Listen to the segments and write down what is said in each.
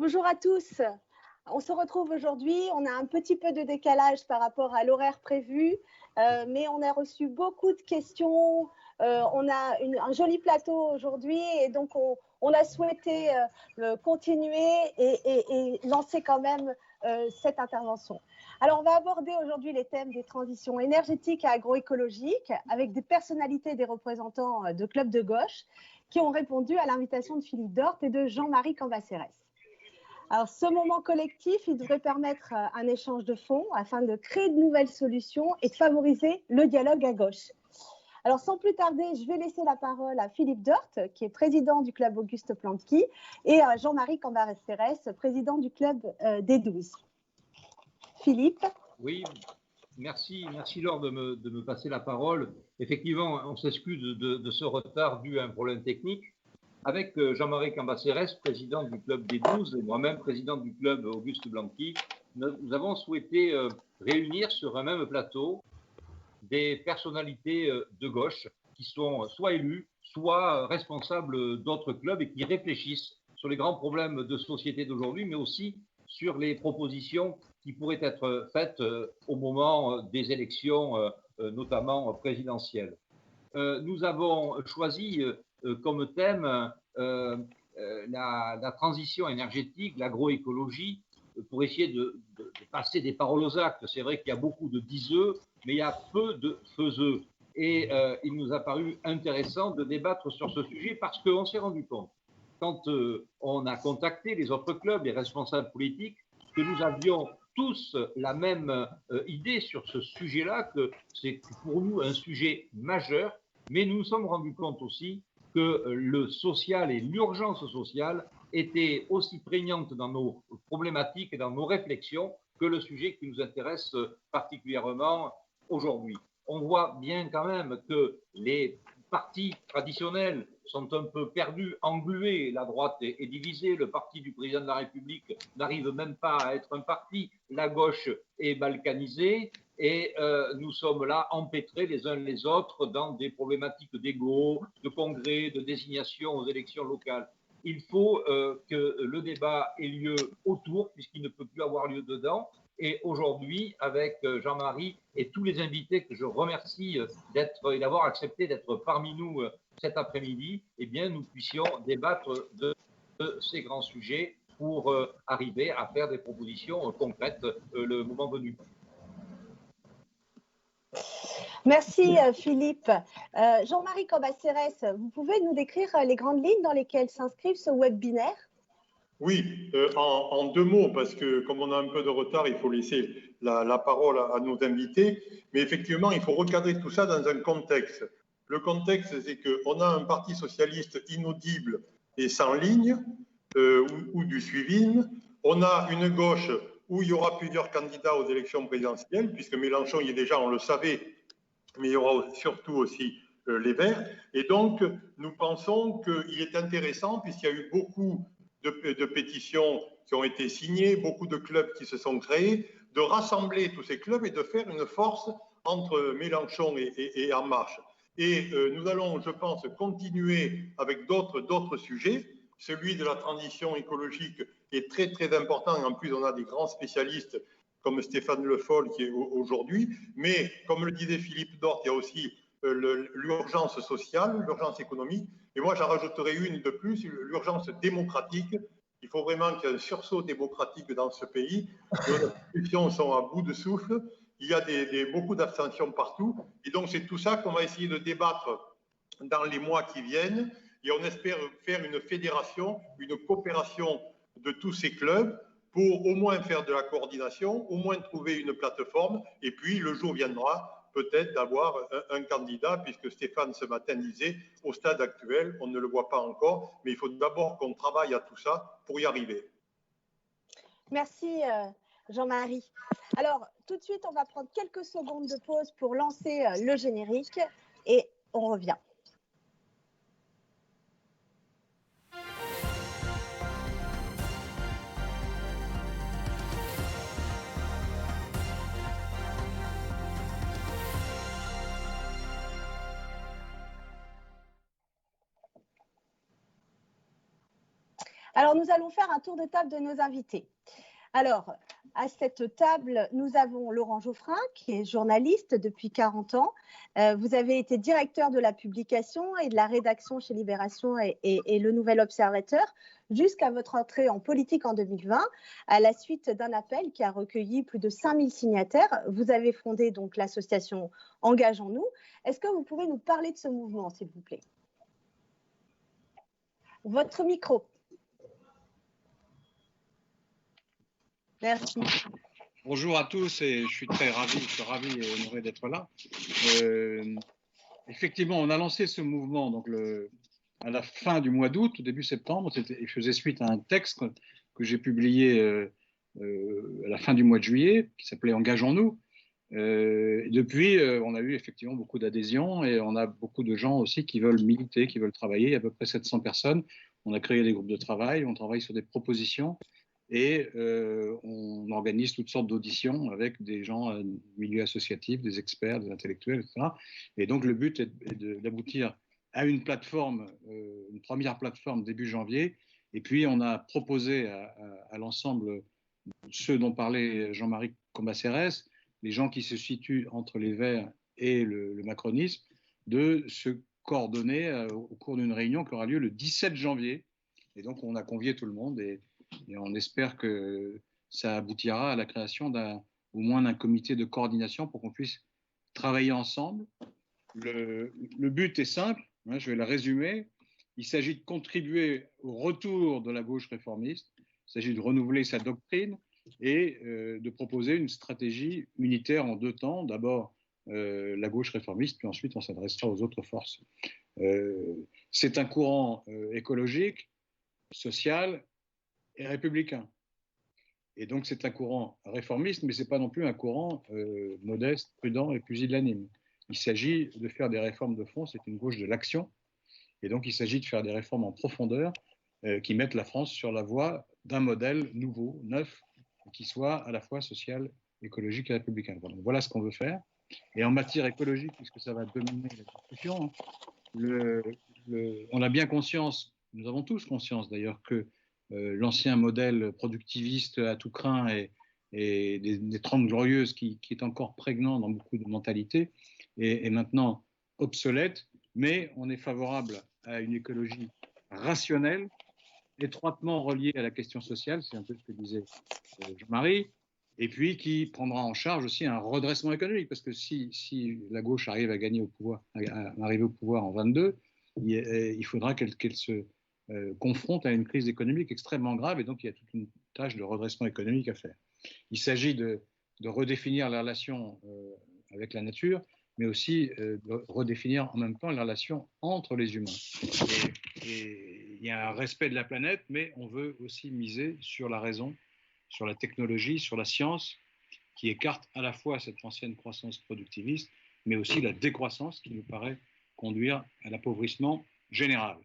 Bonjour à tous. On se retrouve aujourd'hui. On a un petit peu de décalage par rapport à l'horaire prévu, mais on a reçu beaucoup de questions. On a un joli plateau aujourd'hui et donc on a souhaité continuer et lancer quand même cette intervention. Alors, on va aborder aujourd'hui les thèmes des transitions énergétiques et agroécologiques avec des personnalités et des représentants de clubs de gauche qui ont répondu à l'invitation de Philippe Dorte et de Jean-Marie Cambacérès. Alors, ce moment collectif, il devrait permettre un échange de fonds afin de créer de nouvelles solutions et de favoriser le dialogue à gauche. Alors, sans plus tarder, je vais laisser la parole à Philippe Dorte, qui est président du club Auguste Plancky, et à Jean-Marie Cambacérès, président du club des 12. Philippe. Oui, merci Laure de me passer la parole. Effectivement, on s'excuse de ce retard dû à un problème technique. Avec Jean-Marie Cambacérès, président du club des 12, et moi-même président du club Auguste Plancky, nous avons souhaité réunir sur un même plateau des personnalités de gauche qui sont soit élus, soit responsables d'autres clubs et qui réfléchissent sur les grands problèmes de société d'aujourd'hui, mais aussi sur les propositions qui pourraient être faites au moment des élections, notamment présidentielles. Nous avons choisi comme thème la transition énergétique, l'agroécologie, pour essayer de passer des paroles aux actes. C'est vrai qu'il y a beaucoup de diseux, mais il y a peu de faiseux. Et il nous a paru intéressant de débattre sur ce sujet parce qu'on s'est rendu compte, quand on a contacté les autres clubs, les responsables politiques, que nous avions tous la même idée sur ce sujet-là, que c'est pour nous un sujet majeur, mais nous nous sommes rendus compte aussi que le social et l'urgence sociale étaient aussi prégnantes dans nos problématiques et dans nos réflexions que le sujet qui nous intéresse particulièrement aujourd'hui. On voit bien quand même que les partis traditionnels sont un peu perdus, englués, la droite est divisée, le parti du président de la République n'arrive même pas à être un parti, la gauche est balkanisée, et nous sommes là empêtrés les uns les autres dans des problématiques d'ego, de congrès, de désignation aux élections locales. Il faut que le débat ait lieu autour, puisqu'il ne peut plus avoir lieu dedans. Et aujourd'hui, avec Jean-Marie et tous les invités que je remercie d'être et d'avoir accepté d'être parmi nous cet après-midi, eh bien, nous puissions débattre de ces grands sujets pour arriver à faire des propositions concrètes le moment venu. Merci Philippe. Jean-Marie Cambacérès, vous pouvez nous décrire les grandes lignes dans lesquelles s'inscrivent ce webinaire? Oui, en deux mots, parce que comme on a un peu de retard, il faut laisser la parole à nos invités. Mais effectivement, il faut recadrer tout ça dans un contexte. Le contexte, c'est qu'on a un parti socialiste inaudible et sans ligne, ou du suivisme. On a une gauche où il y aura plusieurs candidats aux élections présidentielles, puisque Mélenchon y est déjà, on le savait, mais il y aura surtout aussi les Verts. Et donc, nous pensons qu'il est intéressant, puisqu'il y a eu beaucoup de pétitions qui ont été signées, beaucoup de clubs qui se sont créés, de rassembler tous ces clubs et de faire une force entre Mélenchon et En Marche. Et nous allons, je pense, continuer avec d'autres sujets. Celui de la transition écologique est très, très important. En plus, on a des grands spécialistes comme Stéphane Le Foll qui est aujourd'hui. Mais comme le disait Philippe Dorte, il y a aussi l'urgence sociale, l'urgence économique. Et moi, j'en rajouterai une de plus, l'urgence démocratique. Il faut vraiment qu'il y ait un sursaut démocratique dans ce pays. Les institutions sont à bout de souffle. Il y a beaucoup d'abstention partout. Et donc, c'est tout ça qu'on va essayer de débattre dans les mois qui viennent. Et on espère faire une fédération, une coopération de tous ces clubs pour au moins faire de la coordination, au moins trouver une plateforme. Et puis, le jour viendra peut-être d'avoir un candidat, puisque Stéphane ce matin disait, au stade actuel, on ne le voit pas encore, mais il faut d'abord qu'on travaille à tout ça pour y arriver. Merci Jean-Marie. Alors, tout de suite, on va prendre quelques secondes de pause pour lancer le générique et on revient. Alors, nous allons faire un tour de table de nos invités. Alors, à cette table, nous avons Laurent Geoffrin, qui est journaliste depuis 40 ans. Vous avez été directeur de la publication et de la rédaction chez Libération et Le Nouvel Observateur jusqu'à votre entrée en politique en 2020, à la suite d'un appel qui a recueilli plus de 5000 signataires. Vous avez fondé donc l'association Engageons-nous. Est-ce que vous pouvez nous parler de ce mouvement, s'il vous plaît? Votre micro. Merci. Bonjour à tous et je suis ravi et honoré d'être là. Effectivement, on a lancé ce mouvement donc à la fin du mois d'août, début septembre. Je faisais suite à un texte que j'ai publié à la fin du mois de juillet qui s'appelait Engageons-nous. Depuis, on a eu effectivement beaucoup d'adhésions et on a beaucoup de gens aussi qui veulent militer, qui veulent travailler. Il y a à peu près 700 personnes. On a créé des groupes de travail, on travaille sur des propositions. Et on organise toutes sortes d'auditions avec des gens du milieu associatif, des experts, des intellectuels, etc. Et donc le but est d'aboutir à une plateforme, une première plateforme début janvier. Et puis on a proposé à l'ensemble, ceux dont parlait Jean-Marie Cambacérès, les gens qui se situent entre les Verts et le macronisme, de se coordonner au cours d'une réunion qui aura lieu le 17 janvier. Et donc on a convié tout le monde et on espère que ça aboutira à la création au moins d'un comité de coordination pour qu'on puisse travailler ensemble. Le but est simple, hein, je vais le résumer. Il s'agit de contribuer au retour de la gauche réformiste, il s'agit de renouveler sa doctrine et de proposer une stratégie unitaire en 2 temps. D'abord la gauche réformiste, puis ensuite on s'adressera aux autres forces. C'est un courant écologique, social et républicain. Et donc, c'est un courant réformiste, mais ce n'est pas non plus un courant modeste, prudent et pusillanime. Il s'agit de faire des réformes de fond, c'est une gauche de l'action. Et donc, il s'agit de faire des réformes en profondeur qui mettent la France sur la voie d'un modèle nouveau, neuf, qui soit à la fois social, écologique et républicain. Voilà ce qu'on veut faire. Et en matière écologique, puisque ça va dominer la discussion, on a bien conscience, nous avons tous conscience d'ailleurs, que l'ancien modèle productiviste à tout crin et des 30 glorieuses qui est encore prégnant dans beaucoup de mentalités est maintenant obsolète, mais on est favorable à une écologie rationnelle, étroitement reliée à la question sociale, c'est un peu ce que disait Jean-Marie, et puis qui prendra en charge aussi un redressement économique, parce que si la gauche arrive à gagner au pouvoir, à arriver au pouvoir en 22, il faudra qu'elle se confronte à une crise économique extrêmement grave, et donc il y a toute une tâche de redressement économique à faire. Il s'agit de redéfinir la relation avec la nature, mais aussi de redéfinir en même temps la relation entre les humains. Et il y a un respect de la planète, mais on veut aussi miser sur la raison, sur la technologie, sur la science, qui écarte à la fois cette ancienne croissance productiviste, mais aussi la décroissance qui nous paraît conduire à l'appauvrissement général.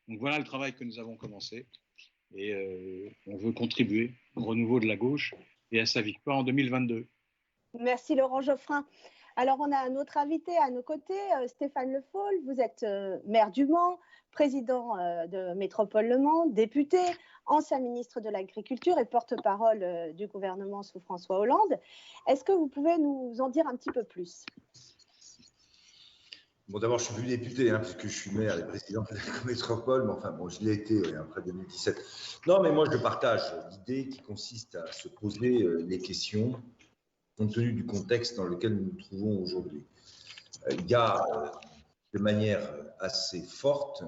Donc voilà le travail que nous avons commencé et on veut contribuer au renouveau de la gauche et à sa victoire en 2022. Merci Laurent Geoffrin. Alors on a un autre invité à nos côtés, Stéphane Le Foll. Vous êtes maire du Mans, président de Métropole Le Mans, député, ancien ministre de l'Agriculture et porte-parole du gouvernement sous François Hollande. Est-ce que vous pouvez nous en dire un petit peu plus ? Bon, d'abord, je suis plus député, puisque je suis maire et président de la métropole, mais enfin, bon, je l'ai été après 2017. Non, mais moi, je partage l'idée qui consiste à se poser les questions compte tenu du contexte dans lequel nous nous trouvons aujourd'hui. Il y a, de manière assez forte,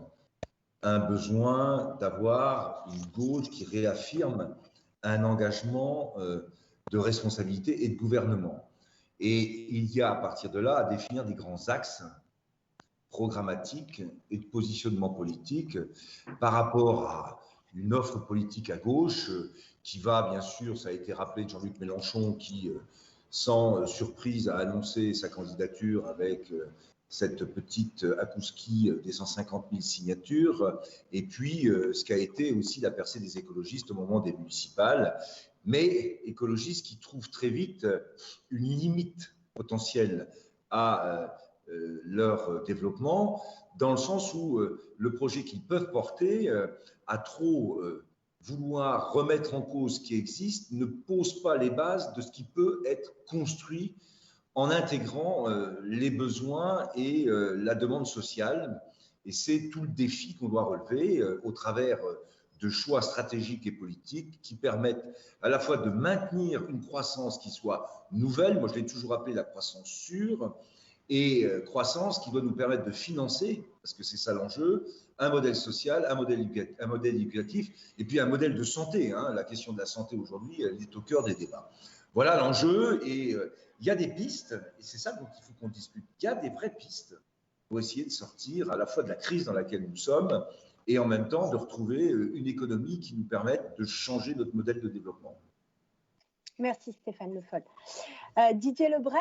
un besoin d'avoir une gauche qui réaffirme un engagement de responsabilité et de gouvernement. Et il y a, à partir de là, à définir des grands axes programmatique et de positionnement politique par rapport à une offre politique à gauche qui va, bien sûr, ça a été rappelé de Jean-Luc Mélenchon qui, sans surprise, a annoncé sa candidature avec cette petite akouski des 150 000 signatures, et puis ce qu'a été aussi la percée des écologistes au moment des municipales, mais écologistes qui trouvent très vite une limite potentielle à leur développement, dans le sens où le projet qu'ils peuvent porter a trop vouloir remettre en cause ce qui existe ne pose pas les bases de ce qui peut être construit en intégrant les besoins et la demande sociale. Et c'est tout le défi qu'on doit relever au travers de choix stratégiques et politiques qui permettent à la fois de maintenir une croissance qui soit nouvelle, moi je l'ai toujours appelé la croissance sûre, et croissance qui doit nous permettre de financer, parce que c'est ça l'enjeu, un modèle social, un modèle éducatif, et puis un modèle de santé. Hein. La question de la santé aujourd'hui, elle est au cœur des débats. Voilà l'enjeu, et il y a des pistes, et c'est ça dont il faut qu'on discute. Il y a des vraies pistes pour essayer de sortir à la fois de la crise dans laquelle nous sommes, et en même temps de retrouver une économie qui nous permette de changer notre modèle de développement. Merci Stéphane Le Foll. Didier Lebret,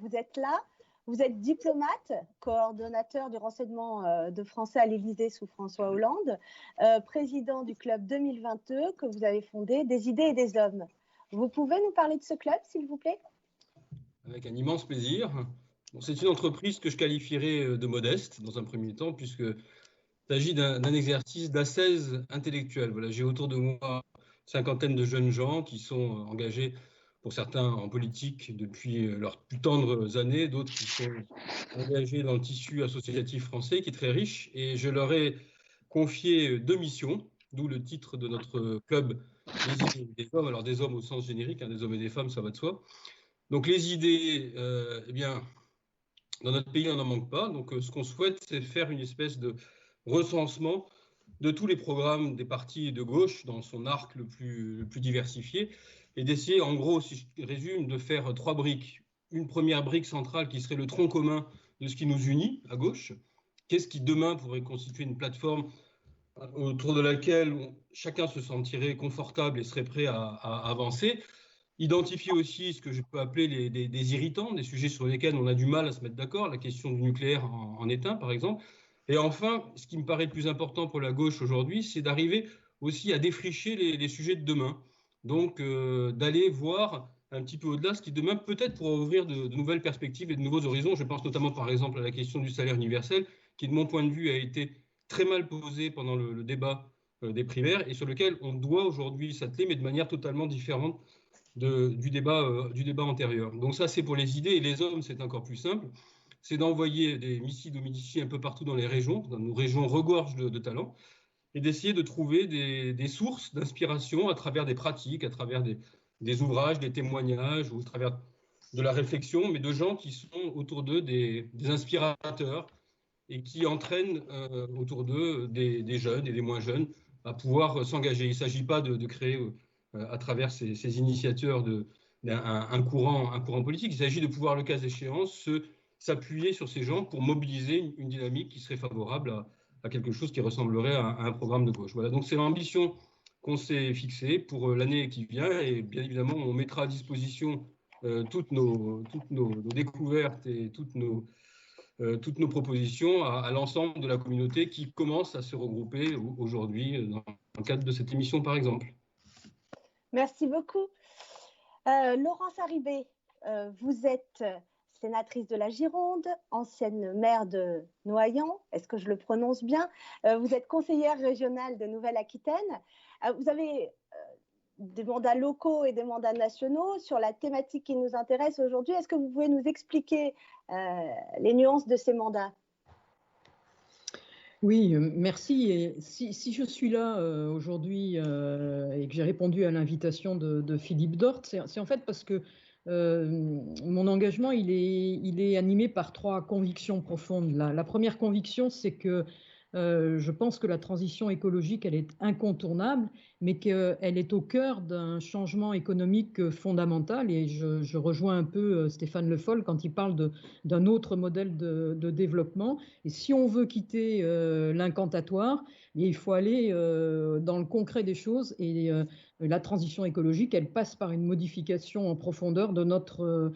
vous êtes là. Vous êtes diplomate, coordonnateur du renseignement de français à l'Élysée sous François Hollande, président du club 2022 que vous avez fondé, des idées et des hommes. Vous pouvez nous parler de ce club, s'il vous plaît? Avec un immense plaisir. Bon, c'est une entreprise que je qualifierais de modeste dans un premier temps, puisque il s'agit d'un exercice d'ascèse intellectuelle. Voilà, j'ai autour de moi une cinquantaine de jeunes gens qui sont engagés, pour certains en politique depuis leurs plus tendres années, d'autres qui sont engagés dans le tissu associatif français qui est très riche. Et je leur ai confié 2 missions, d'où le titre de notre club, les idées des hommes. Alors des hommes au sens générique, hein, des hommes et des femmes, ça va de soi. Donc les idées, eh bien, dans notre pays, on n'en manque pas. Donc ce qu'on souhaite, c'est faire une espèce de recensement de tous les programmes des partis de gauche dans son arc le plus diversifié et d'essayer, en gros, si je résume, de faire 3 briques. Une première brique centrale qui serait le tronc commun de ce qui nous unit à gauche. Qu'est-ce qui demain pourrait constituer une plateforme autour de laquelle chacun se sentirait confortable et serait prêt à avancer. Identifier aussi ce que je peux appeler des irritants, des sujets sur lesquels on a du mal à se mettre d'accord, la question du nucléaire en est un, par exemple. Et enfin, ce qui me paraît le plus important pour la gauche aujourd'hui, c'est d'arriver aussi à défricher les sujets de demain. Donc, d'aller voir un petit peu au-delà, ce qui demain peut-être pourra ouvrir de nouvelles perspectives et de nouveaux horizons. Je pense notamment, par exemple, à la question du salaire universel, qui, de mon point de vue, a été très mal posée pendant le débat des primaires et sur lequel on doit aujourd'hui s'atteler, mais de manière totalement différente du débat antérieur. Donc ça, c'est pour les idées. Et les hommes, c'est encore plus simple. C'est d'envoyer des missiles Dominici un peu partout dans les régions. Dans nos régions regorgent de talents. Et d'essayer de trouver des sources d'inspiration à travers des pratiques, à travers des ouvrages, des témoignages, ou à travers de la réflexion, mais de gens qui sont autour d'eux des inspirateurs et qui entraînent autour d'eux des jeunes et des moins jeunes à pouvoir s'engager. Il ne s'agit pas de créer à travers ces initiateurs un courant politique. Il s'agit de pouvoir, le cas échéant, s'appuyer sur ces gens pour mobiliser une dynamique qui serait favorable à quelque chose qui ressemblerait à un programme de gauche. Voilà, donc c'est l'ambition qu'on s'est fixée pour l'année qui vient et bien évidemment on mettra à disposition toutes nos découvertes et toutes nos propositions à l'ensemble de la communauté qui commence à se regrouper aujourd'hui dans le cadre de cette émission par exemple. Merci beaucoup. Laurence Harribey, vous êtes sénatrice de la Gironde, ancienne maire de Noyant, est-ce que je le prononce bien? Vous êtes conseillère régionale de Nouvelle-Aquitaine. Vous avez des mandats locaux et des mandats nationaux sur la thématique qui nous intéresse aujourd'hui. Est-ce que vous pouvez nous expliquer les nuances de ces mandats? Oui, merci. Et si je suis là aujourd'hui et que j'ai répondu à l'invitation de Philippe Dort, c'est en fait parce que mon engagement, il est animé par 3 convictions profondes. La première conviction, c'est que je pense que la transition écologique, elle est incontournable, mais qu'elle est au cœur d'un changement économique fondamental. Et je rejoins un peu Stéphane Le Foll quand il parle d'un autre modèle de développement. Et si on veut quitter l'incantatoire, il faut aller dans le concret des choses. Et la transition écologique, elle passe par une modification en profondeur de notre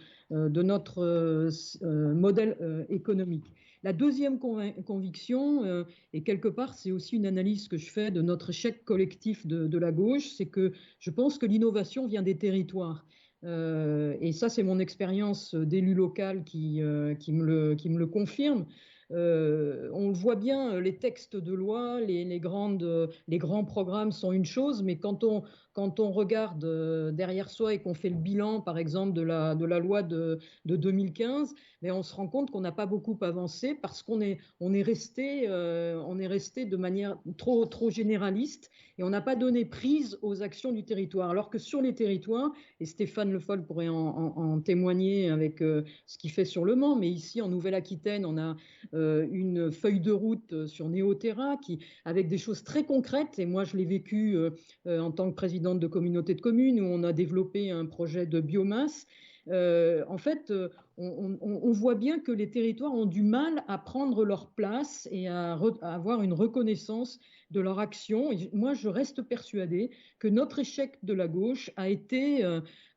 modèle économique. La deuxième conviction, et quelque part c'est aussi une analyse que je fais de notre échec collectif de la gauche, c'est que je pense que l'innovation vient des territoires. Et ça, c'est mon expérience d'élu local qui me le confirme. on voit bien, les textes de loi, les grands programmes sont une chose, mais quand on regarde derrière soi et qu'on fait le bilan, par exemple, de la loi de 2015, mais on se rend compte qu'on n'a pas beaucoup avancé parce qu'on est resté de manière trop généraliste et on n'a pas donné prise aux actions du territoire. Alors que sur les territoires, et Stéphane Le Foll pourrait en témoigner avec ce qu'il fait sur le Mans, mais ici en Nouvelle-Aquitaine, on a une feuille de route sur Néoterra avec des choses très concrètes. Et moi, je l'ai vécu en tant que présidente de communauté de communes où on a développé un projet de biomasse. En fait, on voit bien que les territoires ont du mal à prendre leur place et à avoir une reconnaissance de leur action. Et moi, je reste persuadée que notre échec de la gauche a été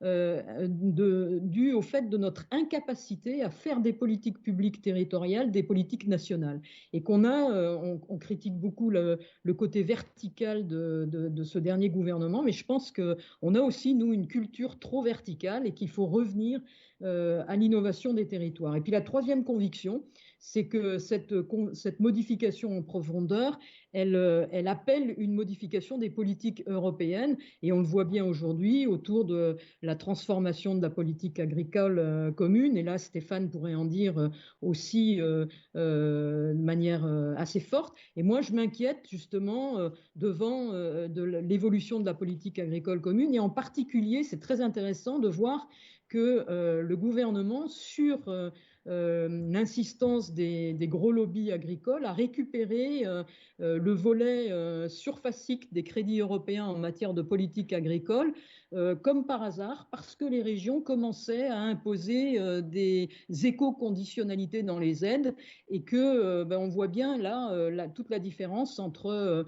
dû au fait de notre incapacité à faire des politiques publiques territoriales, des politiques nationales. Et on critique beaucoup le côté vertical de ce dernier gouvernement, mais je pense qu'on a aussi, nous, une culture trop verticale et qu'il faut revenir à l'innovation des territoires. Et puis la troisième conviction, c'est que cette modification en profondeur, elle appelle une modification des politiques européennes, et on le voit bien aujourd'hui autour de la transformation de la politique agricole commune, et là Stéphane pourrait en dire aussi de manière assez forte. Et moi je m'inquiète justement devant de l'évolution de la politique agricole commune, et en particulier c'est très intéressant de voir que le gouvernement, sur l'insistance des gros lobbies agricoles, a récupéré le volet surfacique des crédits européens en matière de politique agricole, comme par hasard, parce que les régions commençaient à imposer des éco-conditionnalités dans les aides, et que on voit bien là toute la différence entre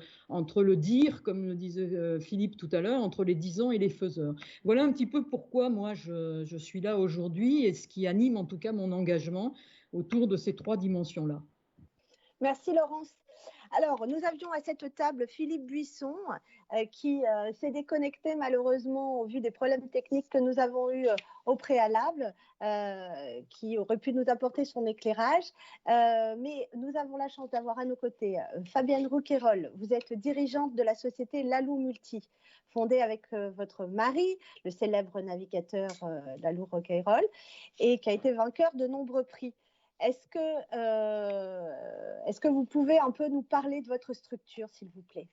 le dire, comme le disait Philippe tout à l'heure, entre les disants et les faiseurs. Voilà un petit peu pourquoi moi je suis là aujourd'hui et ce qui anime en tout cas mon engagement autour de ces trois dimensions-là. Merci Laurence. Alors, nous avions à cette table Philippe Buisson qui s'est déconnecté malheureusement au vu des problèmes techniques que nous avons eus au préalable, qui aurait pu nous apporter son éclairage. Mais nous avons la chance d'avoir à nos côtés Fabienne Rouquayrol. Vous êtes dirigeante de la société Lalou Multi, fondée avec votre mari, le célèbre navigateur Lalou Rouquayrol, et qui a été vainqueur de nombreux prix. Est-ce que vous pouvez un peu nous parler de votre structure, s'il vous plaît?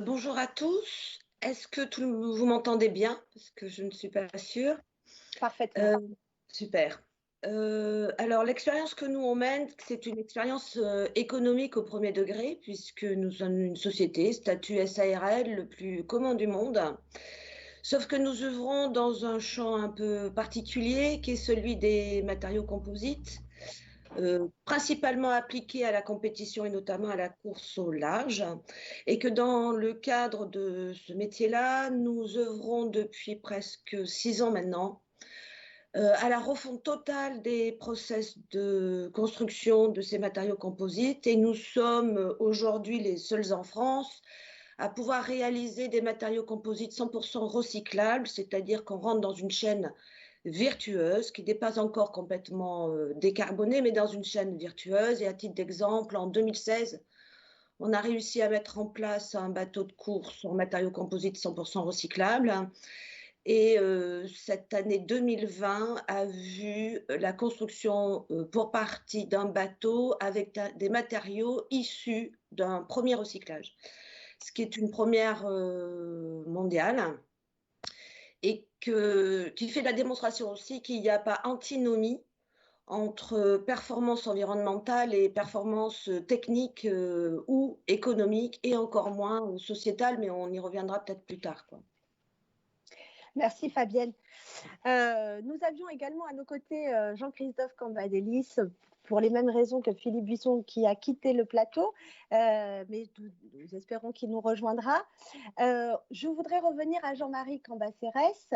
Bonjour à tous. Est-ce que vous m'entendez bien? Parce que je ne suis pas sûre. Parfaitement. Super. Alors, l'expérience que nous on mène, c'est une expérience économique au premier degré, puisque nous sommes une société, statut SARL, le plus commun du monde. Sauf que nous œuvrons dans un champ un peu particulier qui est celui des matériaux composites, principalement appliqués à la compétition et notamment à la course au large. Et que dans le cadre de ce métier-là, nous œuvrons depuis presque 6 ans maintenant à la refonte totale des process de construction de ces matériaux composites. Et nous sommes aujourd'hui les seuls en France à pouvoir réaliser des matériaux composites 100% recyclables, c'est-à-dire qu'on rentre dans une chaîne vertueuse qui n'est pas encore complètement décarbonée, mais dans une chaîne vertueuse. Et à titre d'exemple, en 2016, on a réussi à mettre en place un bateau de course en matériaux composites 100% recyclables. Et cette année 2020 a vu la construction pour partie d'un bateau avec des matériaux issus d'un premier recyclage, ce qui est une première mondiale et qui fait la démonstration aussi qu'il n'y a pas antinomie entre performance environnementale et performance technique ou économique, et encore moins sociétale, mais on y reviendra peut-être plus tard, quoi. Merci Fabienne. Nous avions également à nos côtés Jean-Christophe Cambadélis, pour les mêmes raisons que Philippe Buisson, qui a quitté le plateau, mais nous espérons qu'il nous rejoindra. Je voudrais revenir à Jean-Marie Cambacérès.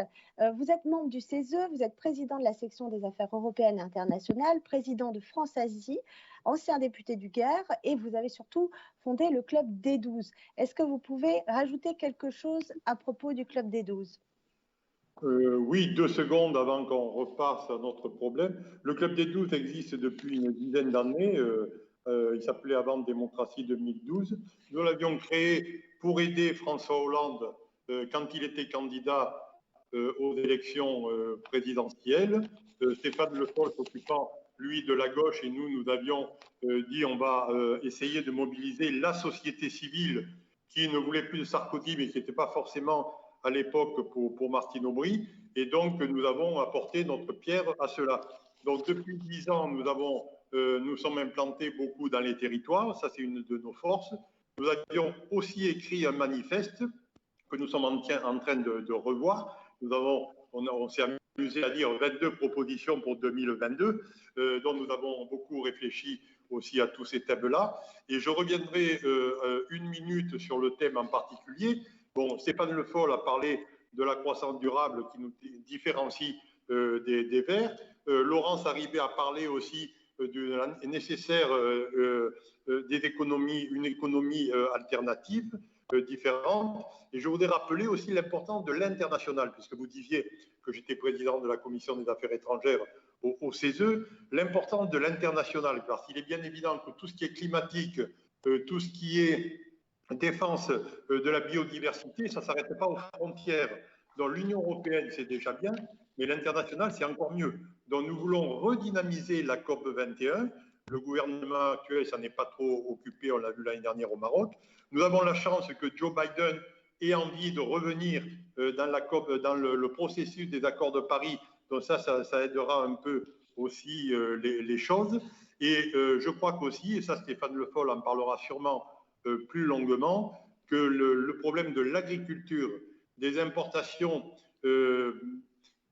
Vous êtes membre du CESE, vous êtes président de la section des affaires européennes et internationales, président de France-Asie, ancien député du Gers, et vous avez surtout fondé le Club D12. Est-ce que vous pouvez rajouter quelque chose à propos du Club D12 ? Oui, 2 secondes avant qu'on repasse à notre problème. Le Club des 12 existe depuis une dizaine d'années. Il s'appelait avant Démocratie 2012. Nous l'avions créé pour aider François Hollande quand il était candidat aux élections présidentielles. Stéphane Le Foll s'occupant, lui, de la gauche, et nous avions dit on va essayer de mobiliser la société civile qui ne voulait plus de Sarkozy, mais qui n'était pas forcément à l'époque pour Martine Aubry. Et donc, nous avons apporté notre pierre à cela. Donc, depuis 10 ans, nous sommes implantés beaucoup dans les territoires. Ça, c'est une de nos forces. Nous avions aussi écrit un manifeste que nous sommes en train de revoir. On s'est amusé à dire 22 propositions pour 2022, dont nous avons beaucoup réfléchi aussi à tous ces thèmes-là. Et je reviendrai 1 minute sur le thème en particulier. Bon, Stéphane Le Foll a parlé de la croissance durable qui nous différencie des Verts. Laurence Harribey a parlé aussi du nécessaire des économies, une économie alternative différente. Et je voudrais rappeler aussi l'importance de l'international, puisque vous disiez que j'étais président de la Commission des Affaires étrangères au CESE, l'importance de l'international, parce qu'il est bien évident que tout ce qui est climatique, tout ce qui est défense de la biodiversité, ça ne s'arrête pas aux frontières. Dans l'Union européenne, c'est déjà bien, mais l'international, c'est encore mieux. Donc nous voulons redynamiser la COP 21. Le gouvernement actuel, ça n'est pas trop occupé, on l'a vu l'année dernière au Maroc. Nous avons la chance que Joe Biden ait envie de revenir dans la COP, dans le processus des accords de Paris. Donc ça aidera un peu aussi les choses. Et je crois qu'aussi, et ça Stéphane Le Foll en parlera sûrement plus longuement, que le problème de l'agriculture, des importations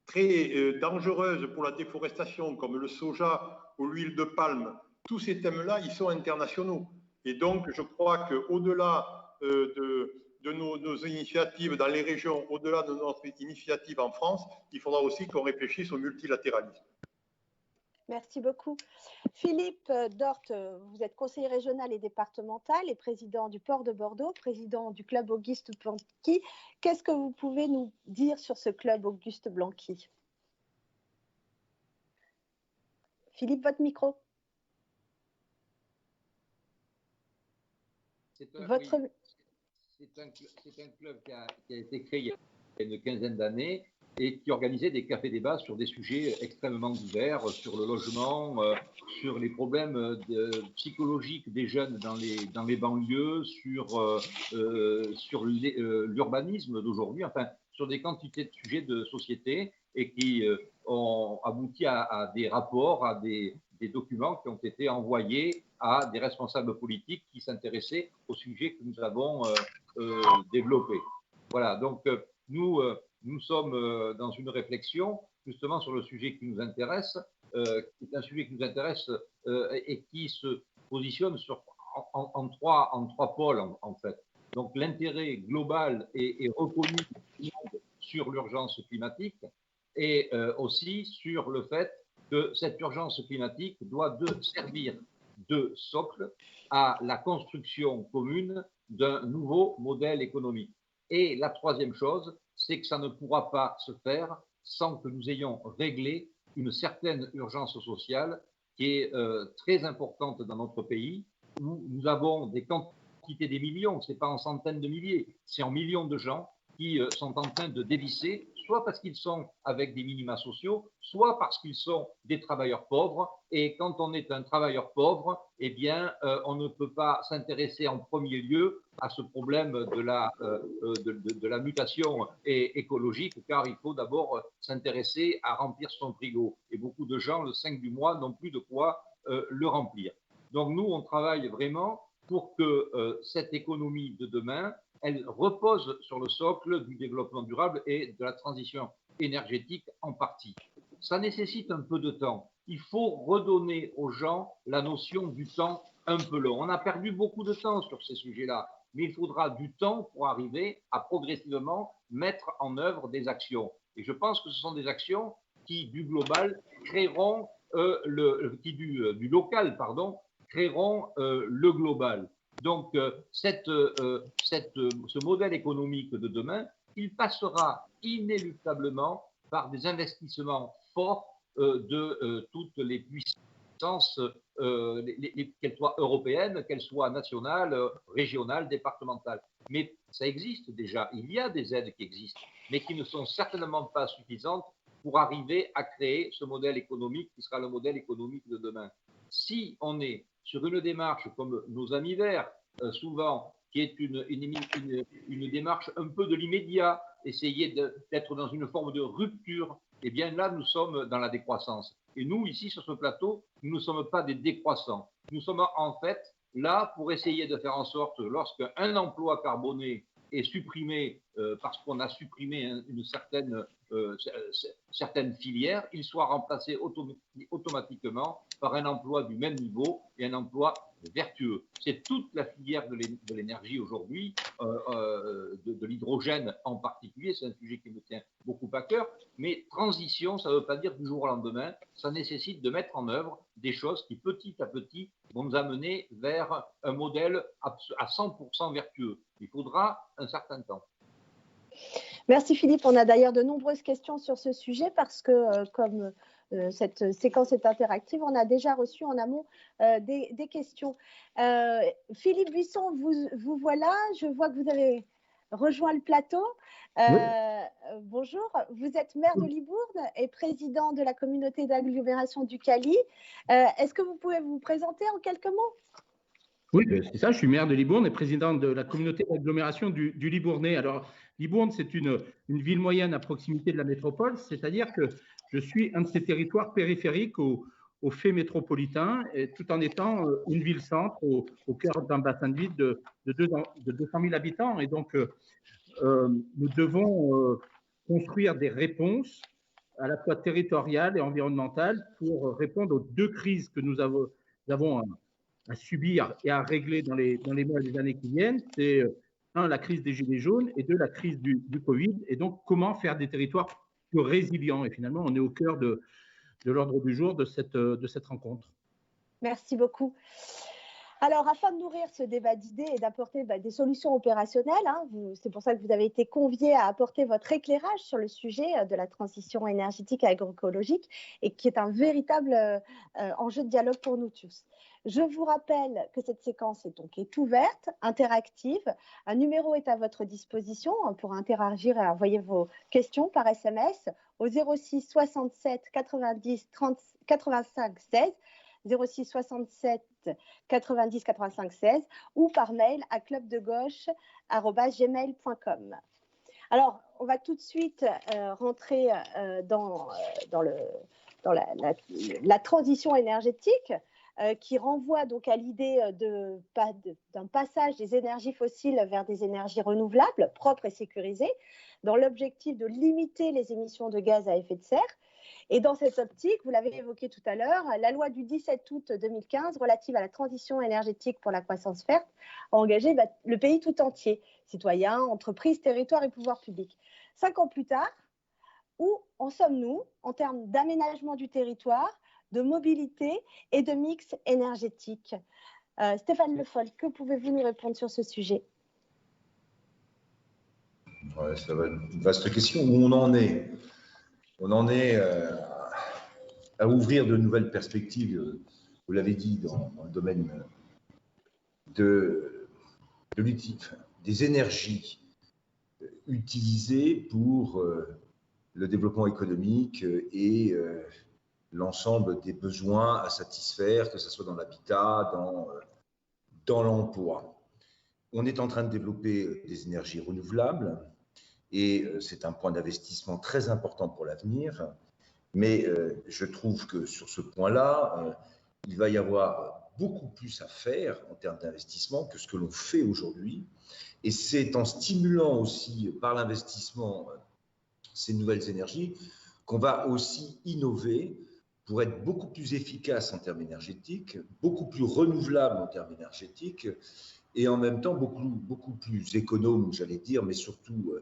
très dangereuses pour la déforestation, comme le soja ou l'huile de palme, tous ces thèmes-là, ils sont internationaux. Et donc, je crois qu'au-delà de nos initiatives dans les régions, au-delà de notre initiative en France, il faudra aussi qu'on réfléchisse au multilatéralisme. Merci beaucoup. Philippe Dort, vous êtes conseiller régional et départemental et président du port de Bordeaux, président du club Auguste Blanqui. Qu'est-ce que vous pouvez nous dire sur ce club Auguste Blanqui? Philippe, votre micro. C'est un club qui a été créé il y a une quinzaine d'années et qui organisait des cafés-débats sur des sujets extrêmement divers, sur le logement, sur les problèmes psychologiques des jeunes dans les banlieues, sur l'urbanisme d'aujourd'hui, enfin, sur des quantités de sujets de société et qui ont abouti à des rapports, à des documents qui ont été envoyés à des responsables politiques qui s'intéressaient au sujet que nous avons développé. Voilà, donc nous sommes dans une réflexion justement sur le sujet qui nous intéresse, qui est un sujet qui nous intéresse et qui se positionne en trois pôles en fait. Donc l'intérêt global est reconnu sur l'urgence climatique et aussi sur le fait que cette urgence climatique doit servir de socle à la construction commune d'un nouveau modèle économique. Et la troisième chose, c'est que ça ne pourra pas se faire sans que nous ayons réglé une certaine urgence sociale qui est très importante dans notre pays, où nous avons des quantités, des millions, ce n'est pas en centaines de milliers, c'est en millions de gens qui sont en train de dévisser, soit parce qu'ils sont avec des minima sociaux, soit parce qu'ils sont des travailleurs pauvres. Et quand on est un travailleur pauvre, eh bien, on ne peut pas s'intéresser en premier lieu à ce problème de la mutation écologique, car il faut d'abord s'intéresser à remplir son frigo. Et beaucoup de gens, le 5 du mois, n'ont plus de quoi le remplir. Donc nous, on travaille vraiment pour que cette économie de demain, elle repose sur le socle du développement durable et de la transition énergétique en partie. Ça nécessite un peu de temps. Il faut redonner aux gens la notion du temps un peu long. On a perdu beaucoup de temps sur ces sujets-là, mais il faudra du temps pour arriver à progressivement mettre en œuvre des actions. Et je pense que ce sont des actions qui, du global, créeront du local, pardon, créeront le global. Donc, ce modèle économique de demain, il passera inéluctablement par des investissements forts de toutes les puissances, qu'elles soient européennes, qu'elles soient nationales, régionales, départementales. Mais ça existe déjà, il y a des aides qui existent, mais qui ne sont certainement pas suffisantes pour arriver à créer ce modèle économique qui sera le modèle économique de demain. Si on est sur une démarche comme nos amis verts, souvent, qui est une démarche un peu de l'immédiat, essayer d'être dans une forme de rupture, eh bien là, nous sommes dans la décroissance. Et nous, ici, sur ce plateau, nous ne sommes pas des décroissants. Nous sommes en fait là pour essayer de faire en sorte, lorsqu'un emploi carboné est supprimé parce qu'on a supprimé une certaine filière, il soit remplacé automatiquement par un emploi du même niveau et un emploi vertueux. C'est toute la filière de l'énergie aujourd'hui, de l'hydrogène en particulier, c'est un sujet qui me tient beaucoup à cœur, mais transition, ça ne veut pas dire du jour au lendemain, ça nécessite de mettre en œuvre des choses qui petit à petit vont nous amener vers un modèle à 100% vertueux. Il faudra un certain temps. Merci Philippe. On a d'ailleurs de nombreuses questions sur ce sujet parce que comme cette séquence est interactive, on a déjà reçu en amont des questions. Philippe Buisson, vous voilà. Je vois que vous avez rejoint le plateau. Oui. Bonjour, vous êtes maire de Libourne et président de la communauté d'agglomération du Cali. Est-ce que vous pouvez vous présenter en quelques mots ? Oui, c'est ça, je suis maire de Libourne et président de la communauté d'agglomération du Libournais. Alors, Libourne, c'est une ville moyenne à proximité de la métropole, c'est-à-dire que je suis un de ces territoires périphériques au fait métropolitain, et tout en étant une ville-centre au cœur d'un bassin de vie de 200 000 habitants. Et donc, nous devons construire des réponses à la fois territoriales et environnementales pour répondre aux deux crises que nous avons à subir et à régler dans les mois et les années qui viennent. C'est un, la crise des gilets jaunes, et deux, la crise du Covid. Et donc, comment faire des territoires plus résilients. Et finalement, on est au cœur de l'ordre du jour de cette rencontre. Merci beaucoup. Alors, afin de nourrir ce débat d'idées et d'apporter des solutions opérationnelles, c'est pour ça que vous avez été conviés à apporter votre éclairage sur le sujet de la transition énergétique et agroécologique, et qui est un véritable enjeu de dialogue pour nous tous. Je vous rappelle que cette séquence est ouverte, interactive. Un numéro est à votre disposition pour interagir et envoyer vos questions par SMS au 06 67 90 30 85 16. 06 67 90 85 16 ou par mail à clubdegauche@gmail.com. Alors, on va tout de suite rentrer dans la transition énergétique qui renvoie donc à l'idée d'un passage des énergies fossiles vers des énergies renouvelables, propres et sécurisées, dans l'objectif de limiter les émissions de gaz à effet de serre. Et dans cette optique, vous l'avez évoqué tout à l'heure, la loi du 17 août 2015 relative à la transition énergétique pour la croissance verte a engagé le pays tout entier, citoyens, entreprises, territoires et pouvoirs publics. 5 ans plus tard, où en sommes-nous en termes d'aménagement du territoire, de mobilité et de mix énergétique? Stéphane Le Foll, que pouvez-vous nous répondre sur ce sujet? Ouais, ça va être une vaste question. Où on en est? On en est à ouvrir de nouvelles perspectives, vous l'avez dit, dans le domaine des énergies utilisées pour le développement économique et l'ensemble des besoins à satisfaire, que ce soit dans l'habitat, dans l'emploi. On est en train de développer des énergies renouvelables, et c'est un point d'investissement très important pour l'avenir. Mais je trouve que sur ce point-là, il va y avoir beaucoup plus à faire en termes d'investissement que ce que l'on fait aujourd'hui. Et c'est en stimulant aussi par l'investissement ces nouvelles énergies qu'on va aussi innover pour être beaucoup plus efficace en termes énergétiques, beaucoup plus renouvelable en termes énergétiques, et en même temps beaucoup plus économe, j'allais dire, mais surtout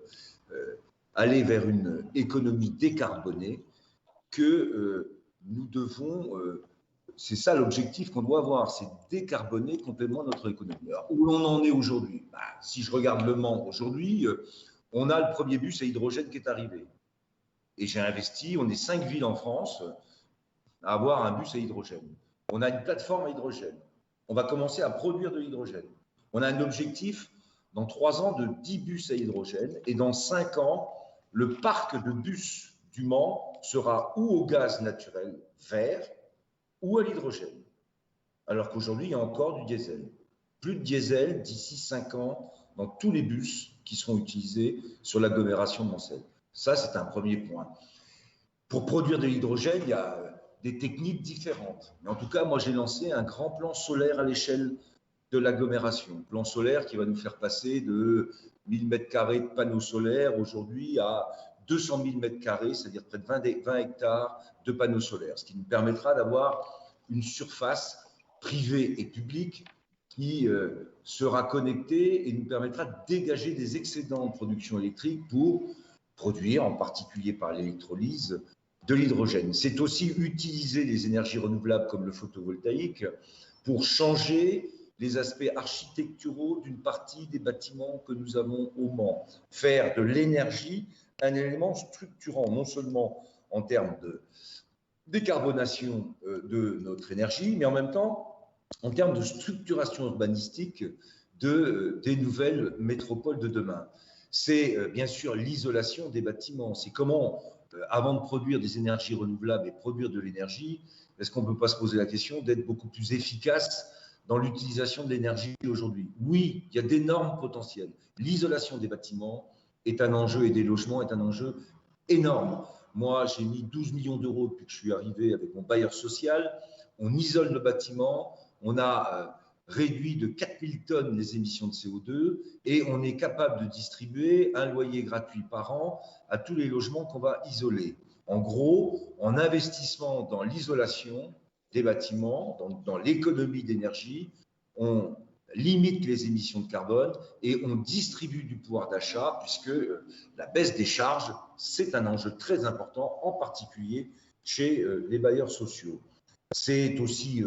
aller vers une économie décarbonée que nous devons, c'est ça l'objectif qu'on doit avoir, c'est décarboner complètement notre économie. Alors, où l'on en est aujourd'hui? Si je regarde Le Mans aujourd'hui, on a le premier bus à hydrogène qui est arrivé. Et j'ai investi, on est 5 villes en France à avoir un bus à hydrogène. On a une plateforme à hydrogène. On va commencer à produire de l'hydrogène. On a un objectif dans 3 ans de 10 bus à hydrogène. Et dans 5 ans, le parc de bus du Mans sera ou au gaz naturel vert ou à l'hydrogène. Alors qu'aujourd'hui, il y a encore du diesel. Plus de diesel d'ici 5 ans dans tous les bus qui seront utilisés sur l'agglomération de Mansell. Ça, c'est un premier point. Pour produire de l'hydrogène, il y a des techniques différentes. Mais en tout cas, moi, j'ai lancé un grand plan solaire à l'échelle de l'agglomération. Plan solaire qui va nous faire passer de 1000 m² de panneaux solaires aujourd'hui à 200 000 m², c'est-à-dire près de 20 hectares de panneaux solaires, ce qui nous permettra d'avoir une surface privée et publique qui sera connectée et nous permettra de dégager des excédents de production électrique pour produire, en particulier par l'électrolyse, de l'hydrogène. C'est aussi utiliser les énergies renouvelables comme le photovoltaïque pour changer les aspects architecturaux d'une partie des bâtiments que nous avons au Mans. Faire de l'énergie un élément structurant, non seulement en termes de décarbonation de notre énergie, mais en même temps en termes de structuration urbanistique des nouvelles métropoles de demain. C'est bien sûr l'isolation des bâtiments. C'est comment, avant de produire des énergies renouvelables et produire de l'énergie, est-ce qu'on ne peut pas se poser la question d'être beaucoup plus efficace dans l'utilisation de l'énergie aujourd'hui? Oui, il y a d'énormes potentiels. L'isolation des bâtiments est un enjeu et des logements est un enjeu énorme. Moi, j'ai mis 12 millions d'euros depuis que je suis arrivé avec mon bailleur social. On isole le bâtiment, on a réduit de 4000 tonnes les émissions de CO2 et on est capable de distribuer un loyer gratuit par an à tous les logements qu'on va isoler. En gros, en investissement dans l'isolation des bâtiments, dans l'économie d'énergie, on limite les émissions de carbone et on distribue du pouvoir d'achat puisque la baisse des charges, c'est un enjeu très important, en particulier chez les bailleurs sociaux. C'est aussi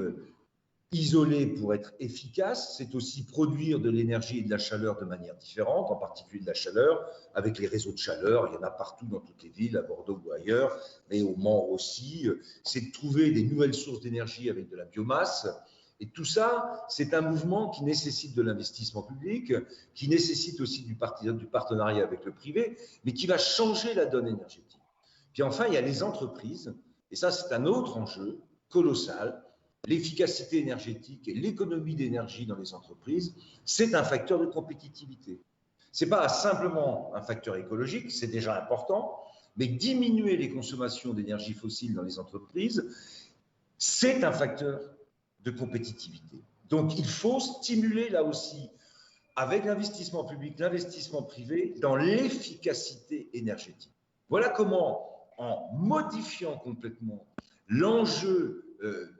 isoler pour être efficace, c'est aussi produire de l'énergie et de la chaleur de manière différente, en particulier de la chaleur, avec les réseaux de chaleur, il y en a partout dans toutes les villes, à Bordeaux ou ailleurs, mais au Mans aussi, c'est de trouver des nouvelles sources d'énergie avec de la biomasse. Et tout ça, c'est un mouvement qui nécessite de l'investissement public, qui nécessite aussi du partenariat avec le privé, mais qui va changer la donne énergétique. Puis enfin, il y a les entreprises, et ça, c'est un autre enjeu colossal. L'efficacité énergétique et l'économie d'énergie dans les entreprises, c'est un facteur de compétitivité. Ce n'est pas simplement un facteur écologique, c'est déjà important, mais diminuer les consommations d'énergie fossile dans les entreprises, c'est un facteur de compétitivité. Donc, il faut stimuler là aussi, avec l'investissement public, l'investissement privé, dans l'efficacité énergétique. Voilà comment, en modifiant complètement l'enjeu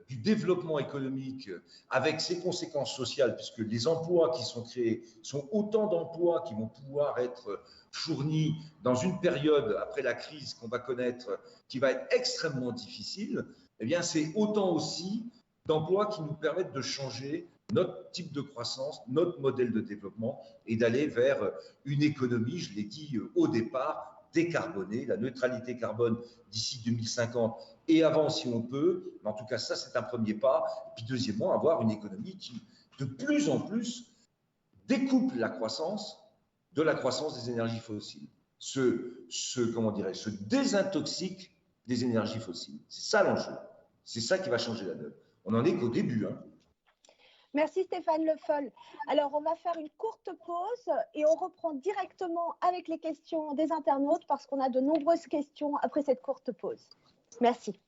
du développement économique avec ses conséquences sociales, puisque les emplois qui sont créés sont autant d'emplois qui vont pouvoir être fournis dans une période après la crise qu'on va connaître, qui va être extrêmement difficile, eh bien c'est autant aussi d'emplois qui nous permettent de changer notre type de croissance, notre modèle de développement et d'aller vers une économie, je l'ai dit au départ, décarbonée, la neutralité carbone d'ici 2050 et avant si on peut. Mais en tout cas, ça, c'est un premier pas. Et puis deuxièmement, avoir une économie qui, de plus en plus, découple la croissance de la croissance des énergies fossiles. Se désintoxique des énergies fossiles. C'est ça l'enjeu. C'est ça qui va changer la donne. On n'en est qu'au début. Merci Stéphane Le Foll. Alors, on va faire une courte pause et on reprend directement avec les questions des internautes parce qu'on a de nombreuses questions après cette courte pause. Merci.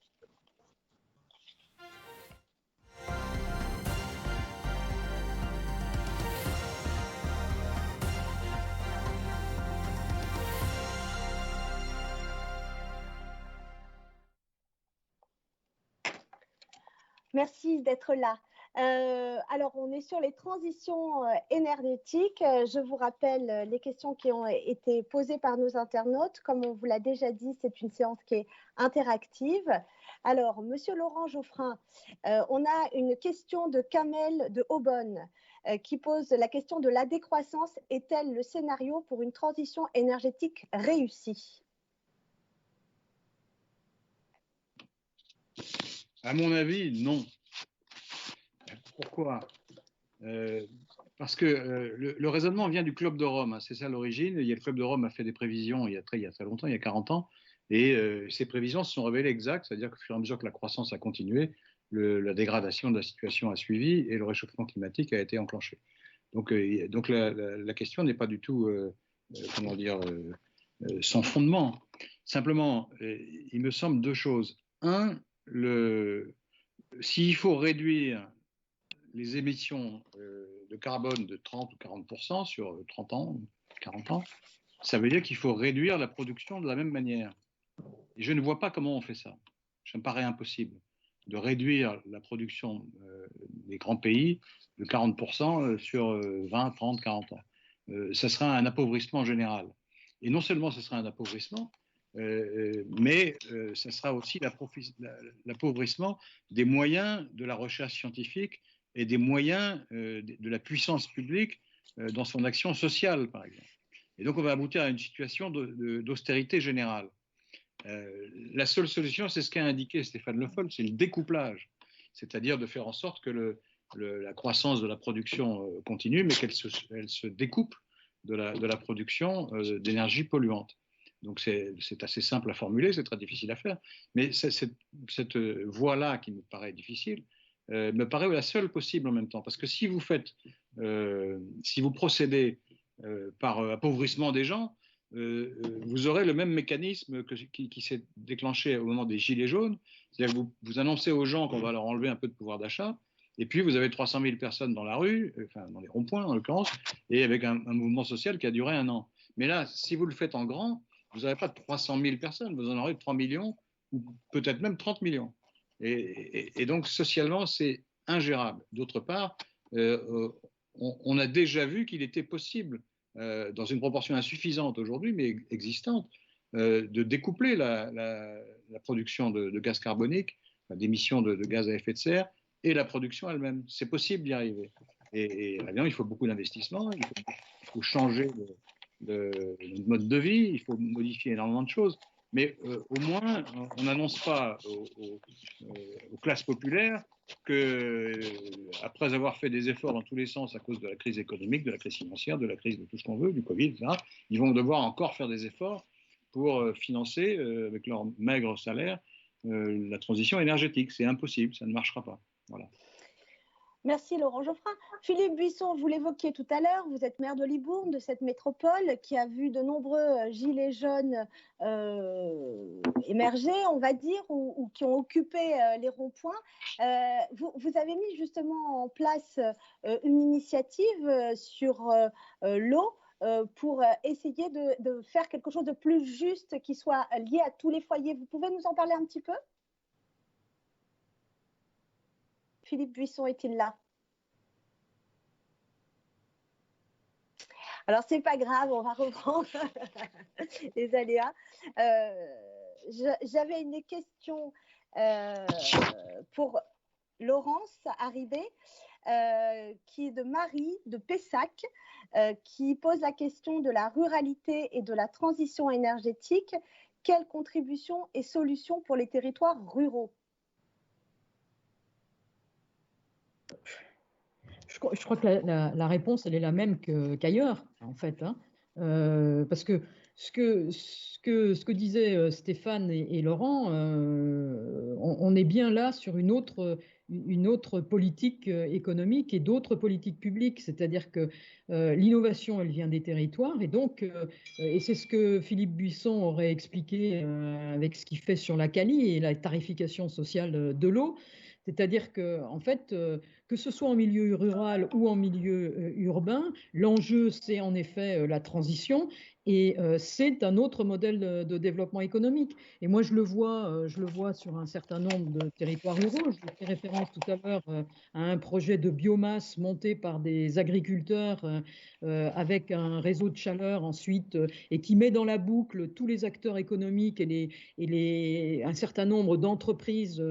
Merci d'être là. Alors, on est sur les transitions énergétiques. Je vous rappelle les questions qui ont été posées par nos internautes. Comme on vous l'a déjà dit, c'est une séance qui est interactive. Alors, Monsieur Laurent Geoffrin, on a une question de Kamel de Aubonne qui pose la question de la décroissance est-elle le scénario pour une transition énergétique réussie? À mon avis, non. Pourquoi? Parce que le raisonnement vient du Club de Rome, hein, c'est ça l'origine. Le Club de Rome a fait des prévisions il y a très longtemps, il y a 40 ans, et ces prévisions se sont révélées exactes, c'est-à-dire qu'au fur et à mesure que la croissance a continué, la dégradation de la situation a suivi et le réchauffement climatique a été enclenché. Donc la question n'est pas du tout, comment dire, sans fondement. Simplement, il me semble deux choses. Un, s'il faut réduire les émissions de carbone de 30 ou 40% sur 30 ans, 40 ans, ça veut dire qu'il faut réduire la production de la même manière. Et je ne vois pas comment on fait ça. Ça me paraît impossible de réduire la production des grands pays de 40% sur 20, 30, 40 ans. Ça sera un appauvrissement général. Et non seulement ce sera un appauvrissement, mais ça sera aussi l'appauvrissement des moyens de la recherche scientifique et des moyens de la puissance publique dans son action sociale, par exemple. Et donc, on va aboutir à une situation d'austérité générale. La seule solution, c'est ce qu'a indiqué Stéphane Le Foll, c'est le découplage, c'est-à-dire de faire en sorte que la croissance de la production continue, mais qu'elle se découpe de la production d'énergie polluante. Donc, c'est assez simple à formuler, c'est très difficile à faire, mais cette voie-là qui me paraît difficile, me paraît la seule possible en même temps. Parce que si vous procédez par appauvrissement des gens, vous aurez le même mécanisme qui s'est déclenché au moment des Gilets jaunes. C'est-à-dire que vous annoncez aux gens qu'on va leur enlever un peu de pouvoir d'achat, et puis vous avez 300 000 personnes dans la rue, enfin dans les ronds-points en l'occurrence, et avec un mouvement social qui a duré 1 an. Mais là, si vous le faites en grand, vous n'aurez pas 300 000 personnes, vous en aurez 3 millions, ou peut-être même 30 millions. Et donc, socialement, c'est ingérable. D'autre part, on a déjà vu qu'il était possible, dans une proportion insuffisante aujourd'hui, mais existante, de découpler la production de gaz carbonique, d'émissions de gaz à effet de serre, et la production elle-même. C'est possible d'y arriver. Et il faut beaucoup d'investissement, il faut changer de mode de vie, il faut modifier énormément de choses. Mais au moins, on n'annonce pas aux classes populaires qu'après avoir fait des efforts dans tous les sens à cause de la crise économique, de la crise financière, de la crise de tout ce qu'on veut, du Covid, etc., ils vont devoir encore faire des efforts pour financer, avec leur maigre salaire, la transition énergétique. C'est impossible, ça ne marchera pas. Voilà. Merci Laurent Geoffrin. Philippe Buisson, vous l'évoquiez tout à l'heure, vous êtes maire de Libourne, de cette métropole qui a vu de nombreux gilets jaunes émerger, on va dire, ou qui ont occupé les ronds-points. Vous avez mis justement en place une initiative sur l'eau pour essayer de faire quelque chose de plus juste qui soit lié à tous les foyers. Vous pouvez nous en parler un petit peu ? Philippe Buisson est-il là? Alors, c'est pas grave, on va reprendre les aléas. J'avais une question pour Laurence Haribé, qui est de Marie de Pessac, qui pose la question de la ruralité et de la transition énergétique. Quelles contributions et solutions pour les territoires ruraux? Je crois que la réponse, elle est la même qu'ailleurs, en fait. Hein. Parce que ce que disaient Stéphane et Laurent, on est bien là sur une autre politique économique et d'autres politiques publiques. C'est-à-dire que l'innovation, elle vient des territoires. Et donc, et c'est ce que Philippe Buisson aurait expliqué avec ce qu'il fait sur la CALI et la tarification sociale de l'eau. C'est-à-dire que, en fait, que ce soit en milieu rural ou en milieu urbain. L'enjeu, c'est en effet la transition. Et c'est un autre modèle de développement économique. Et moi, je le vois sur un certain nombre de territoires ruraux. Je fais référence tout à l'heure à un projet de biomasse monté par des agriculteurs avec un réseau de chaleur ensuite et qui met dans la boucle tous les acteurs économiques et un certain nombre d'entreprises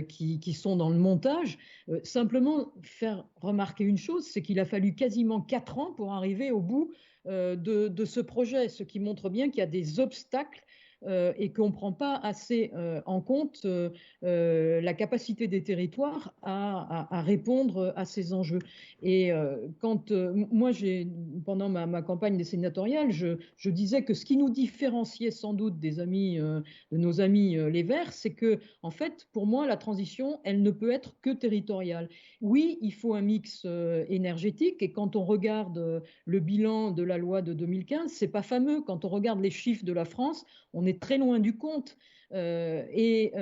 qui sont dans le montage. Simplement faire remarquer une chose, c'est qu'il a fallu quasiment 4 ans pour arriver au bout de ce projet, ce qui montre bien qu'il y a des obstacles et qu'on ne prend pas assez en compte la capacité des territoires à répondre à ces enjeux. Et quand moi, pendant ma campagne des sénatoriales, je disais que ce qui nous différenciait sans doute des amis, de nos amis les Verts, c'est que, en fait, pour moi, la transition, elle ne peut être que territoriale. Oui, il faut un mix énergétique, et quand on regarde le bilan de la loi de 2015, c'est pas fameux. Quand on regarde les chiffres de la France, on est très loin du compte. Et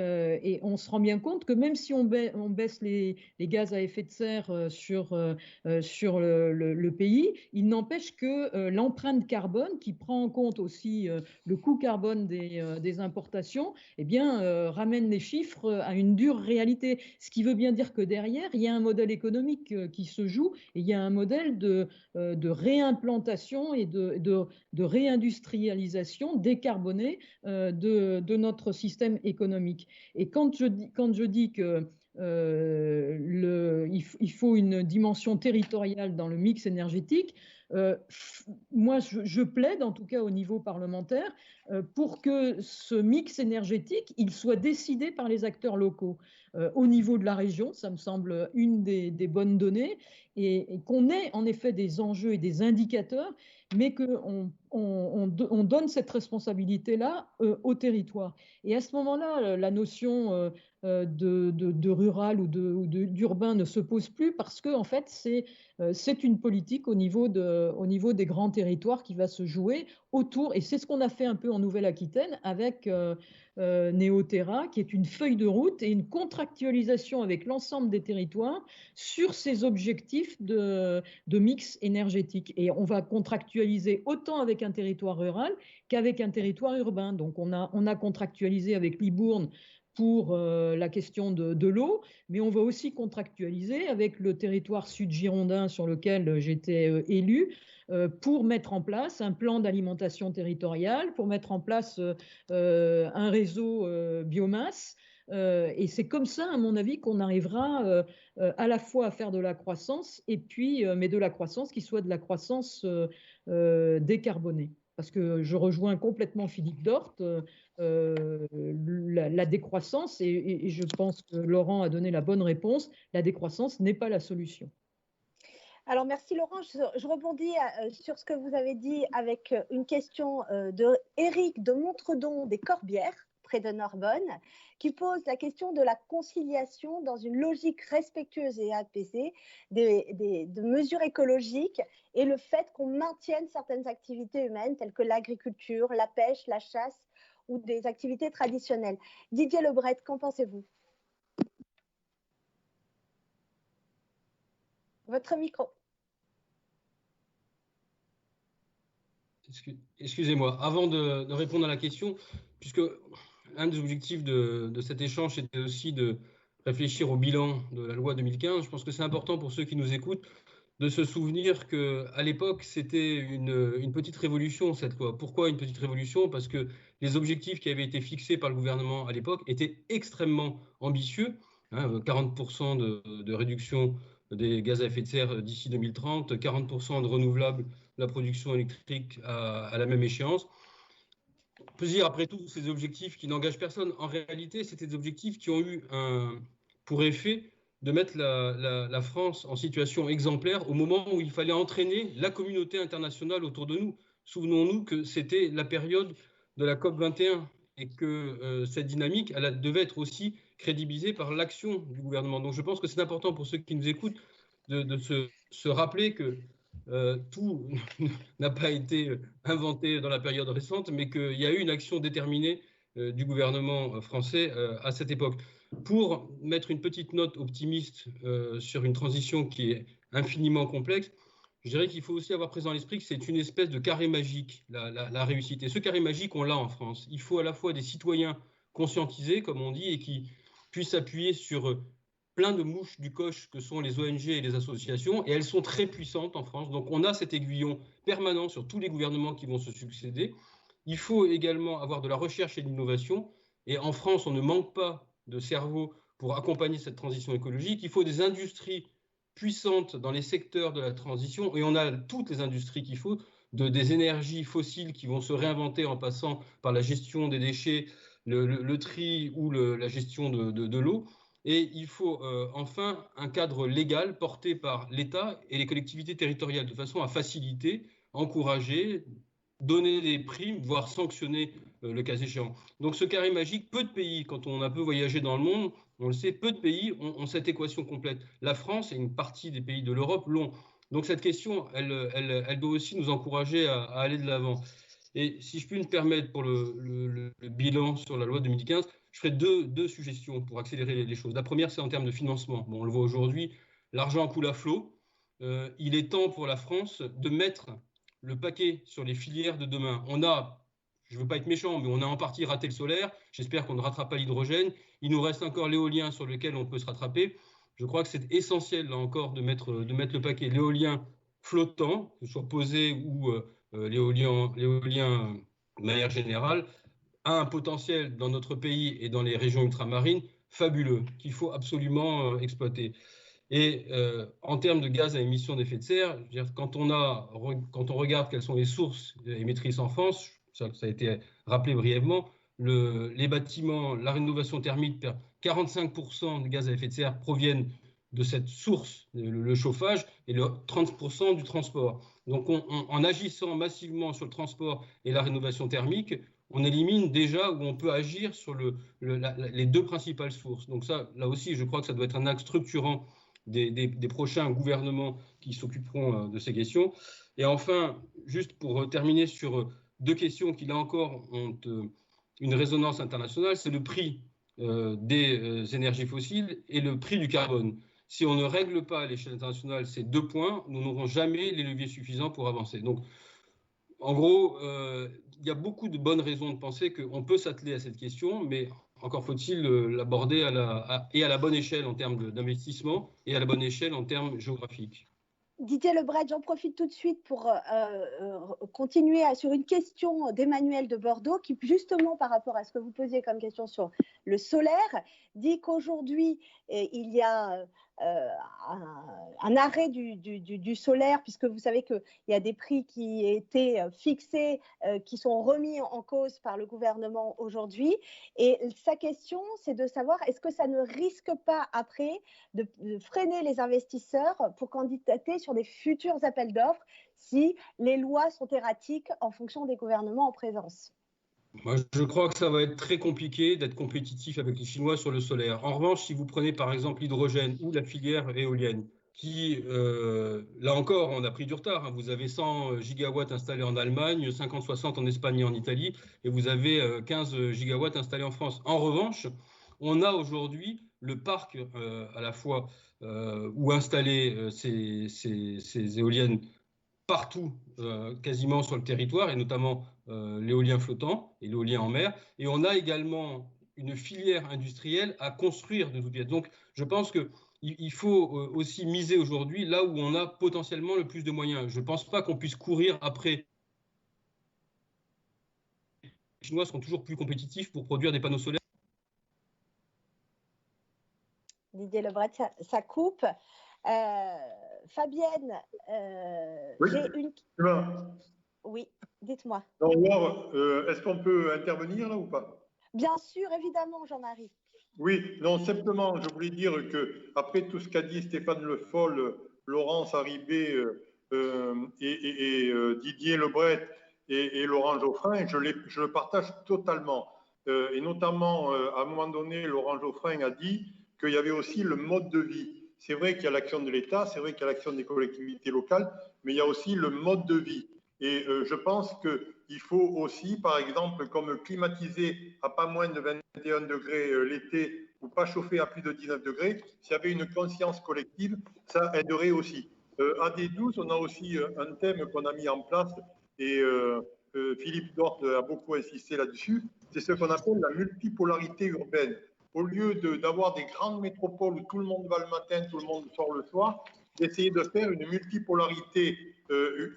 on se rend bien compte que même si on baisse les gaz à effet de serre sur le pays, il n'empêche que l'empreinte carbone, qui prend en compte aussi le coût carbone des importations, eh bien, ramène les chiffres à une dure réalité. Ce qui veut bien dire que derrière, il y a un modèle économique qui se joue, et il y a un modèle de réimplantation et de réindustrialisation décarbonée de notre système économique. Et quand je dis que il faut une dimension territoriale dans le mix énergétique, moi je plaide, en tout cas au niveau parlementaire, pour que ce mix énergétique, il soit décidé par les acteurs locaux. Au niveau de la région, ça me semble une des bonnes données, et qu'on ait en effet des enjeux et des indicateurs, mais qu'on donne cette responsabilité-là au territoire. Et à ce moment-là, la notion de rural ou d'urbain ne se pose plus, parce que en fait, c'est une politique au niveau des grands territoires qui va se jouer autour, et c'est ce qu'on a fait un peu en Nouvelle-Aquitaine avec Néoterra, qui est une feuille de route et une contractualisation avec l'ensemble des territoires sur ces objectifs de mix énergétique. Et on va contractualiser autant avec un territoire rural qu'avec un territoire urbain. Donc on a contractualisé avec Libourne pour la question de l'eau, mais on va aussi contractualiser avec le territoire sud-girondin sur lequel j'étais élu, pour mettre en place un plan d'alimentation territoriale, pour mettre en place un réseau biomasse. Et c'est comme ça, à mon avis, qu'on arrivera à la fois à faire de la croissance, et puis, mais de la croissance qui soit de la croissance décarbonée. Parce que je rejoins complètement Philippe Dort, la décroissance, et je pense que Laurent a donné la bonne réponse, la décroissance n'est pas la solution. Alors, merci Laurent. Je rebondis sur ce que vous avez dit avec une question de Éric de Montredon des Corbières, près de Narbonne, qui pose la question de la conciliation dans une logique respectueuse et apaisée de mesures écologiques et le fait qu'on maintienne certaines activités humaines telles que l'agriculture, la pêche, la chasse ou des activités traditionnelles. Didier Lebret, qu'en pensez-vous? Votre micro. Excusez-moi, avant de répondre à la question, puisque un des objectifs de cet échange c'était aussi de réfléchir au bilan de la loi 2015, je pense que c'est important pour ceux qui nous écoutent de se souvenir qu'à l'époque, c'était une petite révolution, cette loi. Pourquoi une petite révolution? Parce que les objectifs qui avaient été fixés par le gouvernement à l'époque étaient extrêmement ambitieux, 40% de réduction des gaz à effet de serre d'ici 2030, 40% de renouvelables, la production électrique à la même échéance. On peut se dire, après tout, ces objectifs qui n'engagent personne, en réalité, c'était des objectifs qui ont eu pour effet de mettre la France en situation exemplaire au moment où il fallait entraîner la communauté internationale autour de nous. Souvenons-nous que c'était la période de la COP21 et que cette dynamique, elle devait être aussi crédibilisée par l'action du gouvernement. Donc je pense que c'est important pour ceux qui nous écoutent de se rappeler que tout n'a pas été inventé dans la période récente, mais qu'il y a eu une action déterminée du gouvernement français à cette époque. Pour mettre une petite note optimiste sur une transition qui est infiniment complexe, je dirais qu'il faut aussi avoir présent à l'esprit que c'est une espèce de carré magique, la réussite. Et ce carré magique, on l'a en France. Il faut à la fois des citoyens conscientisés, comme on dit, et qui puissent s'appuyer sur plein de mouches du coche que sont les ONG et les associations, et elles sont très puissantes en France. Donc on a cet aiguillon permanent sur tous les gouvernements qui vont se succéder. Il faut également avoir de la recherche et de l'innovation, et en France, on ne manque pas de cerveau pour accompagner cette transition écologique. Il faut des industries puissantes dans les secteurs de la transition, et on a toutes les industries qu'il faut, des énergies fossiles qui vont se réinventer en passant par la gestion des déchets, le tri ou la gestion de l'eau. Et il faut enfin un cadre légal porté par l'État et les collectivités territoriales, de façon à faciliter, encourager, donner des primes, voire sanctionner le cas échéant. Donc ce carré magique, peu de pays, quand on a peu voyagé dans le monde, on le sait, peu de pays ont cette équation complète. La France et une partie des pays de l'Europe l'ont. Donc cette question, elle doit aussi nous encourager à aller de l'avant. Et si je puis me permettre pour le bilan sur la loi 2015, je ferai deux suggestions pour accélérer les choses. La première, c'est en termes de financement. Bon, on le voit aujourd'hui, l'argent coule à flot. Il est temps pour la France de mettre le paquet sur les filières de demain. On a, je ne veux pas être méchant, mais on a en partie raté le solaire. J'espère qu'on ne rattrape pas l'hydrogène. Il nous reste encore l'éolien sur lequel on peut se rattraper. Je crois que c'est essentiel, là encore, de mettre le paquet. L'éolien flottant, que ce soit posé ou l'éolien de manière générale, a un potentiel dans notre pays et dans les régions ultramarines fabuleux, qu'il faut absolument exploiter. Et en termes de gaz à émissions d'effet de serre, je veux dire, quand on regarde quelles sont les sources émettrices en France, ça a été rappelé brièvement, les bâtiments, la rénovation thermique, 45% de gaz à effet de serre proviennent de cette source, le chauffage, et le 30% du transport. Donc en agissant massivement sur le transport et la rénovation thermique, on élimine déjà où on peut agir sur les deux principales sources. Donc ça, là aussi, je crois que ça doit être un axe structurant des prochains gouvernements qui s'occuperont de ces questions. Et enfin, juste pour terminer sur deux questions qui, là encore, ont une résonance internationale, c'est le prix des énergies fossiles et le prix du carbone. Si on ne règle pas à l'échelle internationale ces deux points, nous n'aurons jamais les leviers suffisants pour avancer. Donc, en gros, il y a beaucoup de bonnes raisons de penser qu'on peut s'atteler à cette question, mais encore faut-il l'aborder à la bonne échelle en termes d'investissement et à la bonne échelle en termes géographiques. Didier Lebret, j'en profite tout de suite pour continuer sur une question d'Emmanuel de Bordeaux qui, justement, par rapport à ce que vous posiez comme question sur le solaire, dit qu'aujourd'hui, il y a un arrêt du solaire, puisque vous savez qu'il y a des prix qui étaient fixés, qui sont remis en cause par le gouvernement aujourd'hui. Et sa question, c'est de savoir, est-ce que ça ne risque pas après de freiner les investisseurs pour candidater sur des futurs appels d'offres si les lois sont erratiques en fonction des gouvernements en présence? Moi, je crois que ça va être très compliqué d'être compétitif avec les Chinois sur le solaire. En revanche, si vous prenez par exemple l'hydrogène ou la filière éolienne, qui, là encore, on a pris du retard. Hein. Vous avez 100 gigawatts installés en Allemagne, 50-60 en Espagne et en Italie, et vous avez 15 gigawatts installés en France. En revanche, on a aujourd'hui le parc à la fois où installer ces éoliennes partout, quasiment sur le territoire, et notamment l'éolien flottant et l'éolien en mer. Et on a également une filière industrielle à construire de toutes pièces. Donc, je pense qu'il faut aussi miser aujourd'hui là où on a potentiellement le plus de moyens. Je ne pense pas qu'on puisse courir après. Les Chinois seront toujours plus compétitifs pour produire des panneaux solaires. Didier Lebret, ça coupe. Fabienne, oui, j'ai une... Oui, dites-moi. Est-ce qu'on peut intervenir là ou pas? Bien sûr, évidemment, Jean-Marie. Oui, non, simplement, je voulais dire que après tout ce qu'a dit Stéphane Le Foll, Laurence Harribey et Didier Lebret et Laurent Geoffrin, je le partage totalement. Et notamment, à un moment donné, Laurent Geoffrin a dit qu'il y avait aussi le mode de vie. C'est vrai qu'il y a l'action de l'État, c'est vrai qu'il y a l'action des collectivités locales, mais il y a aussi le mode de vie. Et je pense que il faut aussi, par exemple, comme climatiser à pas moins de 21 degrés l'été ou pas chauffer à plus de 19 degrés, s'il y avait une conscience collective, ça aiderait aussi. À D12, on a aussi un thème qu'on a mis en place et Philippe Dort a beaucoup insisté là-dessus, c'est ce qu'on appelle la multipolarité urbaine. Au lieu d'avoir des grandes métropoles où tout le monde va le matin, tout le monde sort le soir, d'essayer de faire une multipolarité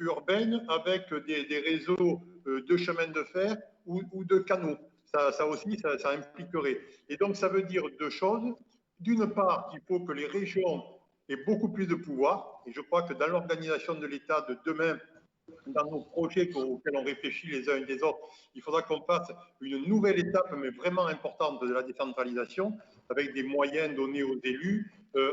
urbaine avec des réseaux de chemins de fer ou de canaux. Ça aussi, ça impliquerait. Et donc, ça veut dire deux choses. D'une part, il faut que les régions aient beaucoup plus de pouvoir. Et je crois que dans l'organisation de l'État de demain, dans nos projets auxquels on réfléchit les uns et les autres, il faudra qu'on fasse une nouvelle étape, mais vraiment importante, de la décentralisation, avec des moyens donnés aux élus,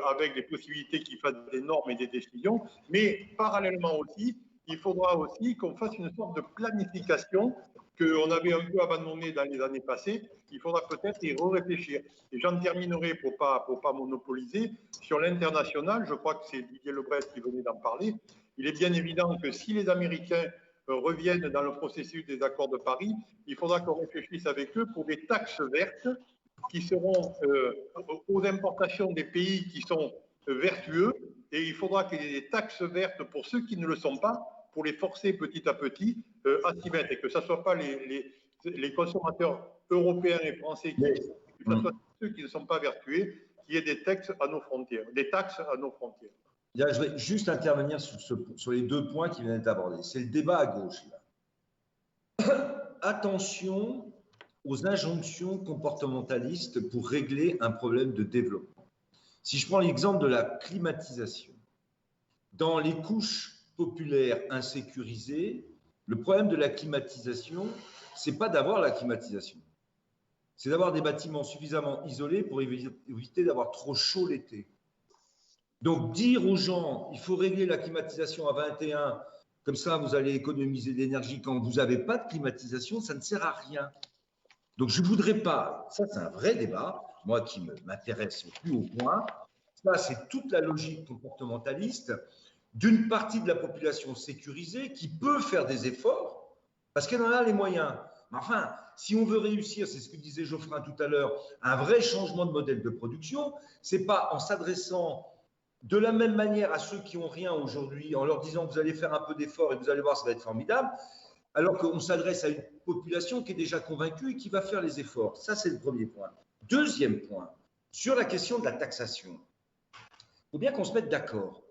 avec des possibilités qui fassent des normes et des décisions. Mais parallèlement aussi, il faudra aussi qu'on fasse une sorte de planification qu'on avait un peu abandonnée dans les années passées. Il faudra peut-être y réfléchir. Et j'en terminerai pour pas monopoliser. Sur l'international, je crois que c'est Didier Lebret qui venait d'en parler. Il est bien évident que si les Américains reviennent dans le processus des accords de Paris, il faudra qu'on réfléchisse avec eux pour des taxes vertes qui seront aux importations des pays qui sont vertueux, et il faudra qu'il y ait des taxes vertes pour ceux qui ne le sont pas, pour les forcer petit à petit à s'y mettre, et que ce ne soit pas les consommateurs européens et français que ce soit ceux qui ne sont pas vertueux, qu'il y ait des taxes à nos frontières, Là, je vais juste intervenir sur les deux points qui viennent d'être abordés. C'est le débat à gauche. Là. Attention aux injonctions comportementalistes pour régler un problème de développement. Si je prends l'exemple de la climatisation, dans les couches populaires insécurisées, le problème de la climatisation, ce n'est pas d'avoir la climatisation, c'est d'avoir des bâtiments suffisamment isolés pour éviter d'avoir trop chaud l'été. Donc, dire aux gens, il faut régler la climatisation à 21, comme ça vous allez économiser de l'énergie quand vous n'avez pas de climatisation, ça ne sert à rien. Donc, je ne voudrais pas, ça c'est un vrai débat, moi qui m'intéresse au plus haut point, ça c'est toute la logique comportementaliste d'une partie de la population sécurisée qui peut faire des efforts parce qu'elle en a les moyens. Mais enfin, si on veut réussir, c'est ce que disait Geoffrin tout à l'heure, un vrai changement de modèle de production, ce n'est pas en s'adressant de la même manière à ceux qui n'ont rien aujourd'hui, en leur disant que vous allez faire un peu d'effort et vous allez voir, ça va être formidable, alors qu'on s'adresse à une population qui est déjà convaincue et qui va faire les efforts. Ça, c'est le premier point. Deuxième point, sur la question de la taxation. Il faut bien qu'on se mette d'accord.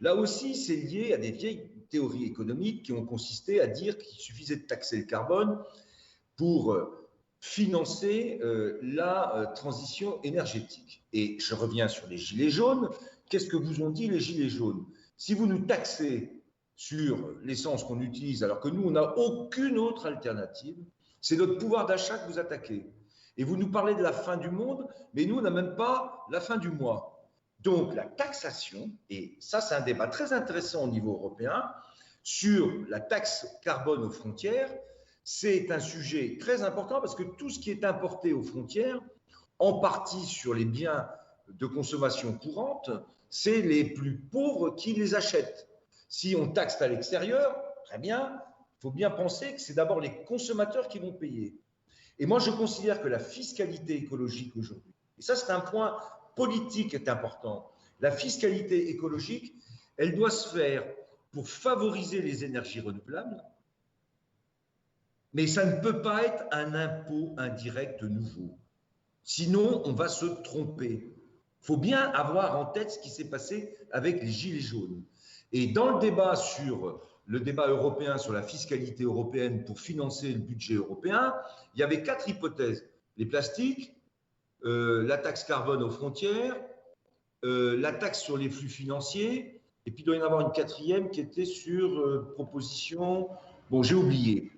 Là aussi, c'est lié à des vieilles théories économiques qui ont consisté à dire qu'il suffisait de taxer le carbone pour financer la transition énergétique. Et je reviens sur les gilets jaunes. Qu'est-ce que vous ont dit les gilets jaunes? Si vous nous taxez sur l'essence qu'on utilise, alors que nous, on n'a aucune autre alternative, c'est notre pouvoir d'achat que vous attaquez. Et vous nous parlez de la fin du monde, mais nous, on n'a même pas la fin du mois. Donc, la taxation, et ça, c'est un débat très intéressant au niveau européen, sur la taxe carbone aux frontières, c'est un sujet très important parce que tout ce qui est importé aux frontières, en partie sur les biens de consommation courante, c'est les plus pauvres qui les achètent. Si on taxe à l'extérieur, très bien, il faut bien penser que c'est d'abord les consommateurs qui vont payer. Et moi, je considère que la fiscalité écologique aujourd'hui, et ça c'est un point politique qui est important, la fiscalité écologique, elle doit se faire pour favoriser les énergies renouvelables, mais ça ne peut pas être un impôt indirect nouveau. Sinon, on va se tromper. Il faut bien avoir en tête ce qui s'est passé avec les gilets jaunes. Et dans le débat européen sur la fiscalité européenne pour financer le budget européen, il y avait 4 hypothèses. Les plastiques, la taxe carbone aux frontières, la taxe sur les flux financiers, et puis il doit y en avoir une 4e qui était sur proposition, bon j'ai oublié.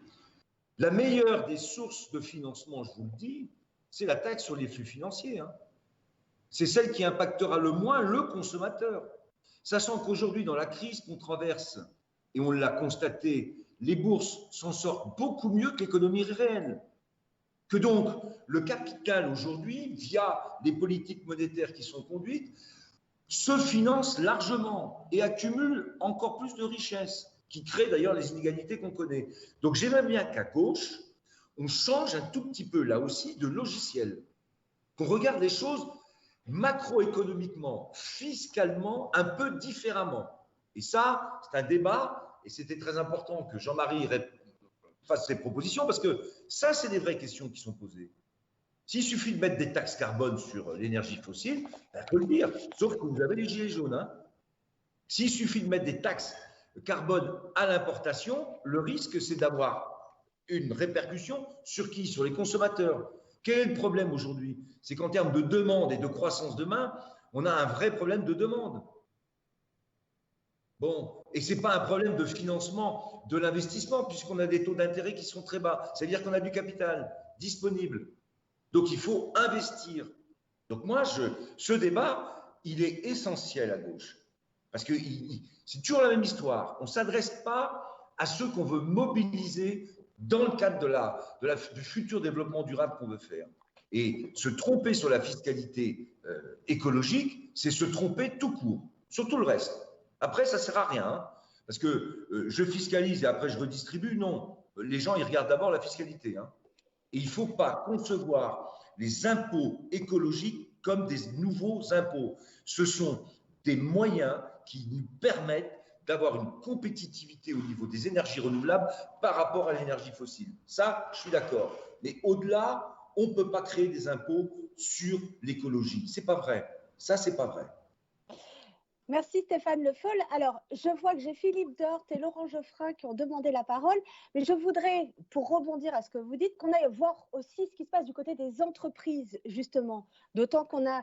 La meilleure des sources de financement, je vous le dis, c'est la taxe sur les flux financiers. Hein. C'est celle qui impactera le moins le consommateur. Sachant qu'aujourd'hui, dans la crise qu'on traverse, et on l'a constaté, les bourses s'en sortent beaucoup mieux que l'économie réelle. Que donc, le capital aujourd'hui, via les politiques monétaires qui sont conduites, se finance largement et accumule encore plus de richesses. qui crée d'ailleurs les inégalités qu'on connaît. Donc j'aimerais bien qu'à gauche, on change un tout petit peu là aussi de logiciel, qu'on regarde les choses macroéconomiquement, fiscalement, un peu différemment. Et ça, c'est un débat, et c'était très important que Jean-Marie fasse ses propositions, parce que ça, c'est des vraies questions qui sont posées. S'il suffit de mettre des taxes carbone sur l'énergie fossile, il faut le dire, sauf que vous avez les gilets jaunes. Hein. S'il suffit de mettre des taxes carbone à l'importation, le risque, c'est d'avoir une répercussion sur qui? Sur les consommateurs. Quel est le problème aujourd'hui? C'est qu'en termes de demande et de croissance demain, on a un vrai problème de demande. Bon, et ce n'est pas un problème de financement de l'investissement, puisqu'on a des taux d'intérêt qui sont très bas. C'est-à-dire qu'on a du capital disponible. Donc, il faut investir. Donc, moi, ce débat, il est essentiel à gauche. Parce que c'est toujours la même histoire. On ne s'adresse pas à ceux qu'on veut mobiliser dans le cadre du futur développement durable qu'on veut faire. Et se tromper sur la fiscalité écologique, c'est se tromper tout court, sur tout le reste. Après, ça ne sert à rien. Hein, parce que je fiscalise et après je redistribue. Non. Les gens, ils regardent d'abord la fiscalité. Hein. Et il ne faut pas concevoir les impôts écologiques comme des nouveaux impôts. Ce sont des moyens qui nous permettent d'avoir une compétitivité au niveau des énergies renouvelables par rapport à l'énergie fossile. Ça, je suis d'accord. Mais au-delà, on ne peut pas créer des impôts sur l'écologie. Ce n'est pas vrai. Ça, ce n'est pas vrai. Merci Stéphane Le Foll. Alors, je vois que j'ai Philippe Dort et Laurent Geoffrin qui ont demandé la parole, mais je voudrais, pour rebondir à ce que vous dites, qu'on aille voir aussi ce qui se passe du côté des entreprises, justement. D'autant qu'on a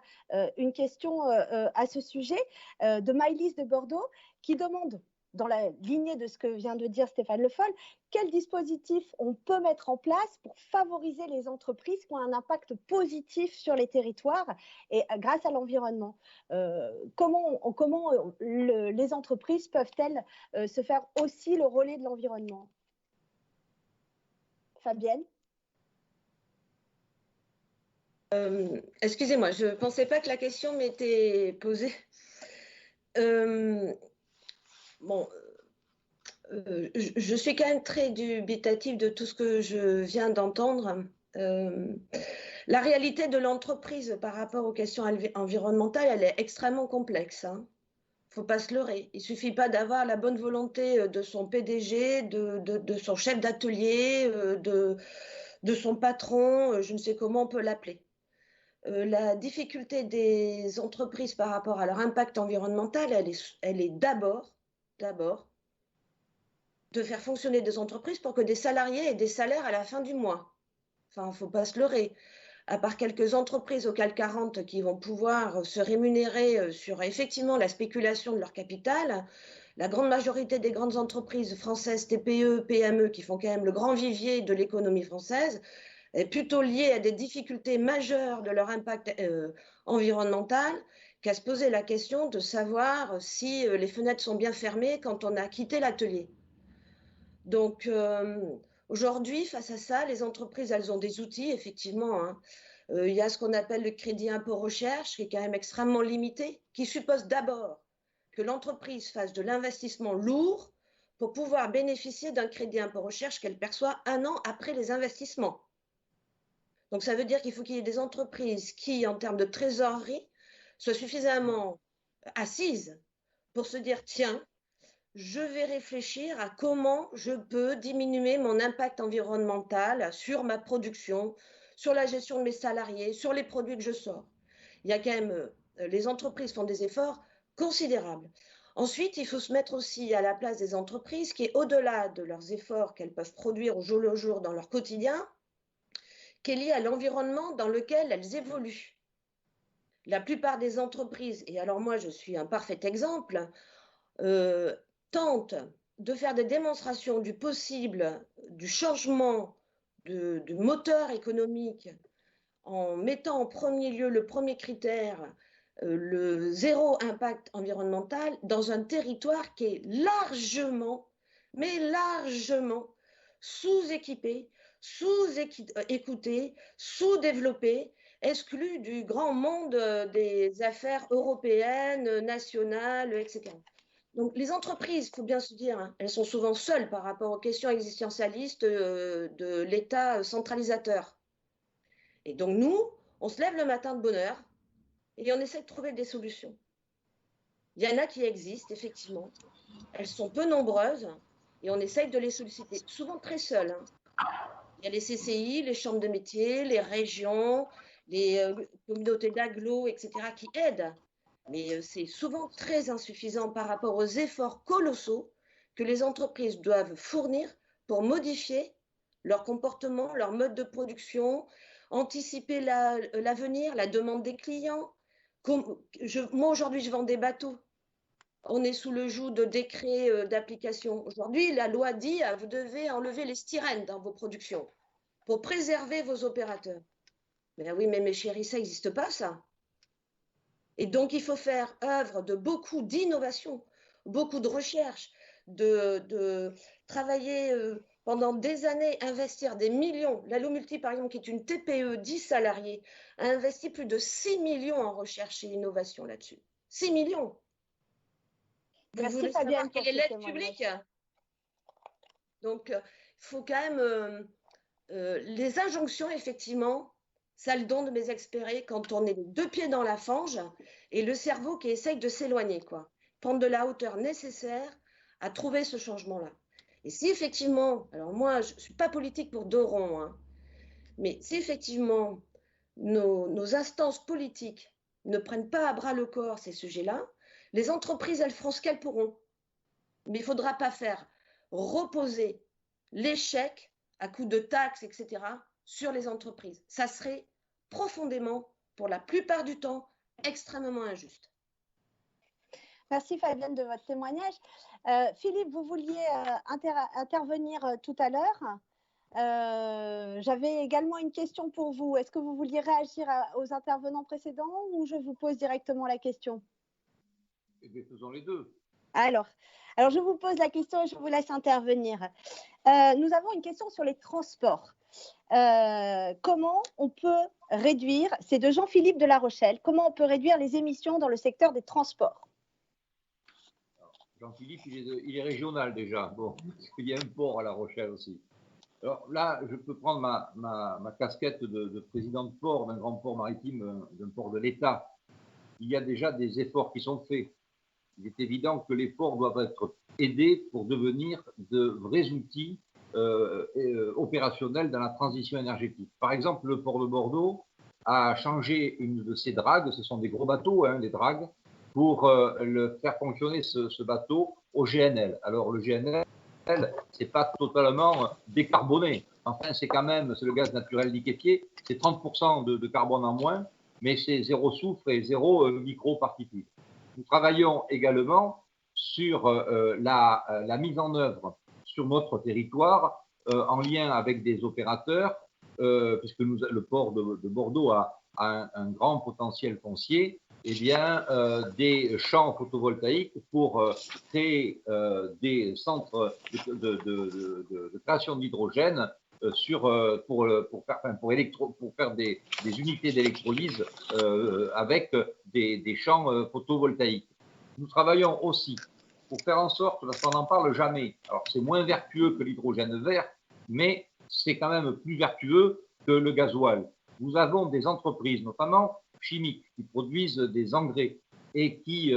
une question à ce sujet de Maëlys de Bordeaux qui demande, dans la lignée de ce que vient de dire Stéphane Le Foll, quel dispositif on peut mettre en place pour favoriser les entreprises qui ont un impact positif sur les territoires et grâce à l'environnement. Comment les entreprises peuvent-elles se faire aussi le relais de l'environnement? Fabienne? Excusez-moi, je ne pensais pas que la question m'était posée. Je suis quand même très dubitative de tout ce que je viens d'entendre. La réalité de l'entreprise par rapport aux questions environnementales, elle est extrêmement complexe. Hein. Faut pas se leurrer. Il ne suffit pas d'avoir la bonne volonté de son PDG, de son chef d'atelier, de son patron, je ne sais comment on peut l'appeler. La difficulté des entreprises par rapport à leur impact environnemental, elle est d'abord de faire fonctionner des entreprises pour que des salariés aient des salaires à la fin du mois. Enfin, il ne faut pas se leurrer. À part quelques entreprises au CAC 40 qui vont pouvoir se rémunérer sur effectivement la spéculation de leur capital, la grande majorité des grandes entreprises françaises, TPE, PME, qui font quand même le grand vivier de l'économie française, est plutôt liée à des difficultés majeures de leur impact environnemental qu'à se poser la question de savoir si les fenêtres sont bien fermées quand on a quitté l'atelier. Donc, aujourd'hui, face à ça, les entreprises, elles ont des outils, effectivement. Hein. Il y a ce qu'on appelle le crédit impôt recherche, qui est quand même extrêmement limité, qui suppose d'abord que l'entreprise fasse de l'investissement lourd pour pouvoir bénéficier d'un crédit impôt recherche qu'elle perçoit 1 an après les investissements. Donc, ça veut dire qu'il faut qu'il y ait des entreprises qui, en termes de trésorerie, soient suffisamment assises pour se dire, tiens, je vais réfléchir à comment je peux diminuer mon impact environnemental sur ma production, sur la gestion de mes salariés, sur les produits que je sors. Il y a quand même, les entreprises font des efforts considérables. Ensuite, il faut se mettre aussi à la place des entreprises qui, au-delà de leurs efforts qu'elles peuvent produire au jour le jour dans leur quotidien, qui est lié à l'environnement dans lequel elles évoluent. La plupart des entreprises, et alors moi je suis un parfait exemple, tentent de faire des démonstrations du possible, du changement de moteur économique en mettant en premier lieu le premier critère, le zéro impact environnemental dans un territoire qui est largement, mais largement sous-équipé, sous-écouté, sous-développé, exclu du grand monde des affaires européennes, nationales, etc. Donc, les entreprises, il faut bien se dire, hein, elles sont souvent seules par rapport aux questions existentialistes de l'État centralisateur. Et donc, nous, on se lève le matin de bonne heure et on essaie de trouver des solutions. Il y en a qui existent, effectivement. Elles sont peu nombreuses et on essaye de les solliciter, souvent très seules. Hein. Il y a les CCI, les chambres de métiers, les régions, les communautés d'agglo, etc., qui aident. Mais c'est souvent très insuffisant par rapport aux efforts colossaux que les entreprises doivent fournir pour modifier leur comportement, leur mode de production, anticiper l'avenir, la demande des clients. Moi, aujourd'hui, je vends des bateaux. On est sous le joug de décrets d'application. Aujourd'hui, la loi dit vous devez enlever les styrènes dans vos productions pour préserver vos opérateurs. Mais oui, mais mes chéris, ça n'existe pas, ça. Et donc, il faut faire œuvre de beaucoup d'innovation, beaucoup de recherche, de travailler pendant des années, investir des millions. L'Allomulti, par exemple, qui est une TPE, 10 salariés, a investi plus de 6 millions en recherche et innovation là-dessus. 6 millions. Vous voulez savoir quelle est l'aide publique? Donc, il faut quand même les injonctions, effectivement, ça le don de mes expériences quand on est les deux pieds dans la fange et le cerveau qui essaye de s'éloigner, quoi. Prendre de la hauteur nécessaire à trouver ce changement-là. Et si effectivement, alors moi, je ne suis pas politique pour deux ronds, hein, mais si effectivement nos instances politiques ne prennent pas à bras le corps ces sujets-là, les entreprises, elles feront ce qu'elles pourront. Mais il ne faudra pas faire reposer l'échec à coup de taxes, etc., sur les entreprises. Ça serait profondément, pour la plupart du temps, extrêmement injuste. Merci Fabienne de votre témoignage. Philippe, vous vouliez intervenir tout à l'heure. J'avais également une question pour vous. Est-ce que vous vouliez réagir aux intervenants précédents ou je vous pose directement la question? Eh bien, faisons les deux. Alors, je vous pose la question et je vous laisse intervenir. Nous avons une question sur les transports. Comment on peut réduire, c'est de Jean-Philippe de La Rochelle, comment on peut réduire les émissions dans le secteur des transports? Jean-Philippe, il est régional déjà. Bon, il y a un port à La Rochelle aussi. Alors là, je peux prendre ma casquette de président de port, d'un grand port maritime, d'un port de l'État. Il y a déjà des efforts qui sont faits. Il est évident que les ports doivent être aidés pour devenir de vrais outils opérationnels dans la transition énergétique. Par exemple, le port de Bordeaux a changé une de ses dragues, ce sont des gros bateaux, hein, les dragues, pour faire fonctionner ce bateau au GNL. Alors le GNL, c'est pas totalement décarboné. Enfin, c'est quand même, c'est le gaz naturel liquéfié, c'est 30% de carbone en moins, mais c'est zéro soufre et zéro microparticules. Nous travaillons également sur la mise en œuvre sur notre territoire en lien avec des opérateurs, puisque le port de Bordeaux a un grand potentiel foncier, eh bien, des champs photovoltaïques pour créer des centres de création d'hydrogène pour faire des unités d'électrolyse avec des champs photovoltaïques. Nous travaillons aussi pour faire en sorte, parce qu'on n'en parle jamais, alors c'est moins vertueux que l'hydrogène vert, mais c'est quand même plus vertueux que le gasoil. Nous avons des entreprises, notamment chimiques, qui produisent des engrais et qui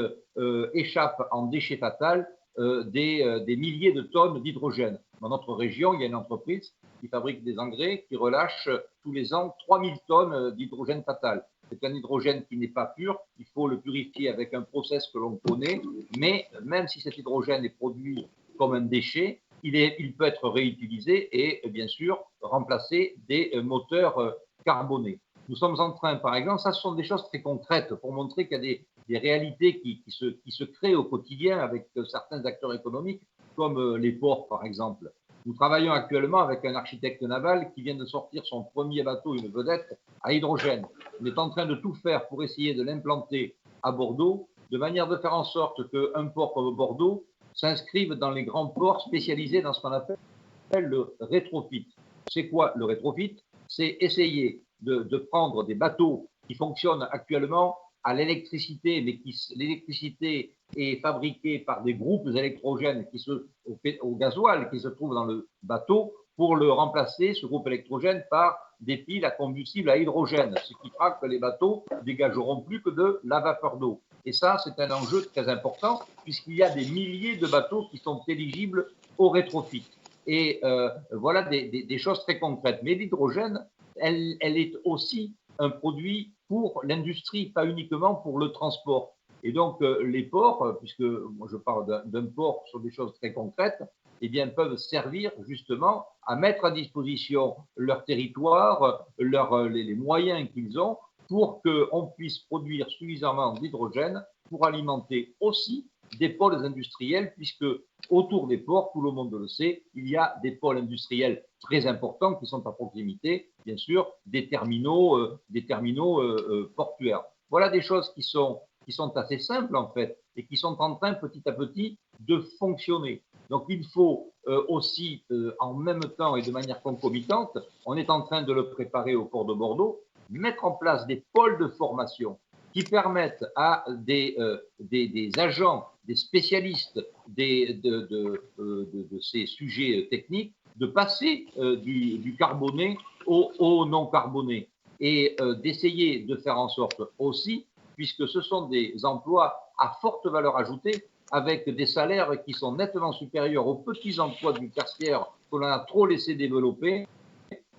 échappent en déchets fatals des milliers de tonnes d'hydrogène. Dans notre région, il y a une entreprise qui fabrique des engrais qui relâche tous les ans 3000 tonnes d'hydrogène fatal. C'est un hydrogène qui n'est pas pur, il faut le purifier avec un process que l'on connaît, mais même si cet hydrogène est produit comme un déchet, il peut être réutilisé et bien sûr remplacer des moteurs carbonés. Nous sommes en train, par exemple, ça ce sont des choses très concrètes pour montrer qu'il y a des réalités qui se créent au quotidien avec certains acteurs économiques, comme les ports par exemple. Nous travaillons actuellement avec un architecte naval qui vient de sortir son premier bateau, une vedette, à hydrogène. On est en train de tout faire pour essayer de l'implanter à Bordeaux, de manière de faire en sorte qu'un port comme Bordeaux s'inscrive dans les grands ports spécialisés dans ce qu'on appelle le rétrofit. C'est quoi le rétrofit? C'est essayer de prendre des bateaux qui fonctionnent actuellement à l'électricité, mais l'électricité est fabriqué par des groupes électrogènes au gasoil qui se trouvent dans le bateau pour le remplacer, ce groupe électrogène, par des piles à combustible à hydrogène, ce qui fera que les bateaux dégageront plus que de la vapeur d'eau. Et ça, c'est un enjeu très important puisqu'il y a des milliers de bateaux qui sont éligibles au rétrofit. Et voilà des choses très concrètes. Mais l'hydrogène, elle est aussi un produit pour l'industrie, pas uniquement pour le transport. Et donc, les ports, puisque moi je parle d'un port sur des choses très concrètes, eh bien, peuvent servir justement à mettre à disposition leur territoire, les moyens qu'ils ont pour qu'on puisse produire suffisamment d'hydrogène pour alimenter aussi des pôles industriels, puisque autour des ports, tout le monde le sait, il y a des pôles industriels très importants qui sont à proximité, bien sûr, des terminaux portuaires. Voilà des choses qui sont assez simples en fait et qui sont en train petit à petit de fonctionner. Donc il faut aussi, en même temps et de manière concomitante, on est en train de le préparer au port de Bordeaux, mettre en place des pôles de formation qui permettent à des agents, des spécialistes de ces sujets techniques de passer du carboné au non carboné et d'essayer de faire en sorte aussi, puisque ce sont des emplois à forte valeur ajoutée, avec des salaires qui sont nettement supérieurs aux petits emplois du tertiaire qu'on a trop laissé développer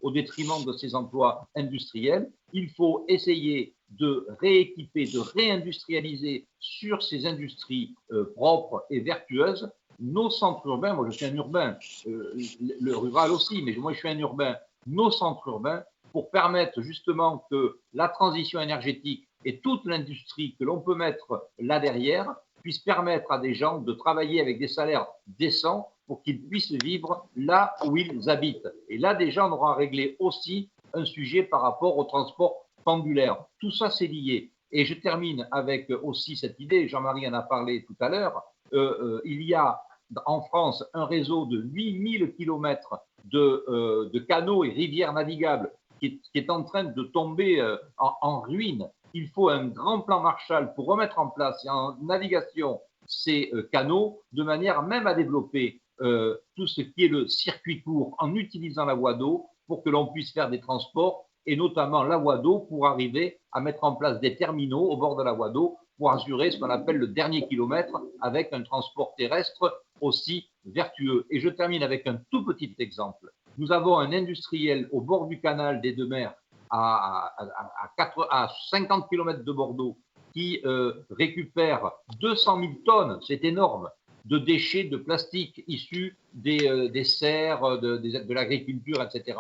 au détriment de ces emplois industriels. Il faut essayer de rééquiper, de réindustrialiser sur ces industries propres et vertueuses nos centres urbains. Moi, je suis un urbain, le rural aussi, mais moi, je suis un urbain. Nos centres urbains pour permettre justement que la transition énergétique et toute l'industrie que l'on peut mettre là derrière puisse permettre à des gens de travailler avec des salaires décents pour qu'ils puissent vivre là où ils habitent. Et là, déjà, on aura réglé aussi un sujet par rapport au transport pendulaire. Tout ça, c'est lié. Et je termine avec aussi cette idée, Jean-Marie en a parlé tout à l'heure, il y a en France un réseau de 8000 kilomètres de canaux et rivières navigables qui est en train de tomber en ruine. Il faut un grand plan Marshall pour remettre en place en navigation ces canaux, de manière même à développer tout ce qui est le circuit court en utilisant la voie d'eau pour que l'on puisse faire des transports et notamment la voie d'eau pour arriver à mettre en place des terminaux au bord de la voie d'eau pour assurer ce qu'on appelle le dernier kilomètre avec un transport terrestre aussi vertueux. Et je termine avec un tout petit exemple. Nous avons un industriel au bord du canal des Deux Mers à 50 km de Bordeaux qui récupère 200 000 tonnes, c'est énorme, de déchets de plastique issus des serres, de l'agriculture, etc.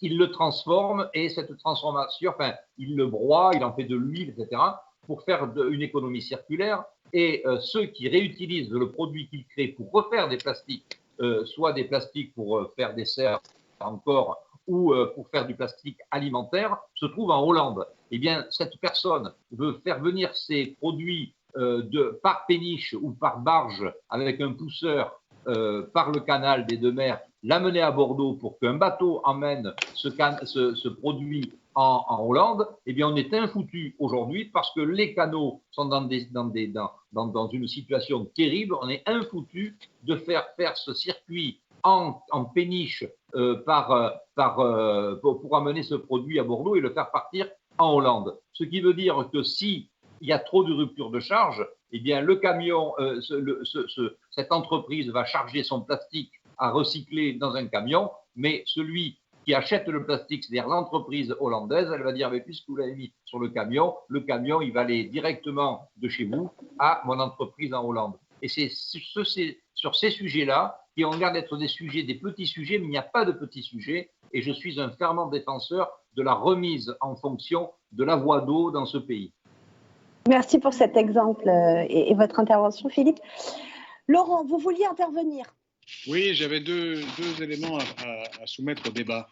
Il le transforme et cette transformation, enfin, il le broie, il en fait de l'huile, etc., pour faire une économie circulaire. Et ceux qui réutilisent le produit qu'ils créent pour refaire des plastiques, soit des plastiques pour faire des serres encore, ou pour faire du plastique alimentaire, se trouve en Hollande. Eh bien, cette personne veut faire venir ses produits par péniche ou par barge avec un pousseur par le canal des Deux Mers, l'amener à Bordeaux pour qu'un bateau emmène ce produit en Hollande. Eh bien, on est infoutu aujourd'hui parce que les canaux sont dans une situation terrible. On est infoutu de faire ce circuit en péniche pour amener ce produit à Bordeaux et le faire partir en Hollande. Ce qui veut dire que si il y a trop de rupture de charge, eh bien le camion, cette entreprise va charger son plastique à recycler dans un camion, mais celui qui achète le plastique, c'est-à-dire l'entreprise hollandaise, elle va dire, mais puisque vous l'avez mis sur le camion, il va aller directement de chez vous à mon entreprise en Hollande. Et c'est sur ces sujets-là, qui ont l'air d'être des petits sujets, mais il n'y a pas de petits sujets, et je suis un fervent défenseur de la remise en fonction de la voie d'eau dans ce pays. Merci pour cet exemple et votre intervention, Philippe. Laurent, vous vouliez intervenir? Oui, j'avais deux éléments à soumettre au débat.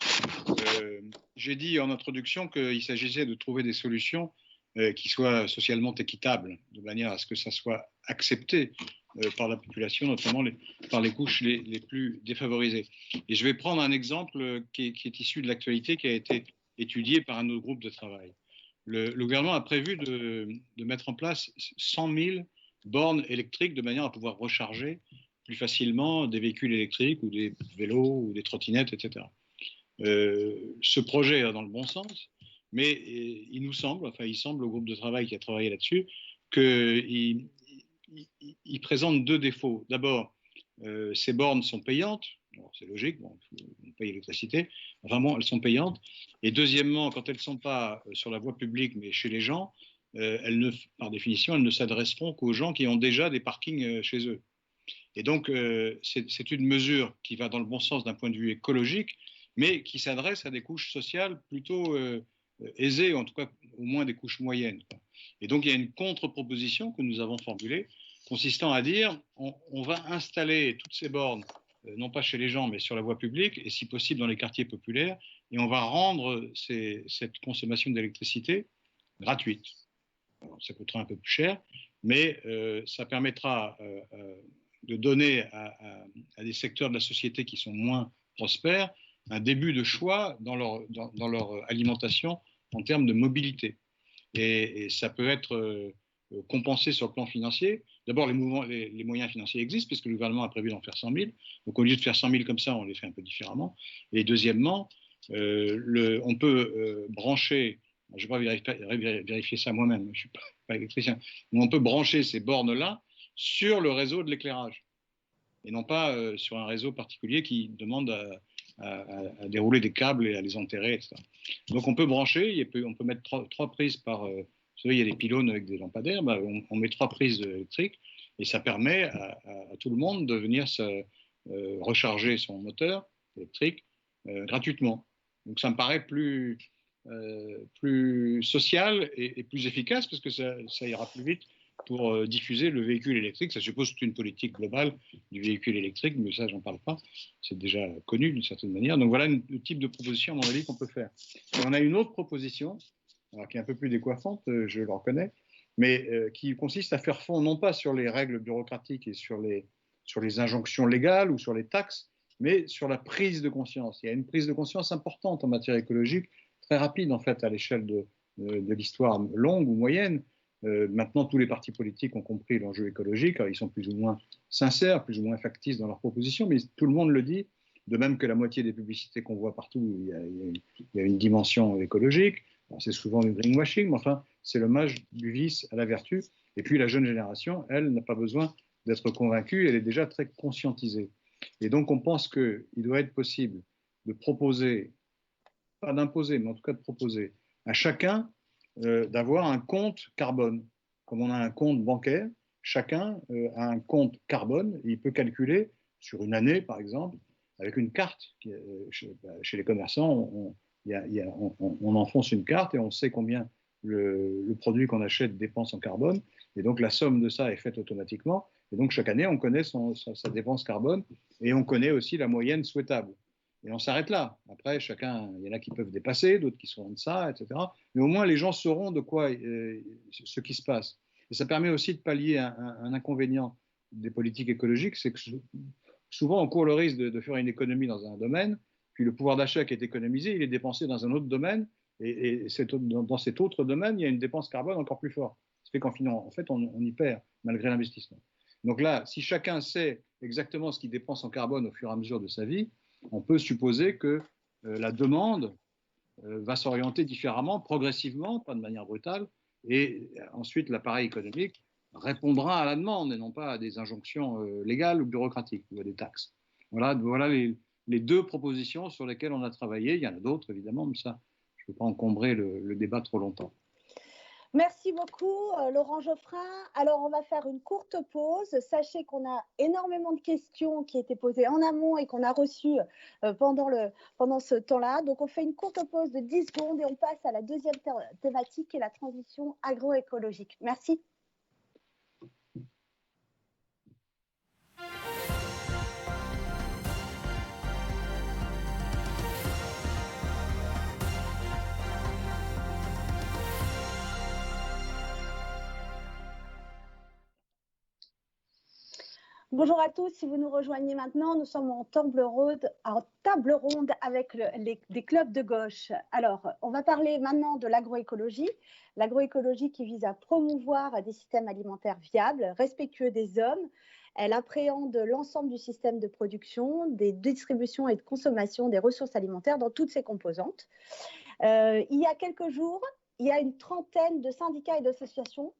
J'ai dit en introduction qu'il s'agissait de trouver des solutions qui soient socialement équitables, de manière à ce que ça soit accepté par la population, notamment par les couches les plus défavorisées. Et je vais prendre un exemple qui est issu de l'actualité, qui a été étudié par un de nos groupes de travail. Le gouvernement a prévu de mettre en place 100 000 bornes électriques de manière à pouvoir recharger plus facilement des véhicules électriques ou des vélos ou des trottinettes, etc. Ce projet va dans le bon sens, mais il nous semble, enfin il semble au groupe de travail qui a travaillé là-dessus, qu'il présente deux défauts. D'abord, ces bornes sont payantes, c'est logique, bon, on paye l'électricité, enfin bon, elles sont payantes. Et deuxièmement, quand elles ne sont pas sur la voie publique, mais chez les gens, par définition, elles ne s'adresseront qu'aux gens qui ont déjà des parkings chez eux. Et donc, c'est une mesure qui va dans le bon sens d'un point de vue écologique, mais qui s'adresse à des couches sociales plutôt aisées, en tout cas au moins des couches moyennes. Et donc, il y a une contre-proposition que nous avons formulée, consistant à dire on va installer toutes ces bornes, non pas chez les gens, mais sur la voie publique, et si possible dans les quartiers populaires, et on va rendre cette consommation d'électricité gratuite. Alors, ça coûtera un peu plus cher, mais ça permettra de donner à des secteurs de la société qui sont moins prospères un début de choix dans leur alimentation en termes de mobilité. Et ça peut être compensé sur le plan financier. D'abord, les moyens financiers existent, puisque le gouvernement a prévu d'en faire 100 000. Donc, au lieu de faire 100 000 comme ça, on les fait un peu différemment. Et deuxièmement, on peut brancher, je ne vais pas vérifier ça moi-même, je ne suis pas électricien, mais on peut brancher ces bornes-là sur le réseau de l'éclairage, et non pas sur un réseau particulier qui demande à dérouler des câbles et à les enterrer, etc. Donc on peut brancher, on peut mettre trois prises par... vous savez, il y a des pylônes avec des lampadaires, on met 3 prises électriques, et ça permet à tout le monde de venir recharger son moteur électrique gratuitement. Donc ça me paraît plus social et plus efficace, parce que ça ira plus vite pour diffuser le véhicule électrique. Ça suppose toute une politique globale du véhicule électrique, mais ça, j'en parle pas. C'est déjà connu d'une certaine manière. Donc voilà le type de proposition, à mon avis, qu'on peut faire. Et on a une autre proposition, alors, qui est un peu plus décoiffante, je le reconnais, mais qui consiste à faire fond non pas sur les règles bureaucratiques et sur les injonctions légales ou sur les taxes, mais sur la prise de conscience. Il y a une prise de conscience importante en matière écologique, très rapide en fait à l'échelle de l'histoire longue ou moyenne. Maintenant, tous les partis politiques ont compris l'enjeu écologique. Alors, ils sont plus ou moins sincères, plus ou moins factices dans leurs propositions, mais tout le monde le dit, de même que la moitié des publicités qu'on voit partout, il y a une dimension écologique. C'est souvent du greenwashing, mais enfin, c'est l'hommage du vice à la vertu. Et puis, la jeune génération, elle, n'a pas besoin d'être convaincue, elle est déjà très conscientisée. Et donc, on pense qu'il doit être possible de proposer, pas d'imposer, mais en tout cas de proposer à chacun d'avoir un compte carbone. Comme on a un compte bancaire, chacun a un compte carbone, et il peut calculer sur une année, par exemple, avec une carte. Chez les commerçants, on enfonce une carte et on sait combien le produit qu'on achète dépense en carbone. Et donc, la somme de ça est faite automatiquement. Et donc, chaque année, on connaît sa dépense carbone et on connaît aussi la moyenne souhaitable. Et on s'arrête là. Après, chacun, il y en a qui peuvent dépasser, d'autres qui sont en deçà, etc. Mais au moins, les gens sauront de quoi ce qui se passe. Et ça permet aussi de pallier un inconvénient des politiques écologiques, c'est que souvent, on court le risque de faire une économie dans un domaine, puis le pouvoir d'achat qui est économisé, il est dépensé dans un autre domaine, et dans cet autre domaine, il y a une dépense carbone encore plus forte. Ça fait qu'en fait, on y perd, malgré l'investissement. Donc là, si chacun sait exactement ce qu'il dépense en carbone au fur et à mesure de sa vie, on peut supposer que la demande va s'orienter différemment, progressivement, pas de manière brutale, et ensuite l'appareil économique répondra à la demande et non pas à des injonctions légales ou bureaucratiques ou à des taxes. Voilà les 2 propositions sur lesquelles on a travaillé. Il y en a d'autres, évidemment, mais ça, je ne peux pas encombrer le débat trop longtemps. Merci beaucoup, Laurent Geoffrin. Alors, on va faire une courte pause. Sachez qu'on a énormément de questions qui étaient posées en amont et qu'on a reçues pendant ce temps-là. Donc, on fait une courte pause de 10 secondes et on passe à la deuxième thématique qui est la transition agroécologique. Merci. Bonjour à tous, si vous nous rejoignez maintenant, nous sommes en table ronde avec des clubs de gauche. Alors, on va parler maintenant de l'agroécologie. L'agroécologie qui vise à promouvoir des systèmes alimentaires viables, respectueux des hommes. Elle appréhende l'ensemble du système de production, des distributions et de consommation des ressources alimentaires dans toutes ses composantes. Il y a quelques jours, il y a une trentaine de syndicats et d'associations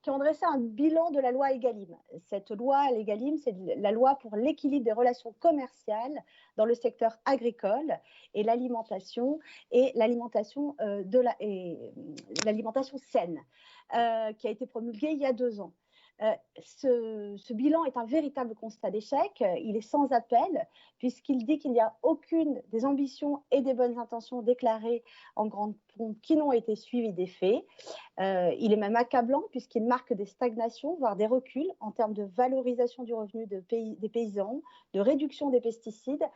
qui ont dressé un bilan de la loi Egalim. Cette loi, l'Egalim, c'est la loi pour l'équilibre des relations commerciales dans le secteur agricole et l'alimentation saine, qui a été promulguée il y a 2 ans. Ce bilan est un véritable constat d'échec. Il est sans appel puisqu'il dit qu'il n'y a aucune des ambitions et des bonnes intentions déclarées en grande pompe qui n'ont été suivies des faits. Il est même accablant puisqu'il marque des stagnations, voire des reculs en termes de valorisation du revenu des paysans, de réduction des pesticides,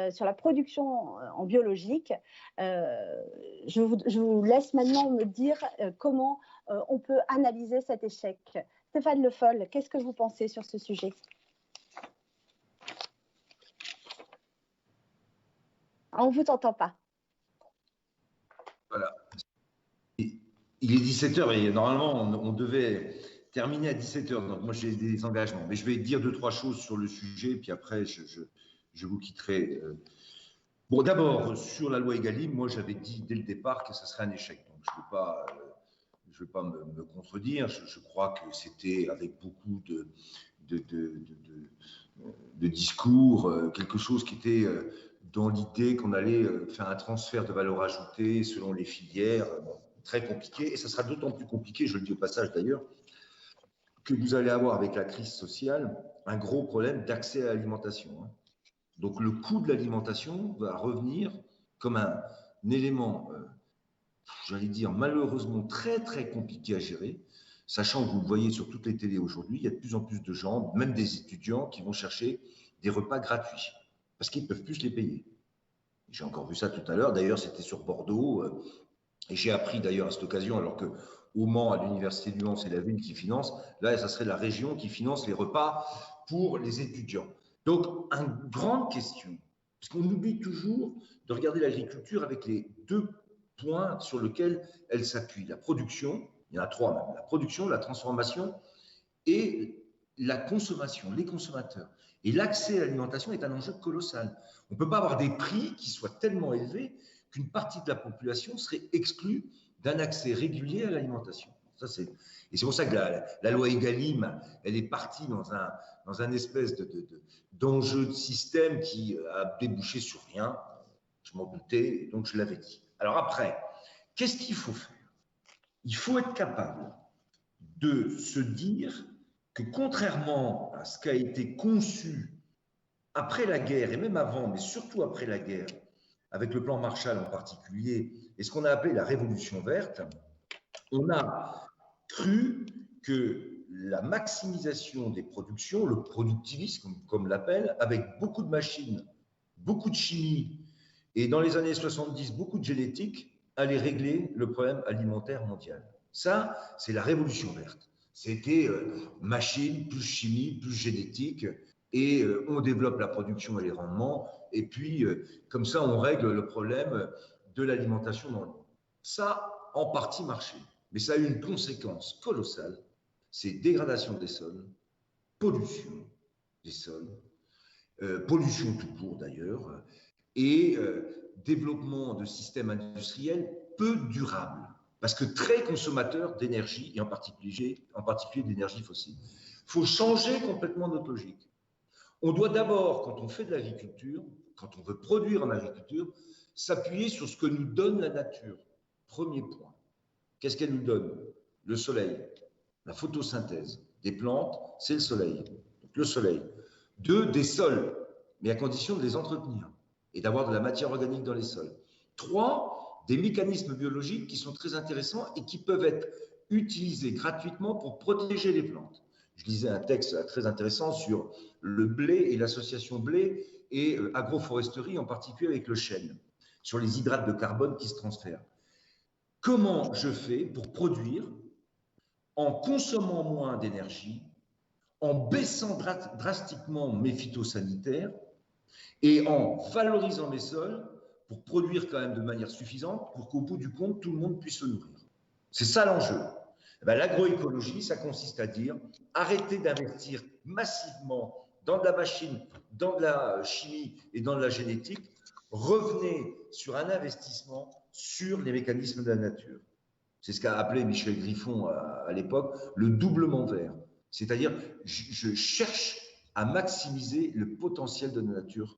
sur la production en biologique. Je vous laisse maintenant me dire comment on peut analyser cet échec. Stéphane Le Foll, qu'est-ce que vous pensez sur ce sujet? On ne vous entend pas. Voilà. Il est 17h et normalement, on devait terminer à 17h. Donc, moi, j'ai des engagements. Mais je vais dire 2-3 choses sur le sujet, puis après, je vous quitterai. Bon, d'abord, sur la loi Egalim, moi, j'avais dit dès le départ que ça serait un échec. Donc, je ne vais pas me contredire. Je crois que c'était avec beaucoup de discours, quelque chose qui était dans l'idée qu'on allait faire un transfert de valeur ajoutée selon les filières. Bon, très compliqué. Et ça sera d'autant plus compliqué, je le dis au passage d'ailleurs, que vous allez avoir avec la crise sociale un gros problème d'accès à l'alimentation. Donc le coût de l'alimentation va revenir comme un élément j'allais dire malheureusement très très compliqué à gérer, sachant que vous le voyez sur toutes les télés aujourd'hui, il y a de plus en plus de gens, même des étudiants, qui vont chercher des repas gratuits, parce qu'ils ne peuvent plus les payer. J'ai encore vu ça tout à l'heure, d'ailleurs c'était sur Bordeaux, et j'ai appris d'ailleurs à cette occasion, alors qu'au Mans, à l'Université du Mans, c'est la ville qui finance, là ça serait la région qui finance les repas pour les étudiants. Donc, une grande question, parce qu'on oublie toujours de regarder l'agriculture avec les 2 points sur lesquels elle s'appuie. La production, il y en a 3 même, la production, la transformation et la consommation, les consommateurs. Et l'accès à l'alimentation est un enjeu colossal. On ne peut pas avoir des prix qui soient tellement élevés qu'une partie de la population serait exclue d'un accès régulier à l'alimentation. Et c'est pour ça que la loi Egalim, elle est partie dans un espèce d'enjeu de système qui a débouché sur rien. Je m'en doutais, donc je l'avais dit. Alors après, qu'est-ce qu'il faut faire? Il faut être capable de se dire que contrairement à ce qui a été conçu après la guerre, et même avant, mais surtout après la guerre, avec le plan Marshall en particulier, et ce qu'on a appelé la révolution verte, on a cru que la maximisation des productions, le productivisme, comme on l'appelle, avec beaucoup de machines, beaucoup de chimie, et dans les années 70, beaucoup de génétique, allait régler le problème alimentaire mondial. Ça, c'est la révolution verte. C'était machine, plus chimie, plus génétique, et on développe la production et les rendements, et puis comme ça, on règle le problème de l'alimentation dans le monde. Ça, en partie marché. Mais ça a eu une conséquence colossale, c'est dégradation des sols, pollution des sols, pollution tout court d'ailleurs, et développement de systèmes industriels peu durables, parce que très consommateurs d'énergie, et en particulier d'énergie fossile. Il faut changer complètement notre logique. On doit d'abord, quand on fait de l'agriculture, quand on veut produire en agriculture, s'appuyer sur ce que nous donne la nature. Premier point. Qu'est-ce qu'elle nous donne? Le soleil, la photosynthèse des plantes, c'est le soleil. Donc le soleil. 2, des sols, mais à condition de les entretenir et d'avoir de la matière organique dans les sols. 3, des mécanismes biologiques qui sont très intéressants et qui peuvent être utilisés gratuitement pour protéger les plantes. Je lisais un texte très intéressant sur le blé et l'association blé et agroforesterie, en particulier avec le chêne, sur les hydrates de carbone qui se transfèrent. Comment je fais pour produire en consommant moins d'énergie, en baissant drastiquement mes phytosanitaires et en valorisant mes sols pour produire quand même de manière suffisante pour qu'au bout du compte, tout le monde puisse se nourrir. C'est ça l'enjeu. L'agroécologie, ça consiste à dire arrêtez d'investir massivement dans de la machine, dans de la chimie et dans de la génétique. Revenez sur un investissement sur les mécanismes de la nature. C'est ce qu'a appelé Michel Griffon à l'époque le doublement vert. C'est-à-dire, je cherche à maximiser le potentiel de la nature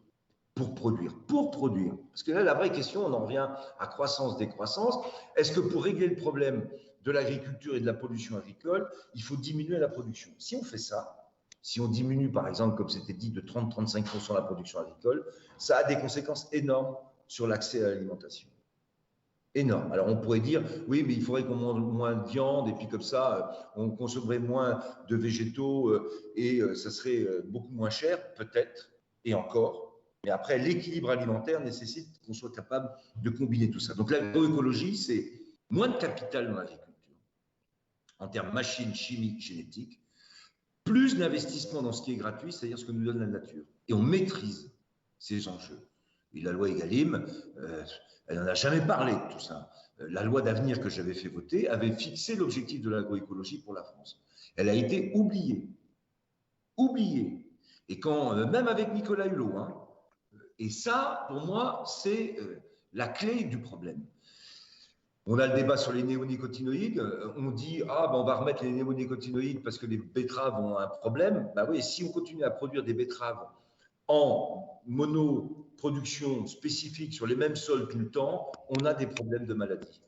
pour produire. Parce que là, la vraie question, on en revient à croissance-décroissance. Est-ce que pour régler le problème de l'agriculture et de la pollution agricole, il faut diminuer la production? Si on fait ça, si on diminue, par exemple, comme c'était dit, de 30-35% la production agricole, ça a des conséquences énormes sur l'accès à l'alimentation. Énorme. Alors on pourrait dire, oui, mais il faudrait qu'on mange moins de viande et puis comme ça, on consommerait moins de végétaux et ça serait beaucoup moins cher, peut-être, et encore. Mais après, l'équilibre alimentaire nécessite qu'on soit capable de combiner tout ça. Donc l'agroécologie, c'est moins de capital dans l'agriculture, en termes machines, chimie, génétique, plus d'investissement dans ce qui est gratuit, c'est-à-dire ce que nous donne la nature. Et on maîtrise ces enjeux. Et la loi Egalim, elle n'en a jamais parlé de tout ça. La loi d'avenir que j'avais fait voter avait fixé l'objectif de l'agroécologie pour la France. Elle a été oubliée. Oubliée. Et quand, même avec Nicolas Hulot, hein, et ça, pour moi, c'est la clé du problème. On a le débat sur les néonicotinoïdes. On dit, on va remettre les néonicotinoïdes parce que les betteraves ont un problème. Ben oui, si on continue à produire des betteraves en monoproduction spécifique sur les mêmes sols tout le temps, on a des problèmes de maladie.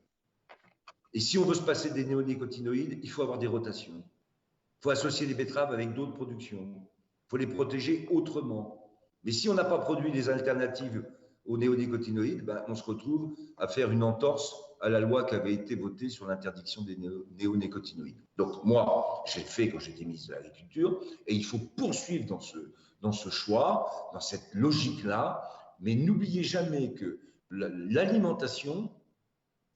Et si on veut se passer des néonicotinoïdes, il faut avoir des rotations. Il faut associer les betteraves avec d'autres productions. Il faut les protéger autrement. Mais si on n'a pas produit des alternatives aux néonicotinoïdes, on se retrouve à faire une entorse à la loi qui avait été votée sur l'interdiction des néonicotinoïdes. Donc moi, j'ai fait quand j'étais ministre de l'Agriculture, et il faut poursuivre dans ce choix, dans cette logique-là, mais n'oubliez jamais que l'alimentation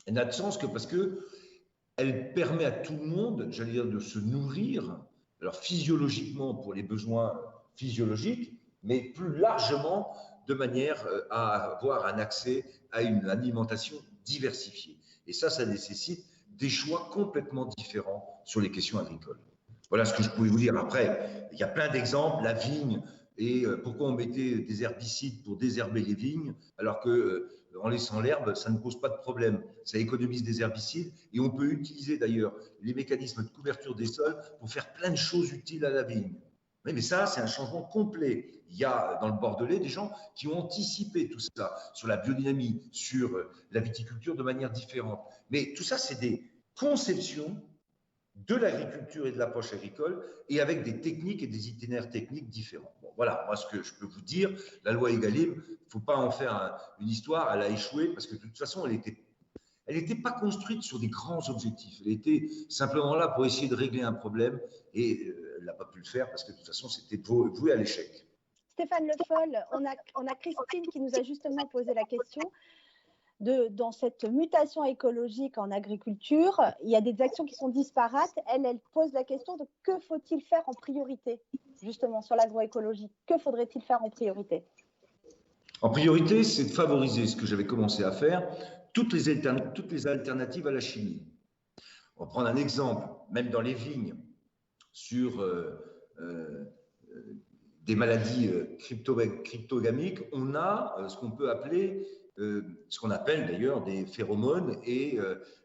n'a de sens que parce qu'elle permet à tout le monde, j'allais dire, de se nourrir, alors physiologiquement pour les besoins physiologiques, mais plus largement de manière à avoir un accès à une alimentation diversifiée. Et ça nécessite des choix complètement différents sur les questions agricoles. Voilà ce que je pouvais vous dire. Après, il y a plein d'exemples, la vigne, et pourquoi on mettait des herbicides pour désherber les vignes, alors qu'en laissant l'herbe, ça ne pose pas de problème. Ça économise des herbicides, et on peut utiliser d'ailleurs les mécanismes de couverture des sols pour faire plein de choses utiles à la vigne. Oui, mais ça, c'est un changement complet. Il y a dans le Bordelais des gens qui ont anticipé tout ça, sur la biodynamie, sur la viticulture de manière différente. Mais tout ça, c'est des conceptions de l'agriculture et de l'approche agricole, et avec des techniques et des itinéraires techniques différents. Bon, voilà, moi, ce que je peux vous dire, la loi Egalim, il ne faut pas en faire une histoire, elle a échoué, parce que de toute façon, elle n'était pas construite sur des grands objectifs. Elle était simplement là pour essayer de régler un problème, et elle n'a pas pu le faire, parce que de toute façon, c'était voué à l'échec. Stéphane Le Foll, on a Christine qui nous a justement posé la question. Dans cette mutation écologique en agriculture, il y a des actions qui sont disparates. Elle pose la question de que faut-il faire en priorité, justement, sur l'agroécologie. Que faudrait-il faire en priorité? En priorité, c'est de favoriser ce que j'avais commencé à faire, toutes les alternatives à la chimie. On va prendre un exemple, même dans les vignes, sur des maladies cryptogamiques, on a ce qu'on peut appeler ce qu'on appelle d'ailleurs des phéromones et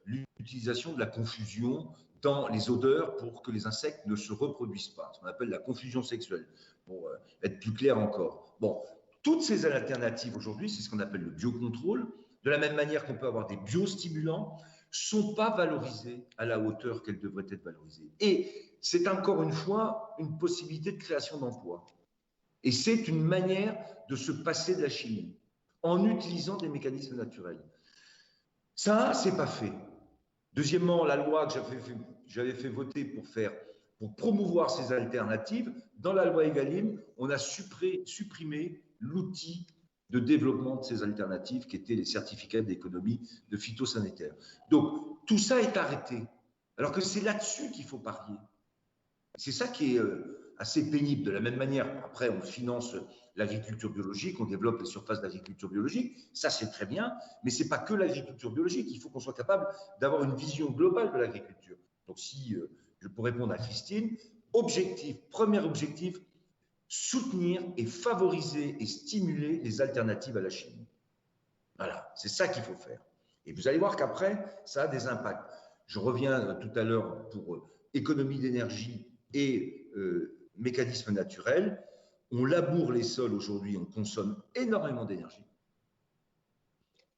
l'utilisation de la confusion dans les odeurs pour que les insectes ne se reproduisent pas, ce qu'on appelle la confusion sexuelle, pour être plus clair encore. Bon, toutes ces alternatives aujourd'hui, c'est ce qu'on appelle le biocontrôle, de la même manière qu'on peut avoir des biostimulants, ne sont pas valorisés à la hauteur qu'elles devraient être valorisées. Et c'est encore une fois une possibilité de création d'emplois. Et c'est une manière de se passer de la chimie, en utilisant des mécanismes naturels. Ça, c'est pas fait. Deuxièmement, la loi que j'avais fait voter pour promouvoir ces alternatives, dans la loi Egalim, on a supprimé l'outil de développement de ces alternatives qui étaient les certificats d'économie de phytosanitaire. Donc, tout ça est arrêté, alors que c'est là-dessus qu'il faut parier. C'est ça qui est assez pénible. De la même manière, après, on finance l'agriculture biologique, on développe les surfaces d'agriculture biologique. Ça, c'est très bien, mais ce n'est pas que l'agriculture biologique. Il faut qu'on soit capable d'avoir une vision globale de l'agriculture. Donc, si je peux répondre à Christine, premier objectif, soutenir et favoriser et stimuler les alternatives à la chimie. Voilà, c'est ça qu'il faut faire. Et vous allez voir qu'après, ça a des impacts. Je reviens tout à l'heure pour économie d'énergie et mécanismes naturels. On laboure les sols aujourd'hui, on consomme énormément d'énergie.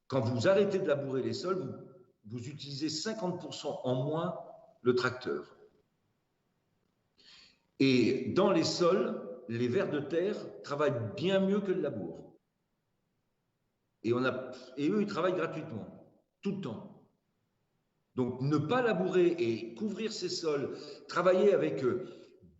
Quand vous arrêtez de labourer les sols, vous utilisez 50% en moins le tracteur. Et dans les sols, les vers de terre travaillent bien mieux que le labour. Et eux, ils travaillent gratuitement, tout le temps. Donc, ne pas labourer et couvrir ces sols, travailler avec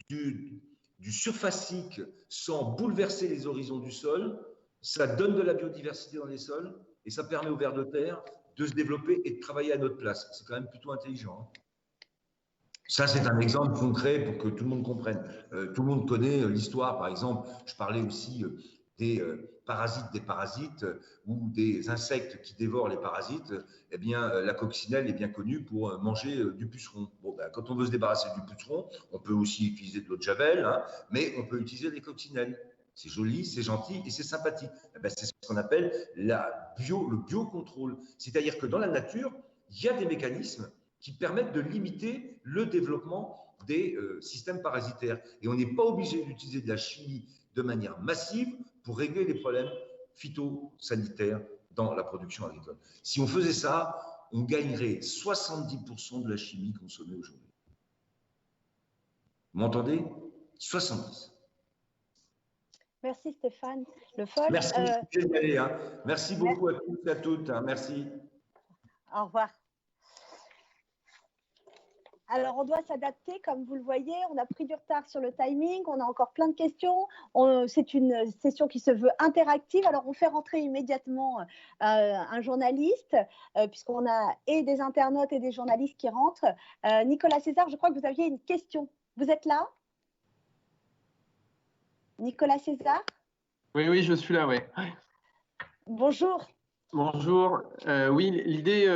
du surfacique sans bouleverser les horizons du sol, ça donne de la biodiversité dans les sols et ça permet aux vers de terre de se développer et de travailler à notre place. C'est quand même plutôt intelligent. Ça, c'est un exemple concret pour que tout le monde comprenne. Tout le monde connaît l'histoire, par exemple, je parlais aussi des parasites ou des insectes qui dévorent les parasites. Eh bien, la coccinelle est bien connue pour manger du puceron. Bon, ben, quand on veut se débarrasser du puceron, on peut aussi utiliser de l'eau de javel, hein, mais on peut utiliser des coccinelles. C'est joli, c'est gentil et c'est sympathique. Eh ben, c'est ce qu'on appelle le biocontrôle. C'est-à-dire que dans la nature, il y a des mécanismes qui permettent de limiter le développement des systèmes parasitaires. Et on n'est pas obligé d'utiliser de la chimie de manière massive pour régler les problèmes phytosanitaires dans la production agricole. Si on faisait ça, on gagnerait 70% de la chimie consommée aujourd'hui. Vous m'entendez? 70. Merci Stéphane Le Foll. Merci, merci beaucoup à tous et à toutes. Hein, merci. Au revoir. Alors, on doit s'adapter, comme vous le voyez. On a pris du retard sur le timing. On a encore plein de questions. C'est une session qui se veut interactive. Alors, on fait rentrer immédiatement un journaliste, puisqu'on a et des internautes et des journalistes qui rentrent. Nicolas César, je crois que vous aviez une question. Vous êtes là? Nicolas César? Oui, je suis là, oui. Bonjour. Bonjour. Oui, l'idée,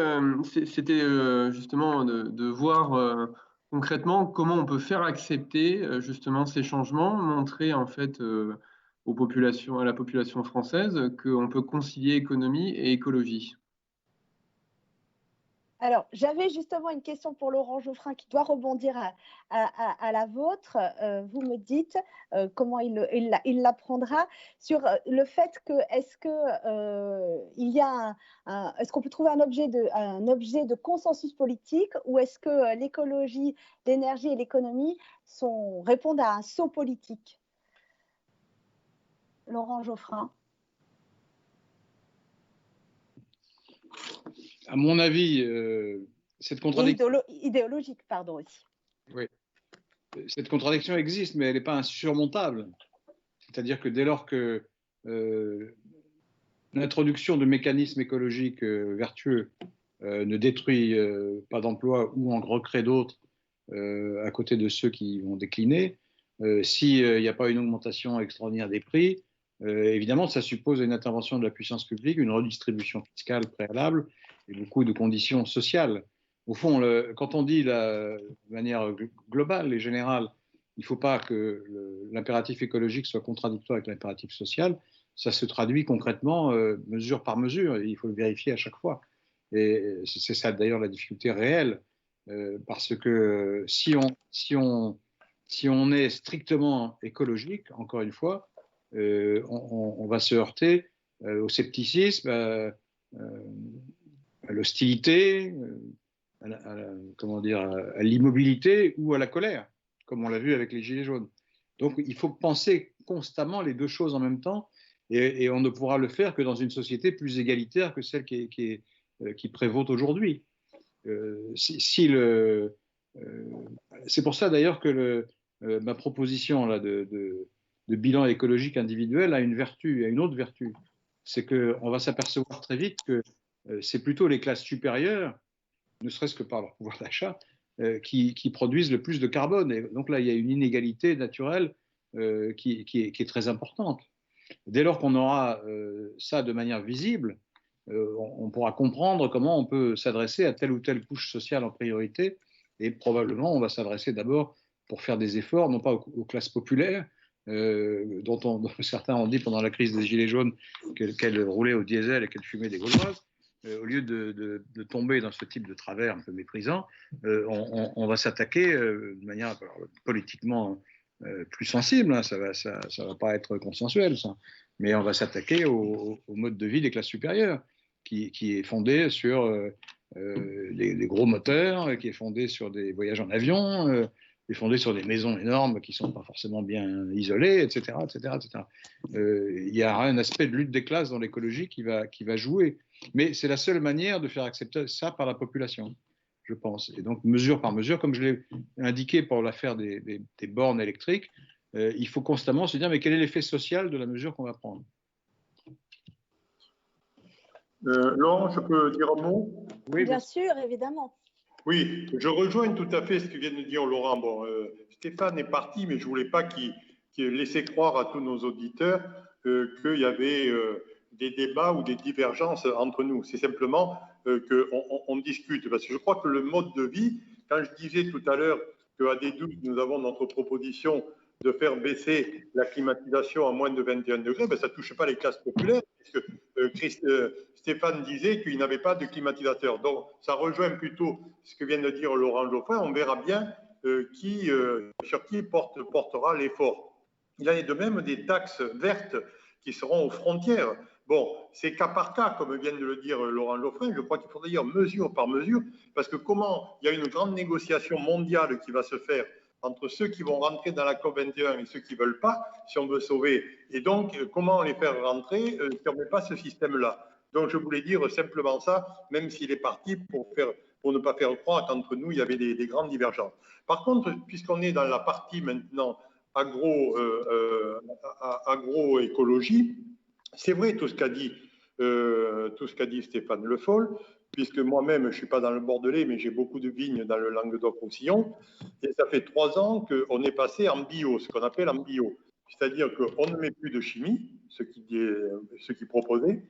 c'était justement de voir concrètement comment on peut faire accepter justement ces changements, montrer en fait à la population française qu'on peut concilier économie et écologie. Alors, j'avais justement une question pour Laurent Geoffrin qui doit rebondir à la vôtre. Vous me dites comment il la prendra sur le fait que est-ce qu'on peut trouver un objet de consensus politique ou est-ce que l'écologie, l'énergie et l'économie répondent à un saut politique? Laurent Geoffrin. À mon avis, cette contradiction… Idéologique, pardon, aussi. Oui. Cette contradiction existe, mais elle n'est pas insurmontable. C'est-à-dire que dès lors que l'introduction de mécanismes écologiques vertueux ne détruit pas d'emplois ou en recrée d'autres à côté de ceux qui vont décliner, s'il n'y a pas une augmentation extraordinaire des prix, évidemment, ça suppose une intervention de la puissance publique, une redistribution fiscale préalable et beaucoup de conditions sociales. Au fond, quand on dit de manière globale et générale, il ne faut pas que l'impératif écologique soit contradictoire avec l'impératif social, ça se traduit concrètement mesure par mesure, et il faut le vérifier à chaque fois. Et c'est ça d'ailleurs la difficulté réelle, parce que si on est strictement écologique, encore une fois, on va se heurter au scepticisme, à l'hostilité, à l'immobilité ou à la colère, comme on l'a vu avec les Gilets jaunes. Donc il faut penser constamment les deux choses en même temps, et on ne pourra le faire que dans une société plus égalitaire que celle qui prévaut aujourd'hui. C'est pour ça d'ailleurs que ma proposition là, de bilan écologique individuel a une autre vertu. C'est qu'on va s'apercevoir très vite que c'est plutôt les classes supérieures, ne serait-ce que par leur pouvoir d'achat, qui produisent le plus de carbone. Et donc là, il y a une inégalité naturelle qui est très importante. Dès lors qu'on aura ça de manière visible, on pourra comprendre comment on peut s'adresser à telle ou telle couche sociale en priorité, et probablement on va s'adresser d'abord pour faire des efforts, non pas aux classes populaires, dont certains ont dit pendant la crise des Gilets jaunes qu'elles roulaient au diesel et qu'elles fumaient des gauloises. Au lieu de tomber dans ce type de travers un peu méprisant, on va s'attaquer de manière politiquement plus sensible, hein, ça va pas être consensuel, ça, mais on va s'attaquer au mode de vie des classes supérieures, qui est fondé sur les gros moteurs, qui est fondé sur des voyages en avion, qui est fondé sur des maisons énormes qui ne sont pas forcément bien isolées, etc. Il y a un aspect de lutte des classes dans l'écologie qui va jouer. Mais c'est la seule manière de faire accepter ça par la population, je pense. Et donc, mesure par mesure, comme je l'ai indiqué pour l'affaire des bornes électriques, il faut constamment se dire, mais quel est l'effet social de la mesure qu'on va prendre? Laurent, je peux dire un mot? Oui, bien sûr, évidemment. Oui, je rejoins tout à fait ce que vient de dire Laurent. Bon, Stéphane est parti, mais je ne voulais pas qu'il laissait croire à tous nos auditeurs qu'il y avait des débats ou des divergences entre nous. C'est simplement qu'on discute. Parce que je crois que le mode de vie, quand je disais tout à l'heure qu'à D12, nous avons notre proposition de faire baisser la climatisation à moins de 21 degrés, ben ça ne touche pas les classes populaires, puisque Stéphane disait qu'il n'avait pas de climatiseur. Donc, ça rejoint plutôt ce que vient de dire Laurent Geoffrin. On verra bien sur qui portera l'effort. Il en est de même des taxes vertes qui seront aux frontières. Bon, c'est cas par cas, comme vient de le dire Laurent Geoffrin. Je crois qu'il faut dire mesure par mesure, parce que comment il y a une grande négociation mondiale qui va se faire entre ceux qui vont rentrer dans la COP21 et ceux qui ne veulent pas, si on veut sauver. Et donc, comment les faire rentrer si on ne met pas ce système-là? Donc, je voulais dire simplement ça, même s'il est parti pour ne pas faire croire qu'entre nous, il y avait des grandes divergences. Par contre, puisqu'on est dans la partie maintenant agroécologie, c'est vrai tout ce qu'a dit Stéphane Le Foll, puisque moi-même, je ne suis pas dans le Bordelais, mais j'ai beaucoup de vignes dans le Languedoc-Roussillon. Et ça fait 3 ans qu'on est passé en bio, ce qu'on appelle en bio. C'est-à-dire qu'on ne met plus de chimie, ce qui proposait.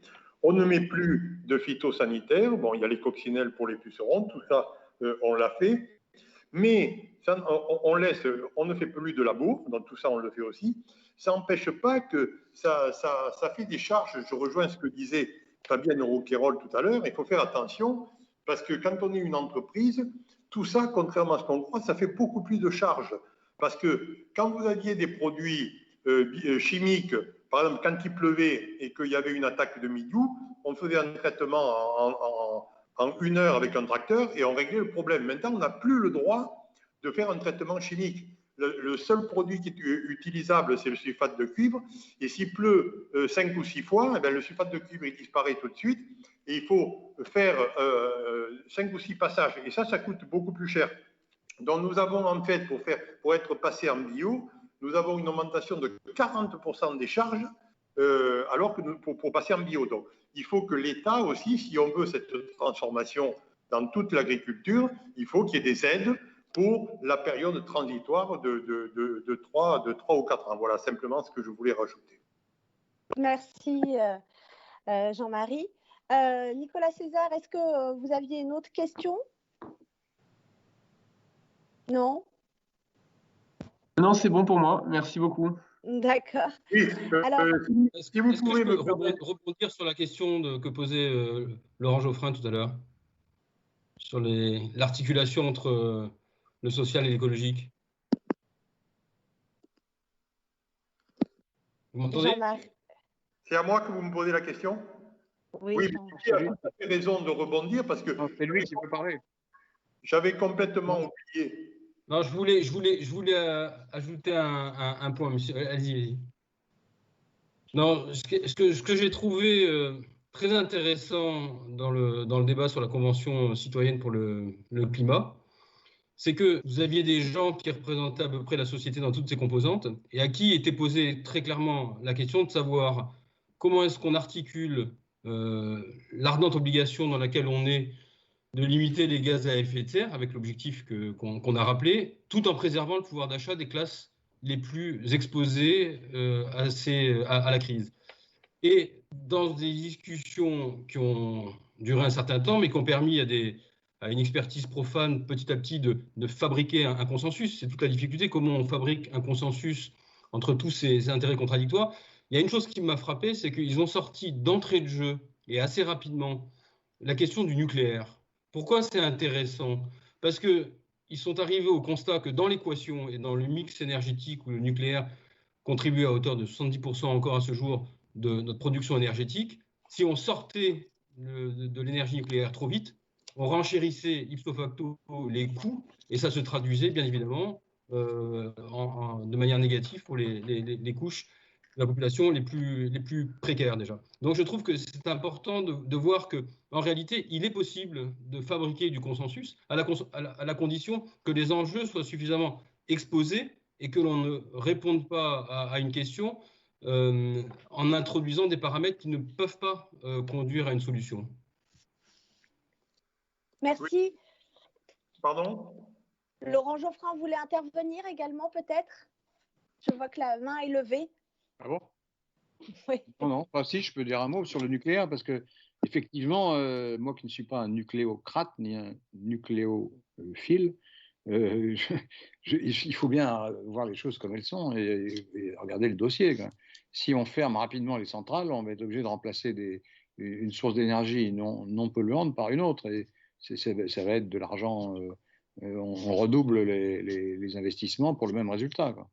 On ne met plus de phytosanitaires. Bon, il y a les coccinelles pour les pucerons, tout ça, on l'a fait. Mais ça, on ne fait plus de labo, donc tout ça, on le fait aussi. Ça n'empêche pas que ça fait des charges. Je rejoins ce que disait Fabienne Rouquayrol tout à l'heure. Il faut faire attention parce que quand on est une entreprise, tout ça, contrairement à ce qu'on croit, ça fait beaucoup plus de charges. Parce que quand vous aviez des produits chimiques, par exemple, quand il pleuvait et qu'il y avait une attaque de mildiou, on faisait un traitement en 1 heure avec un tracteur et on réglait le problème. Maintenant, on n'a plus le droit de faire un traitement chimique. Le seul produit qui est utilisable, c'est le sulfate de cuivre. Et s'il pleut 5 ou 6 fois, eh bien, le sulfate de cuivre il disparaît tout de suite. Et il faut faire 5 ou 6 passages. Et ça coûte beaucoup plus cher. Donc, nous avons en fait, pour être passé en bio, nous avons une augmentation de 40% des charges, alors que pour passer en bio. Donc, il faut que l'État aussi, si on veut cette transformation dans toute l'agriculture, il faut qu'il y ait des aides pour la période transitoire de 3 ou 4 ans. Voilà simplement ce que je voulais rajouter. Merci Jean-Marie. Nicolas César, est-ce que vous aviez une autre question? Non? Non, c'est bon pour moi. Merci beaucoup. D'accord. Oui, alors, si vous pouvez me rebondir sur la question que posait Laurent Geoffrin tout à l'heure, sur l'articulation entre le social et l'écologique. Vous m'entendez? C'est à moi que vous me posez la question? Oui, oui, tu as raison de rebondir parce que c'est lui qui peut parler. J'avais complètement oublié. Non, je voulais ajouter un point, monsieur. Allez-y. Non, ce que j'ai trouvé très intéressant dans le débat sur la Convention citoyenne pour le climat, c'est que vous aviez des gens qui représentaient à peu près la société dans toutes ses composantes et à qui était posée très clairement la question de savoir comment est-ce qu'on articule l'ardente obligation dans laquelle on est de limiter les gaz à effet de serre avec l'objectif qu'on a rappelé, tout en préservant le pouvoir d'achat des classes les plus exposées à la crise. Et dans des discussions qui ont duré un certain temps, mais qui ont permis à une expertise profane petit à petit de fabriquer un consensus, c'est toute la difficulté, comment on fabrique un consensus entre tous ces intérêts contradictoires. Il y a une chose qui m'a frappé, c'est qu'ils ont sorti d'entrée de jeu, et assez rapidement, la question du nucléaire. Pourquoi c'est intéressant? Parce qu'ils sont arrivés au constat que dans l'équation et dans le mix énergétique où le nucléaire contribue à hauteur de 70% encore à ce jour de notre production énergétique, si on sortait de l'énergie nucléaire trop vite, on renchérissait ipso facto les coûts et ça se traduisait bien évidemment de manière négative pour les couches de la population les plus précaires déjà. Donc je trouve que c'est important de voir qu'en réalité, il est possible de fabriquer du consensus à la condition que les enjeux soient suffisamment exposés et que l'on ne réponde pas à une question en introduisant des paramètres qui ne peuvent pas conduire à une solution. Merci. Oui. Pardon? Laurent Geoffrin voulait intervenir également peut-être? Je vois que la main est levée. Ah bon? Oui. Non. Enfin, si, je peux dire un mot sur le nucléaire parce que, effectivement, moi qui ne suis pas un nucléocrate ni un nucléophile, il faut bien voir les choses comme elles sont et regarder le dossier. Quoi. Si on ferme rapidement les centrales, on va être obligé de remplacer une source d'énergie non polluante par une autre. Et ça va être de l'argent. On redouble les investissements pour le même résultat. Quoi.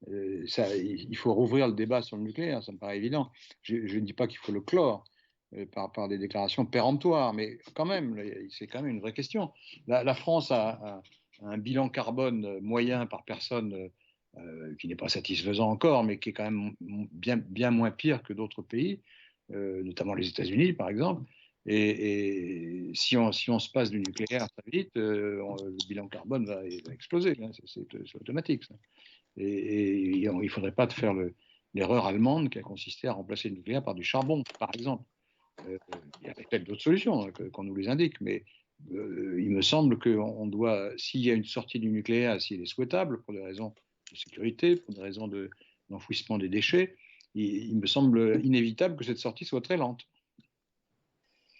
Il faut rouvrir le débat sur le nucléaire, ça me paraît évident. Je ne dis pas qu'il faut le clore par des déclarations péremptoires, mais quand même, c'est quand même une vraie question. La France a un bilan carbone moyen par personne qui n'est pas satisfaisant encore, mais qui est quand même bien moins pire que d'autres pays, notamment les États-Unis par exemple. Et si on se passe du nucléaire très vite, le bilan carbone va exploser. Hein, c'est automatique. Ça. Et il ne faudrait pas faire l'erreur allemande qui a consisté à remplacer le nucléaire par du charbon, par exemple. Il y a peut-être d'autres solutions qu'on nous les indique, mais il me semble qu'on doit, s'il y a une sortie du nucléaire, si elle est souhaitable, pour des raisons de sécurité, pour des raisons d'enfouissement des déchets, il me semble inévitable que cette sortie soit très lente.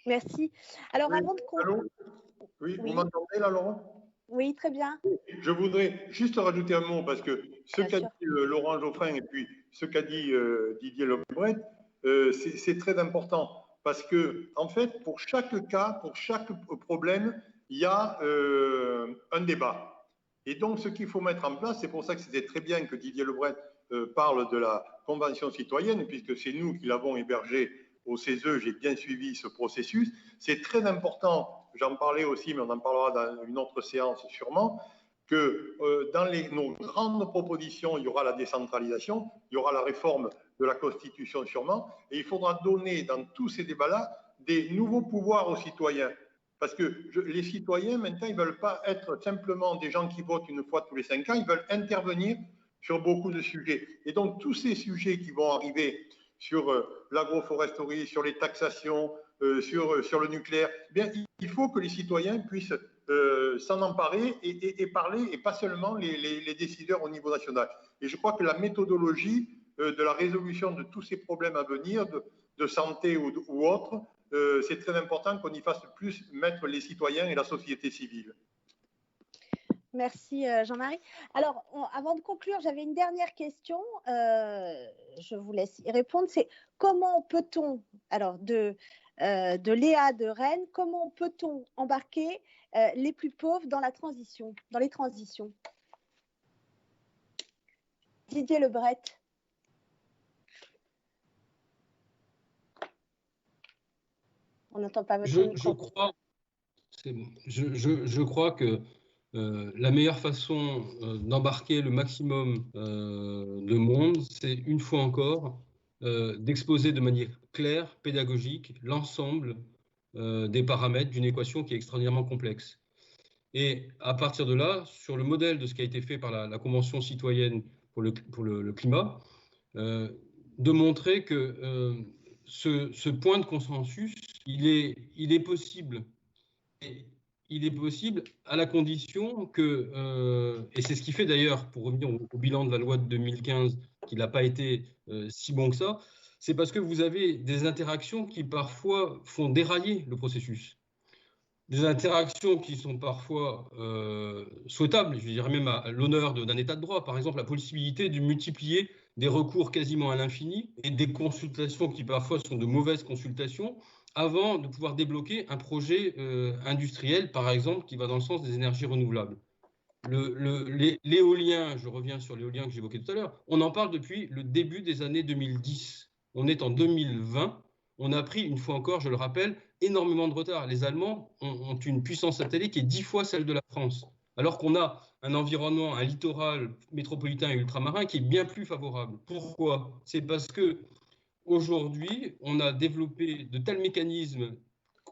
Merci. Alors, oui, avant de conclure. Oui, vous m'entendez là, Laurent? Oui, très bien. Je voudrais juste rajouter un mot parce que ce qu'a dit Laurent Geoffrin et puis ce qu'a dit Didier Lebret, c'est très important parce que, en fait, pour chaque cas, pour chaque problème, il y a un débat. Et donc, ce qu'il faut mettre en place, c'est pour ça que c'était très bien que Didier Lebret parle de la Convention citoyenne, puisque c'est nous qui l'avons hébergée au CESE, j'ai bien suivi ce processus. C'est très important. J'en parlais aussi, mais on en parlera dans une autre séance sûrement, que dans nos grandes propositions, il y aura la décentralisation, il y aura la réforme de la Constitution sûrement, et il faudra donner dans tous ces débats-là des nouveaux pouvoirs aux citoyens. Parce que les citoyens, maintenant, ils ne veulent pas être simplement des gens qui votent une fois tous les 5 ans, ils veulent intervenir sur beaucoup de sujets. Et donc, tous ces sujets qui vont arriver sur l'agroforesterie, sur les taxations, sur le nucléaire, eh bien, il faut que les citoyens puissent s'en emparer et parler, et pas seulement les décideurs au niveau national. Et je crois que la méthodologie de la résolution de tous ces problèmes à venir, de santé ou autres, c'est très important qu'on y fasse plus mettre les citoyens et la société civile. Merci Jean-Marie. Alors, avant de conclure, j'avais une dernière question. Je vous laisse y répondre. C'est comment peut-on, alors de Léa de Rennes, comment peut-on embarquer les plus pauvres dans les transitions? Didier Lebret. On n'entend pas votre micro. Je crois que la meilleure façon d'embarquer le maximum de monde, c'est une fois encore d'exposer de manière claire, pédagogique, l'ensemble des paramètres d'une équation qui est extraordinairement complexe. Et à partir de là, sur le modèle de ce qui a été fait par la Convention citoyenne pour le climat, de montrer que ce point de consensus, il est possible. Et il est possible à la condition que, et c'est ce qui fait d'ailleurs, pour revenir au bilan de la loi de 2015, qui n'a pas été si bon que ça, c'est parce que vous avez des interactions qui parfois font dérailler le processus. Des interactions qui sont parfois souhaitables, je dirais même à l'honneur d'un état de droit. Par exemple, la possibilité de multiplier des recours quasiment à l'infini et des consultations qui parfois sont de mauvaises consultations avant de pouvoir débloquer un projet industriel, par exemple, qui va dans le sens des énergies renouvelables. L'éolien, je reviens sur l'éolien que j'évoquais tout à l'heure, on en parle depuis le début des années 2010. On est en 2020. On a pris, une fois encore, je le rappelle, énormément de retard. Les Allemands ont une puissance satellite qui est 10 fois celle de la France, alors qu'on a un environnement, un littoral métropolitain et ultramarin qui est bien plus favorable. Pourquoi? C'est parce que aujourd'hui, on a développé de tels mécanismes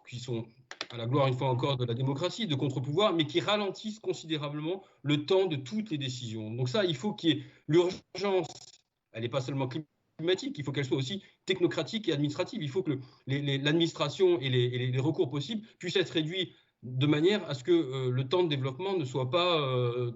qui sont à la gloire, une fois encore, de la démocratie, de contre-pouvoir, mais qui ralentissent considérablement le temps de toutes les décisions. Donc ça, il faut qu'il y ait l'urgence. Elle n'est pas seulement climatique, il faut qu'elle soit aussi technocratique et administrative. Il faut que l'administration et les recours possibles puissent être réduits de manière à ce que le temps de développement ne soit pas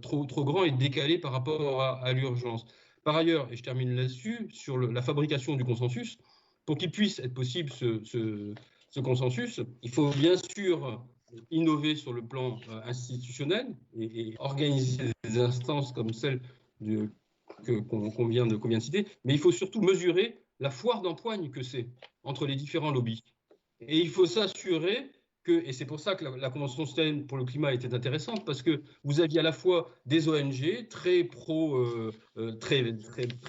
trop grand et décalé par rapport à l'urgence. Par ailleurs, et je termine là-dessus, sur la fabrication du consensus, pour qu'il puisse être possible ce consensus, il faut bien sûr innover sur le plan institutionnel et organiser des instances comme celle qu'on vient de citer, mais il faut surtout mesurer la foire d'empoigne que c'est entre les différents lobbies. Et il faut s'assurer que, et c'est pour ça que la Convention citoyenne pour le climat était intéressante, parce que vous aviez à la fois des ONG très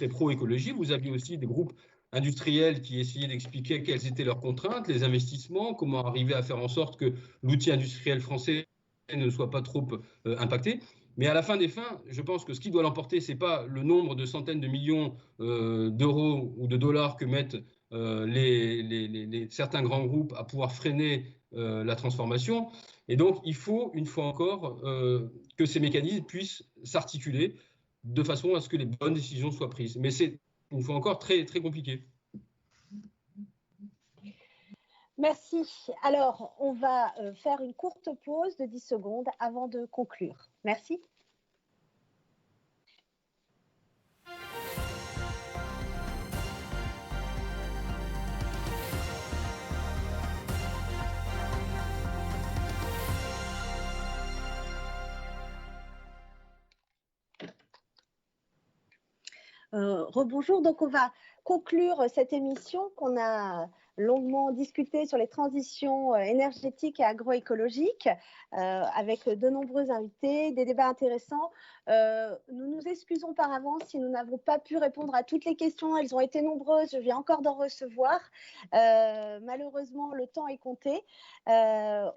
pro-écologie, vous aviez aussi des groupes industriels qui essayaient d'expliquer quelles étaient leurs contraintes, les investissements, comment arriver à faire en sorte que l'outil industriel français ne soit pas trop impacté. Mais à la fin des fins, je pense que ce qui doit l'emporter, ce n'est pas le nombre de centaines de millions d'euros ou de dollars que mettent certains grands groupes à pouvoir freiner la transformation. Et donc, il faut, une fois encore, que ces mécanismes puissent s'articuler de façon à ce que les bonnes décisions soient prises. Mais c'est, une fois encore, très, très compliqué. Merci. Alors, on va faire une courte pause de 10 secondes avant de conclure. Merci. Rebonjour, donc on va conclure cette émission qu'on a longuement discuté sur les transitions énergétiques et agroécologiques avec de nombreux invités, des débats intéressants. Nous nous excusons par avance si nous n'avons pas pu répondre à toutes les questions, elles ont été nombreuses, je viens encore d'en recevoir. Malheureusement, le temps est compté. Je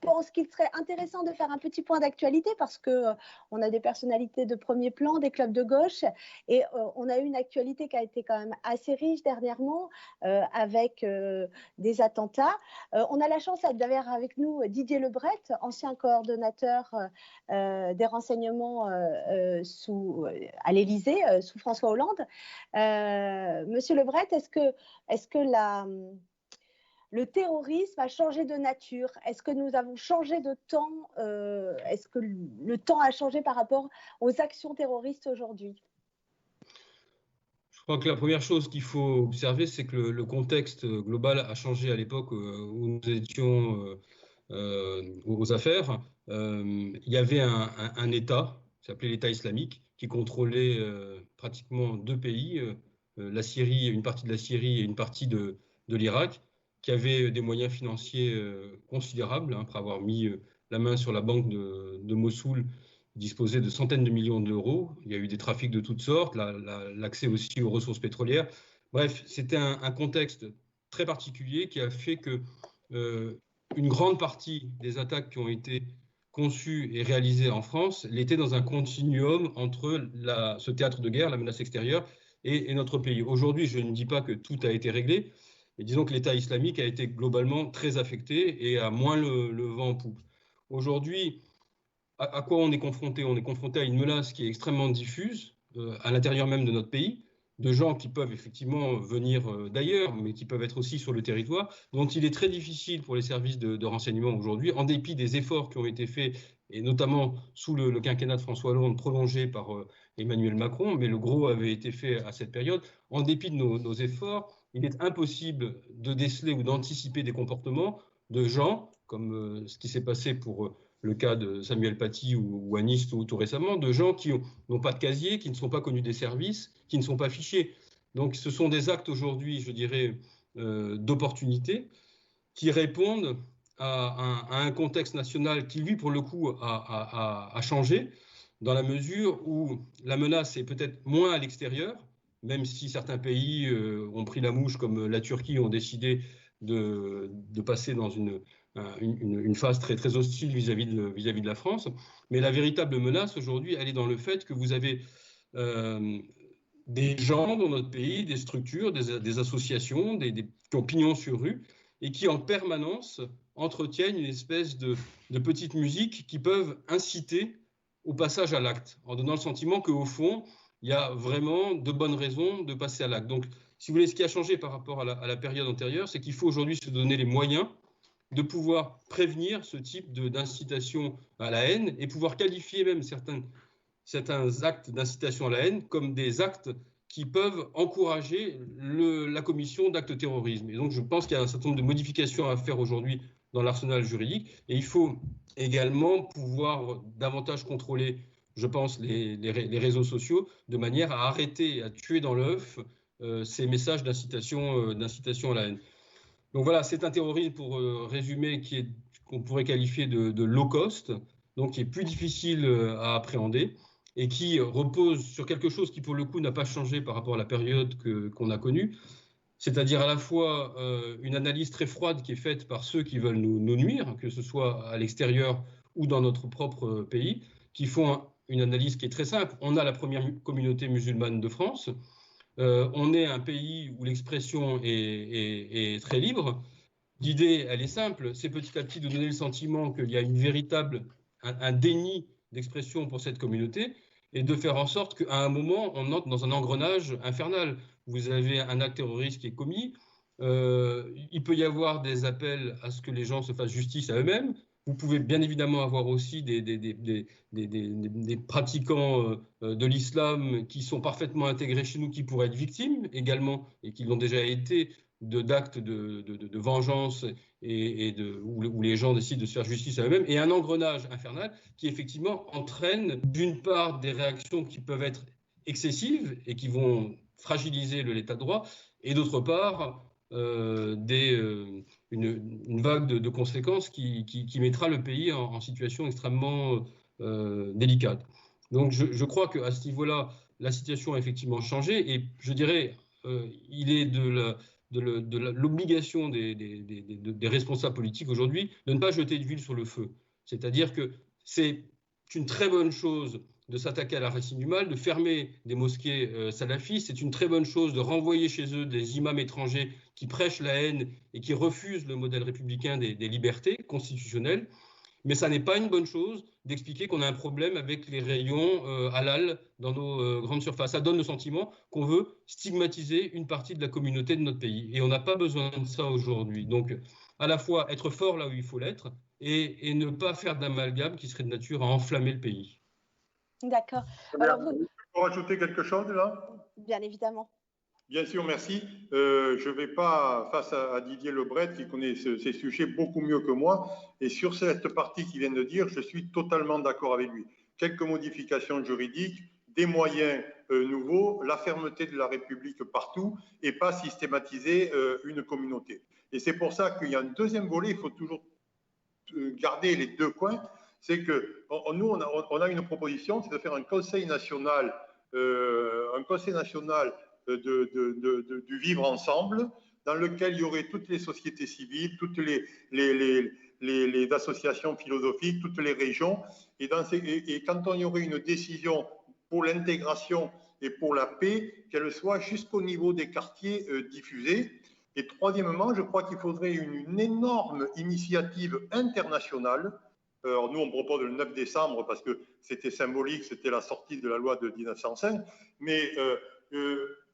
pense qu'il serait intéressant de faire un petit point d'actualité parce qu'on a des personnalités de premier plan, des clubs de gauche et on a eu une actualité qui a été quand même assez riche dernièrement avec des attentats. On a la chance d'avoir avec nous Didier Lebret, ancien coordonnateur des renseignements à l'Élysée sous François Hollande. Monsieur Lebret, est-ce que le terrorisme a changé de nature? Est-ce que nous avons changé de temps? Est-ce que le temps a changé par rapport aux actions terroristes aujourd'hui? Je crois que la première chose qu'il faut observer, c'est que le contexte global a changé à l'époque où nous étions aux affaires. Il y avait un État, qui s'appelait l'État islamique, qui contrôlait pratiquement deux pays, la Syrie, une partie de la Syrie et une partie de l'Irak, qui avait des moyens financiers considérables, après avoir mis la main sur la banque de Mossoul, disposait de centaines de millions d'euros. Il y a eu des trafics de toutes sortes, l'accès aussi aux ressources pétrolières. Bref, c'était un contexte très particulier qui a fait que une grande partie des attaques qui ont été conçues et réalisées en France l'étaient dans un continuum entre ce théâtre de guerre, la menace extérieure, et notre pays. Aujourd'hui, je ne dis pas que tout a été réglé, mais disons que l'État islamique a été globalement très affecté et a moins le vent en poupe. Aujourd'hui, à quoi on est confronté? On est confronté à une menace qui est extrêmement diffuse à l'intérieur même de notre pays. de gens qui peuvent effectivement venir d'ailleurs, mais qui peuvent être aussi sur le territoire, dont il est très difficile pour les services de renseignement aujourd'hui, en dépit des efforts qui ont été faits, et notamment sous le quinquennat de François Hollande, prolongé par Emmanuel Macron, mais le gros avait été fait à cette période. En dépit de nos efforts, il est impossible de déceler ou d'anticiper des comportements de gens, comme ce qui s'est passé pour le cas de Samuel Paty ou à Nice tout récemment, de gens qui n'ont pas de casier, qui ne sont pas connus des services, qui ne sont pas fichés. Donc ce sont des actes aujourd'hui, je dirais, d'opportunité qui répondent à un contexte national qui, lui, pour le coup, a changé, dans la mesure où la menace est peut-être moins à l'extérieur, même si certains pays ont pris la mouche, comme la Turquie, ont décidé de passer dans une phase très, très hostile vis-à-vis de la France. Mais la véritable menace aujourd'hui, elle est dans le fait que vous avez des gens dans notre pays, des structures, des associations, qui ont pignon sur rue et qui en permanence entretiennent une espèce de petite musique qui peuvent inciter au passage à l'acte, en donnant le sentiment qu'au fond, il y a vraiment de bonnes raisons de passer à l'acte. Donc, si vous voulez, ce qui a changé par rapport à la période antérieure, c'est qu'il faut aujourd'hui se donner les moyens de pouvoir prévenir ce type d'incitation à la haine et pouvoir qualifier même certains actes d'incitation à la haine comme des actes qui peuvent encourager la commission d'actes de terrorisme. Et donc, je pense qu'il y a un certain nombre de modifications à faire aujourd'hui dans l'arsenal juridique. Et il faut également pouvoir davantage contrôler, je pense, les réseaux sociaux de manière à arrêter, à tuer dans l'œuf ces messages d'incitation à la haine. Donc voilà, c'est un terrorisme, pour résumer, qu'on pourrait qualifier de low cost, donc qui est plus difficile à appréhender et qui repose sur quelque chose qui, pour le coup, n'a pas changé par rapport à la période qu'on a connue, c'est-à-dire à la fois une analyse très froide qui est faite par ceux qui veulent nous nuire, que ce soit à l'extérieur ou dans notre propre pays, qui font une analyse qui est très simple. On a la première communauté musulmane de France. On est un pays où l'expression est très libre. L'idée, elle est simple, c'est petit à petit de donner le sentiment qu'il y a un déni d'expression pour cette communauté et de faire en sorte qu'à un moment, on entre dans un engrenage infernal. Vous avez un acte terroriste qui est commis, il peut y avoir des appels à ce que les gens se fassent justice à eux-mêmes. Vous pouvez bien évidemment avoir aussi des pratiquants de l'islam qui sont parfaitement intégrés chez nous, qui pourraient être victimes également, et qui l'ont déjà été, d'actes de vengeance où les gens décident de se faire justice à eux-mêmes, et un engrenage infernal qui effectivement entraîne d'une part des réactions qui peuvent être excessives et qui vont fragiliser l'état de droit, et d'autre part une vague de conséquences qui mettra le pays en situation extrêmement délicate. Donc je crois qu'à ce niveau-là, la situation a effectivement changé, et je dirais il est de l'obligation des responsables politiques aujourd'hui de ne pas jeter de l'huile sur le feu. C'est-à-dire que c'est une très bonne chose de s'attaquer à la racine du mal, de fermer des mosquées salafistes. C'est une très bonne chose de renvoyer chez eux des imams étrangers qui prêchent la haine et qui refusent le modèle républicain des libertés constitutionnelles. Mais ça n'est pas une bonne chose d'expliquer qu'on a un problème avec les rayons halal dans nos grandes surfaces. Ça donne le sentiment qu'on veut stigmatiser une partie de la communauté de notre pays. Et on n'a pas besoin de ça aujourd'hui. Donc, à la fois être fort là où il faut l'être et ne pas faire d'amalgame qui serait de nature à enflammer le pays. D'accord. Alors, vous pouvez rajouter quelque chose là? Bien évidemment. Bien sûr, merci. Je ne vais pas, face à Didier Lebret, qui connaît ces sujets beaucoup mieux que moi, et sur cette partie qu'il vient de dire, je suis totalement d'accord avec lui. Quelques modifications juridiques, des moyens nouveaux, la fermeté de la République partout, et pas systématiser une communauté. Et c'est pour ça qu'il y a un deuxième volet, il faut toujours garder les deux coins, c'est que nous, on a une proposition, c'est de faire un conseil national du vivre ensemble, dans lequel il y aurait toutes les sociétés civiles, toutes les associations philosophiques, toutes les régions, et quand il y aurait une décision pour l'intégration et pour la paix, qu'elle soit jusqu'au niveau des quartiers diffusés. Et troisièmement, je crois qu'il faudrait une énorme initiative internationale. Alors nous, on propose le 9 décembre parce que c'était symbolique, c'était la sortie de la loi de 1905, mais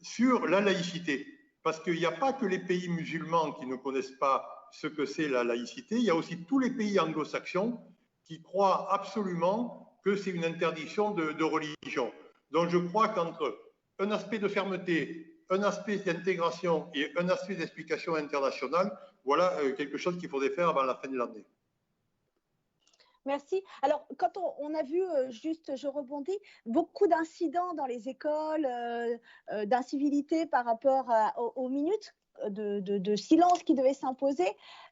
sur la laïcité. Parce qu'il n'y a pas que les pays musulmans qui ne connaissent pas ce que c'est la laïcité, il y a aussi tous les pays anglo-saxons qui croient absolument que c'est une interdiction de religion. Donc je crois qu'entre un aspect de fermeté, un aspect d'intégration et un aspect d'explication internationale, voilà quelque chose qu'il faudrait faire avant la fin de l'année. Merci. Alors, quand on a vu, juste, je rebondis, beaucoup d'incidents dans les écoles, d'incivilité par rapport aux minutes de silence qui devaient s'imposer,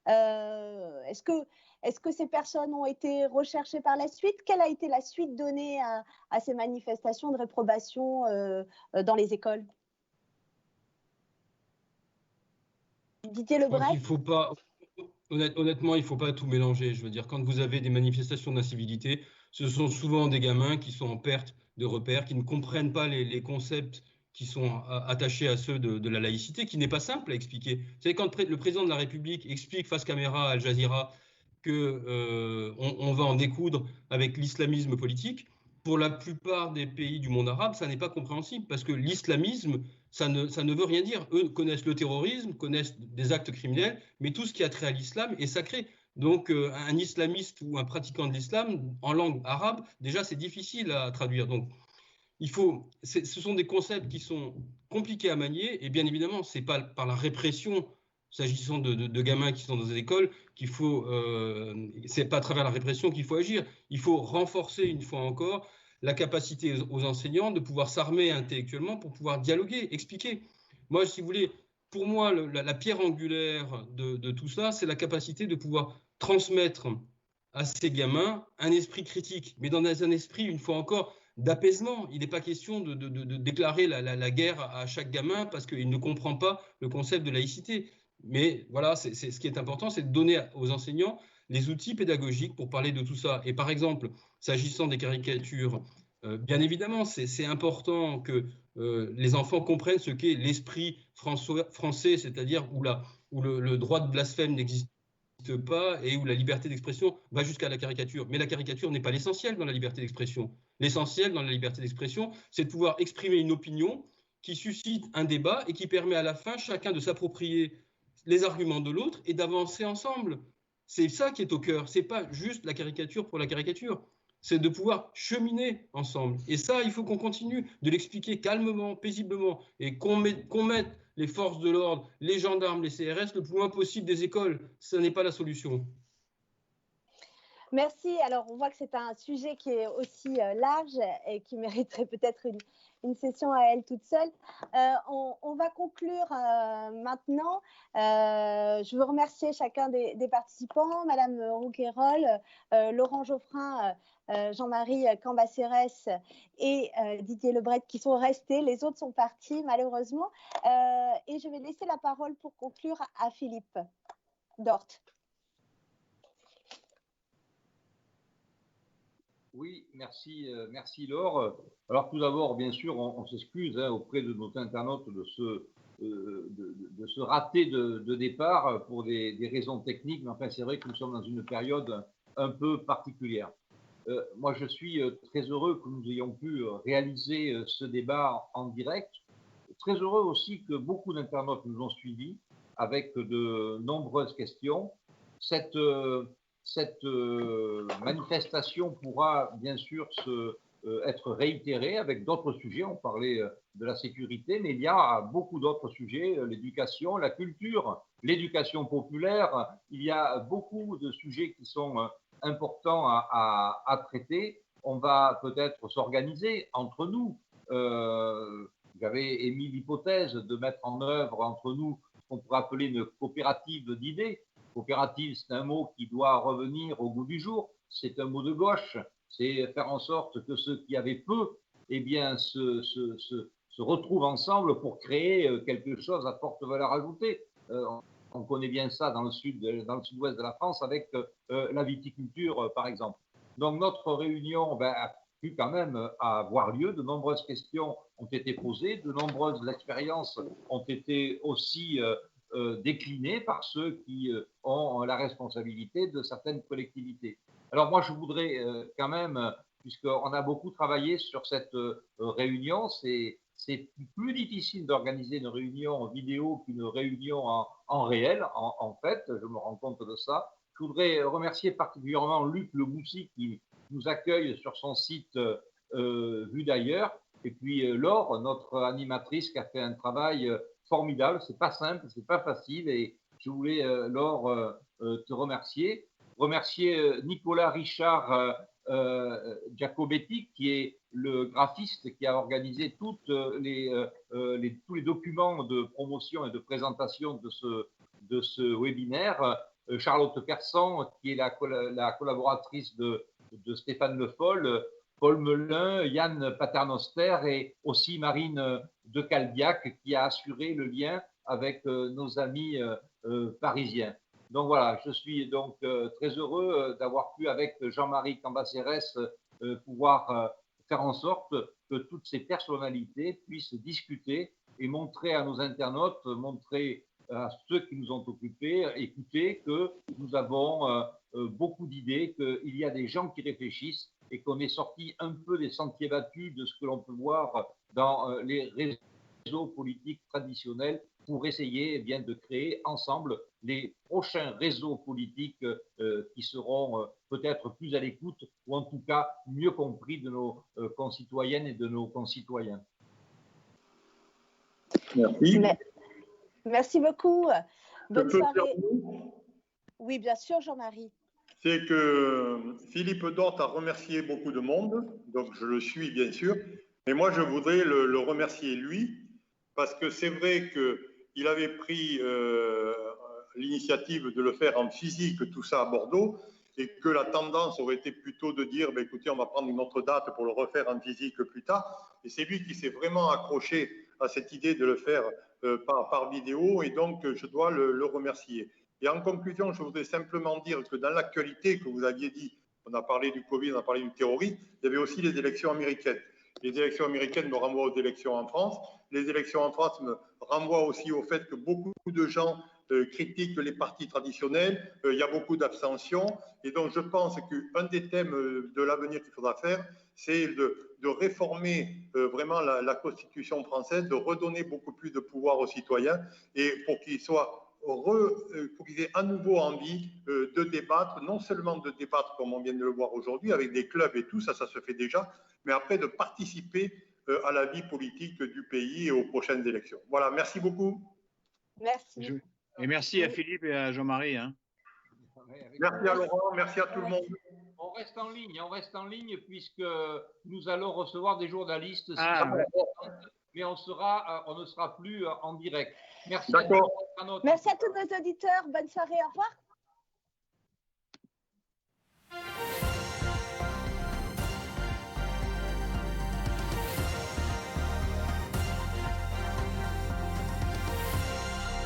est-ce que ces personnes ont été recherchées par la suite? Quelle a été la suite donnée à ces manifestations de réprobation dans les écoles? Didier Lebret? Il faut pas, honnêtement, il ne faut pas tout mélanger. Je veux dire, quand vous avez des manifestations d'incivilité, ce sont souvent des gamins qui sont en perte de repères, qui ne comprennent pas les concepts qui sont attachés à ceux de la laïcité, qui n'est pas simple à expliquer. Vous savez, quand le président de la République explique face caméra à Al Jazeera qu'on va en découdre avec l'islamisme politique, pour la plupart des pays du monde arabe, ça n'est pas compréhensible, parce que l'islamisme, ça ne veut rien dire. Eux connaissent le terrorisme, connaissent des actes criminels, mais tout ce qui a trait à l'islam est sacré. Donc, un islamiste ou un pratiquant de l'islam, en langue arabe, déjà, c'est difficile à traduire. Donc, ce sont des concepts qui sont compliqués à manier, et bien évidemment, ce n'est pas par la répression, s'agissant de gamins qui sont dans des écoles, c'est pas à travers la répression qu'il faut agir. Il faut renforcer, une fois encore, la capacité aux enseignants de pouvoir s'armer intellectuellement pour pouvoir dialoguer, expliquer. Moi, si vous voulez, pour moi, la pierre angulaire de tout ça, c'est la capacité de pouvoir transmettre à ces gamins un esprit critique, mais dans un esprit, une fois encore, d'apaisement. Il n'est pas question de déclarer la guerre à chaque gamin parce qu'il ne comprend pas le concept de laïcité. Mais voilà, ce qui est important, c'est de donner aux enseignants les outils pédagogiques pour parler de tout ça. Et par exemple, s'agissant des caricatures, bien évidemment, c'est important que les enfants comprennent ce qu'est l'esprit français, c'est-à-dire où le droit de blasphème n'existe pas et où la liberté d'expression va jusqu'à la caricature. Mais la caricature n'est pas l'essentiel dans la liberté d'expression. L'essentiel dans la liberté d'expression, c'est de pouvoir exprimer une opinion qui suscite un débat et qui permet à la fin chacun de s'approprier les arguments de l'autre et d'avancer ensemble. C'est ça qui est au cœur. C'est pas juste la caricature pour la caricature. C'est de pouvoir cheminer ensemble. Et ça, il faut qu'on continue de l'expliquer calmement, paisiblement, et qu'on mette les forces de l'ordre, les gendarmes, les CRS, le plus loin possible des écoles. Ce n'est pas la solution. Merci. Alors, on voit que c'est un sujet qui est aussi large et qui mériterait peut-être une session à elle toute seule. On va conclure maintenant. Je veux remercier chacun des participants, Madame Rouquayrol, Laurent Geoffrin, Jean-Marie Cambacérès et Didier Lebret qui sont restés. Les autres sont partis, malheureusement. Et je vais laisser la parole pour conclure à Philippe Dort. Oui, merci Laure. Alors tout d'abord, bien sûr, on s'excuse auprès de nos internautes de ce raté de départ pour des raisons techniques, mais enfin c'est vrai que nous sommes dans une période un peu particulière. Moi, je suis très heureux que nous ayons pu réaliser ce débat en direct. Très heureux aussi que beaucoup d'internautes nous ont suivis avec de nombreuses questions. Cette manifestation pourra bien sûr être réitérée avec d'autres sujets. On parlait de la sécurité, mais il y a beaucoup d'autres sujets, l'éducation, la culture, l'éducation populaire. Il y a beaucoup de sujets qui sont importants à traiter. On va peut-être s'organiser entre nous. J'avais émis l'hypothèse de mettre en œuvre entre nous ce qu'on pourrait appeler une coopérative d'idées. Coopérative, c'est un mot qui doit revenir au goût du jour. C'est un mot de gauche. C'est faire en sorte que ceux qui avaient peu, eh bien, se retrouvent ensemble pour créer quelque chose à forte valeur ajoutée. On connaît bien ça dans le sud-ouest de la France avec la viticulture, par exemple. Donc, notre réunion a pu quand même avoir lieu. De nombreuses questions ont été posées, de nombreuses expériences ont été aussi déclinées par ceux qui ont la responsabilité de certaines collectivités. Alors moi, je voudrais quand même, puisqu'on a beaucoup travaillé sur cette réunion, c'est c'est plus difficile d'organiser une réunion en vidéo qu'une réunion en réel, en fait, je me rends compte de ça. Je voudrais remercier particulièrement Luc Le Boussy qui nous accueille sur son site Vu d'ailleurs, et puis Laure, notre animatrice, qui a fait un travail formidable. C'est pas simple, c'est pas facile, et je voulais, Laure, te remercier. Remercier Nicolas Richard Giacobetti, qui est le graphiste qui a organisé tous les documents de promotion et de présentation de ce webinaire. Charlotte Persson, qui est la collaboratrice de Stéphane Le Foll, Paul Melun, Yann Paternoster et aussi Marine de Calbiac, qui a assuré le lien avec nos amis parisiens. Donc voilà, je suis donc très heureux d'avoir pu, avec Jean-Marie Cambacérès, pouvoir faire en sorte que toutes ces personnalités puissent discuter et montrer à nos internautes, montrer à ceux qui nous ont écoutés que nous avons beaucoup d'idées, qu'il y a des gens qui réfléchissent et qu'on est sorti un peu des sentiers battus de ce que l'on peut voir dans les réseaux politiques traditionnels pour essayer eh bien, de créer ensemble les prochains réseaux politiques qui seront peut-être plus à l'écoute ou en tout cas mieux compris de nos concitoyennes et de nos concitoyens. Merci. Merci beaucoup. Bonne soirée. Oui, bien sûr, Jean-Marie. C'est que Philippe Dort a remercié beaucoup de monde, donc je le suis bien sûr, mais moi je voudrais le remercier lui, parce que c'est vrai qu'il avait pris l'initiative de le faire en physique, tout ça à Bordeaux, et que la tendance aurait été plutôt de dire, ben, écoutez, on va prendre une autre date pour le refaire en physique plus tard, et c'est lui qui s'est vraiment accroché à cette idée de le faire par vidéo, et donc je dois le remercier. Et en conclusion, je voudrais simplement dire que dans l'actualité que vous aviez dit, on a parlé du Covid, on a parlé du terrorisme, il y avait aussi les élections américaines. Les élections américaines me renvoient aux élections en France. Les élections en France me renvoient aussi au fait que beaucoup de gens critiquent les partis traditionnels. Il y a beaucoup d'abstention. Et donc, je pense qu'un des thèmes de l'avenir qu'il faudra faire, c'est de réformer vraiment la Constitution française, de redonner beaucoup plus de pouvoir aux citoyens et pour qu'ils soient pour qu'ils aient à nouveau envie de débattre, non seulement de débattre comme on vient de le voir aujourd'hui avec des clubs et tout, ça se fait déjà, mais après de participer à la vie politique du pays et aux prochaines élections. Voilà, merci beaucoup. Merci. Et merci à Philippe et à Jean-Marie. Hein. Merci à Laurent, merci à tout le monde. On reste en ligne puisque nous allons recevoir des journalistes. Mais on ne sera plus en direct. Merci à tous. Merci à tous nos auditeurs. Bonne soirée. Au revoir.